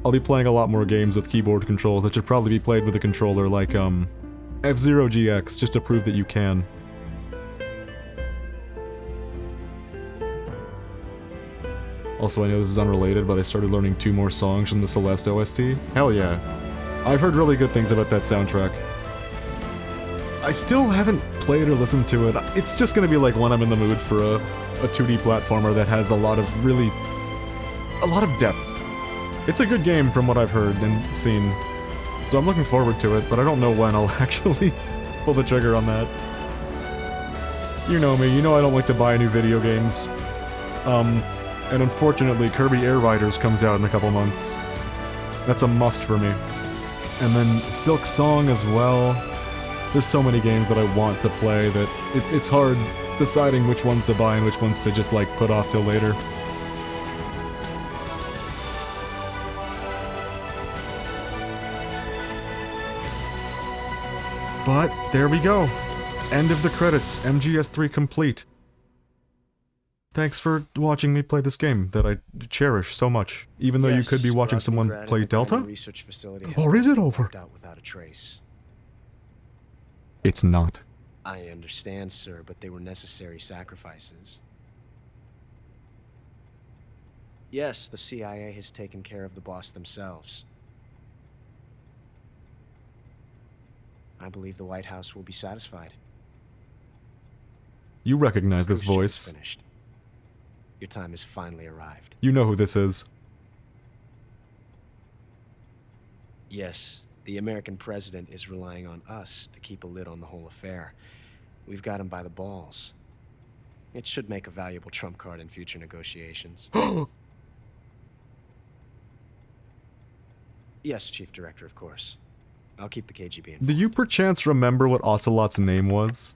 I'll be playing a lot more games with keyboard controls that should probably be played with a controller, like, F-Zero GX, just to prove that you can. Also, I know this is unrelated, but I started learning 2 more songs from the Celeste OST. Hell yeah. I've heard really good things about that soundtrack. I still haven't played or listened to it. It's just gonna be like when I'm in the mood for a 2D platformer that has a lot of depth. It's a good game from what I've heard and seen, so I'm looking forward to it, but I don't know when I'll actually pull the trigger on that. You know me, you know I don't like to buy new video games. And unfortunately, Kirby Air Riders comes out in a couple months. That's a must for me. And then Silk Song as well. There's so many games that I want to play that it's hard deciding which ones to buy and which ones to just, like, put off till later. But there we go. End of the credits. MGS3 complete. Thanks for watching me play this game that I cherish so much, even though you could be watching someone play Delta? Research facility Or is it over? out without a trace. It's not. I understand, sir, but they were necessary sacrifices. Yes, the CIA has taken care of the boss themselves. I believe the White House will be satisfied. You recognize this Khrushchev is voice. finished. Your time has finally arrived. You know who this is. Yes, the American president is relying on us to keep a lid on the whole affair. We've got him by the balls. It should make a valuable trump card in future negotiations. Yes, Chief Director, of course. I'll keep the KGB informed. Do you perchance remember what Ocelot's name was?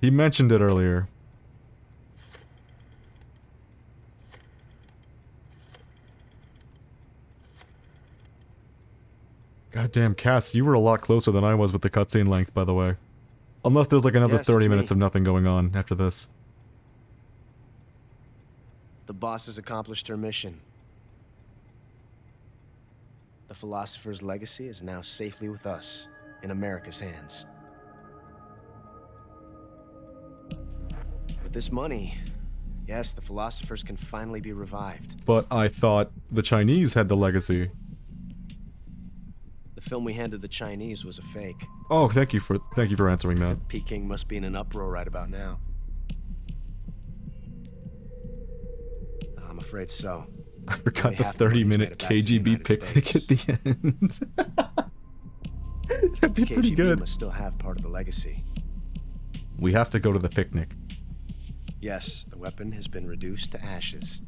He mentioned it earlier. Goddamn, Cass, you were a lot closer than I was with the cutscene length, by the way. Unless there's like another Yes, 30 it's minutes me. of nothing going on after this. The boss has accomplished her mission. The philosopher's legacy is now safely with us, in America's hands. With this money, yes, the philosophers can finally be revived. But I thought the Chinese had the legacy. The film we handed the Chinese was a fake. Oh, thank you for answering that. Peking must be in an uproar right about now. I'm afraid so. I forgot Only the half the money's 30-minute made it back to the KGB United picnic States. at the end. That'd be pretty KGB good. must still have part of the legacy. We have to go to the picnic. Yes, the weapon has been reduced to ashes.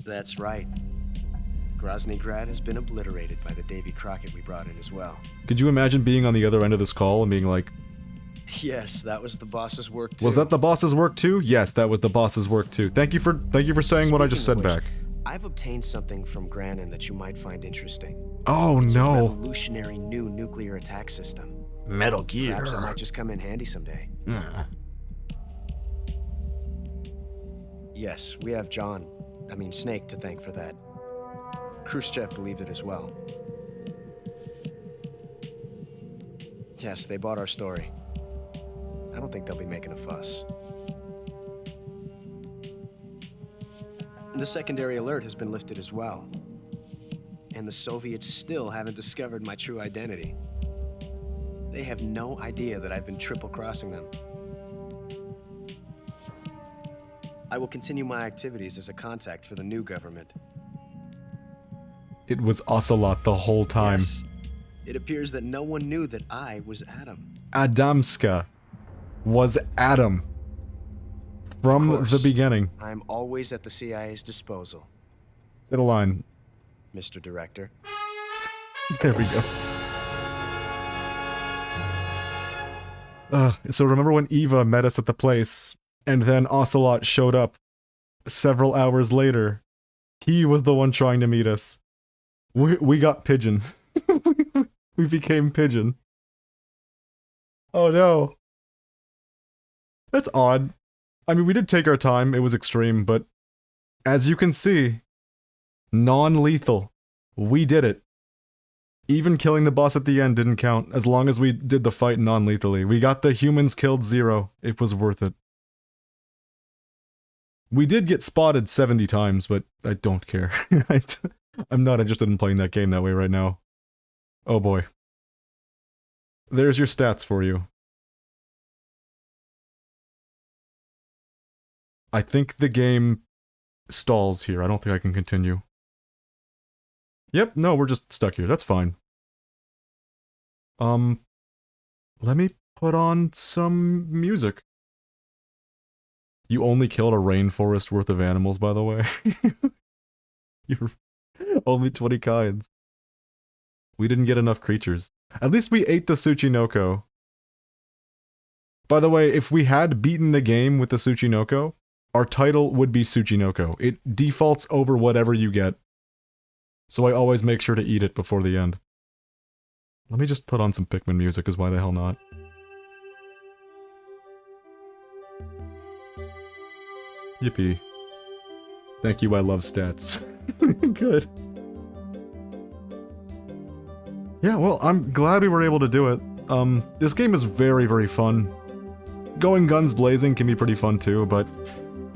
That's right. Groznygrad has been obliterated by the Davy Crockett we brought in as well. Could you imagine being on the other end of this call and being like, Yes, that was the boss's work too. was that the boss's work too? Yes, that was the boss's work too. Thank you for saying what I just said Speaking of back. which, I've obtained something from Granin that you might find interesting. Oh It's a no. revolutionary new nuclear attack system. Metal Gear. Perhaps it might just come in handy someday. Yes, we have Snake to thank for that. Khrushchev believed it as well. Yes, they bought our story. I don't think they'll be making a fuss. The secondary alert has been lifted as well. And the Soviets still haven't discovered my true identity. They have no idea that I've been triple-crossing them. I will continue my activities as a contact for the new government. It was Ocelot the whole time. Yes. It appears that no one knew that I was Adam. Adamska was Adam. From the beginning. I'm always at the CIA's disposal, Say the line. Mr. Director. There we go. So remember when Eva met us at the place, and then Ocelot showed up several hours later? He was the one trying to meet us. We got Pigeon. We became Pigeon. Oh no. That's odd. I mean, we did take our time, it was extreme, but as you can see, non-lethal. We did it. Even killing the boss at the end didn't count, as long as we did the fight non-lethally. We got the humans killed 0. It was worth it. We did get spotted 70 times, but I don't care. I'm not interested in playing that game that way right now. Oh boy. There's your stats for you. I think the game stalls here. I don't think I can continue. Yep, no, we're just stuck here. That's fine. Let me put on some music. You only killed a rainforest worth of animals, by the way. You're only 20 kinds. We didn't get enough creatures. At least we ate the Tsuchinoko. By the way, if we had beaten the game with the Tsuchinoko, our title would be Tsuchinoko. It defaults over whatever you get. So I always make sure to eat it before the end. Let me just put on some Pikmin music, cause why the hell not? Yippee. Thank you, I love stats. Good. Yeah, well, I'm glad we were able to do it. This game is very, very fun. Going guns blazing can be pretty fun too, but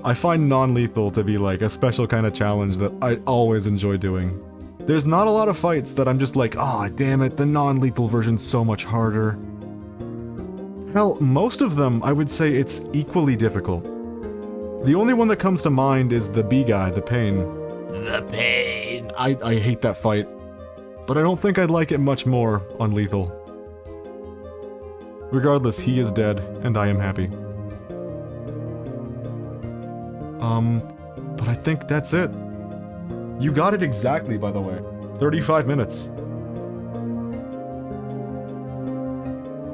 I find non-lethal to be like a special kind of challenge that I always enjoy doing. There's not a lot of fights that I'm just like, ah, damn it, the non-lethal version's so much harder. Hell, most of them, I would say it's equally difficult. The only one that comes to mind is the bee guy, the Pain. The Pain. I hate that fight. But I don't think I'd like it much more on lethal. Regardless, he is dead, and I am happy. But I think that's it. You got it exactly, by the way. 35 minutes.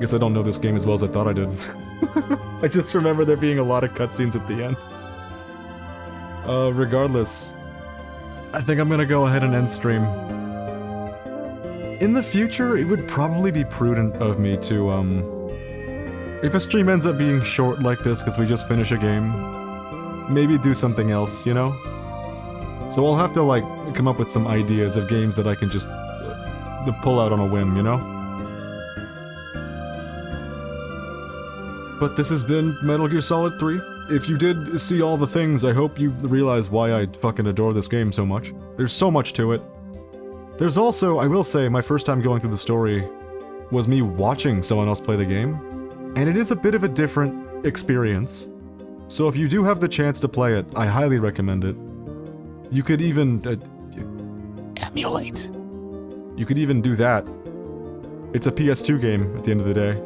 Guess I don't know this game as well as I thought I did. I just remember there being a lot of cutscenes at the end. Regardless, I think I'm gonna go ahead and end stream. In the future, it would probably be prudent of me to, if a stream ends up being short like this because we just finish a game, maybe do something else, you know? So I'll have to, like, come up with some ideas of games that I can just pull out on a whim, you know? But this has been Metal Gear Solid 3. If you did see all the things, I hope you realize why I fucking adore this game so much. There's so much to it. There's also, I will say, my first time going through the story was me watching someone else play the game, and it is a bit of a different experience. So if you do have the chance to play it, I highly recommend it. You could even... emulate. You could even do that. It's a PS2 game at the end of the day.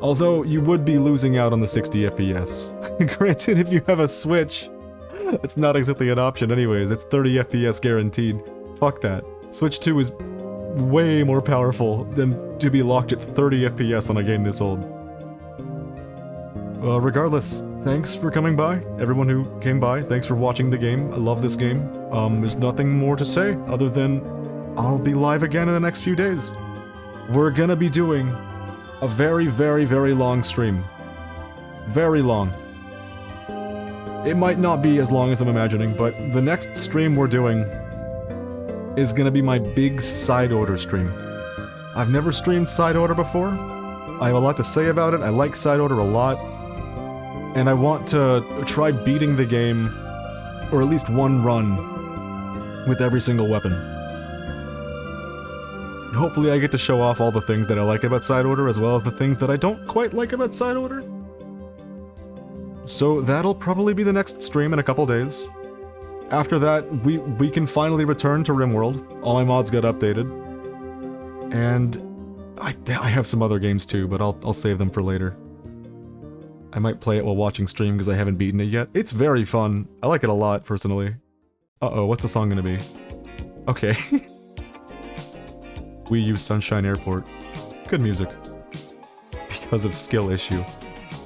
Although, you would be losing out on the 60 FPS. Granted, if you have a Switch, it's not exactly an option anyways, it's 30 FPS guaranteed. Fuck that. Switch 2 is way more powerful than to be locked at 30 FPS on a game this old. Regardless, thanks for coming by. Everyone who came by, thanks for watching the game. I love this game. There's nothing more to say other than I'll be live again in the next few days. We're gonna be doing a very, very, very long stream. Very long. It might not be as long as I'm imagining, but the next stream we're doing is gonna be my big side order stream. I've never streamed side order before. I have a lot to say about it. I like side order a lot. And I want to try beating the game, or at least one run, with every single weapon. Hopefully I get to show off all the things that I like about side order, as well as the things that I don't quite like about side order. So that'll probably be the next stream in a couple days. After that, we can finally return to RimWorld. All my mods got updated. And I have some other games too, but I'll save them for later. I might play it while watching stream because I haven't beaten it yet. It's very fun. I like it a lot, personally. Uh-oh, what's the song gonna be? Okay. Wii U Sunshine Airport. Good music. Because of skill issue.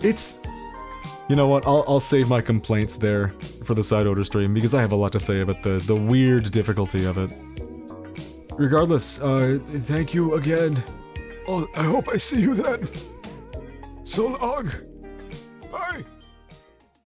It's... You know what, I'll save my complaints there for the side order stream, because I have a lot to say about the weird difficulty of it. Regardless, thank you again. Oh, I hope I see you then. So long.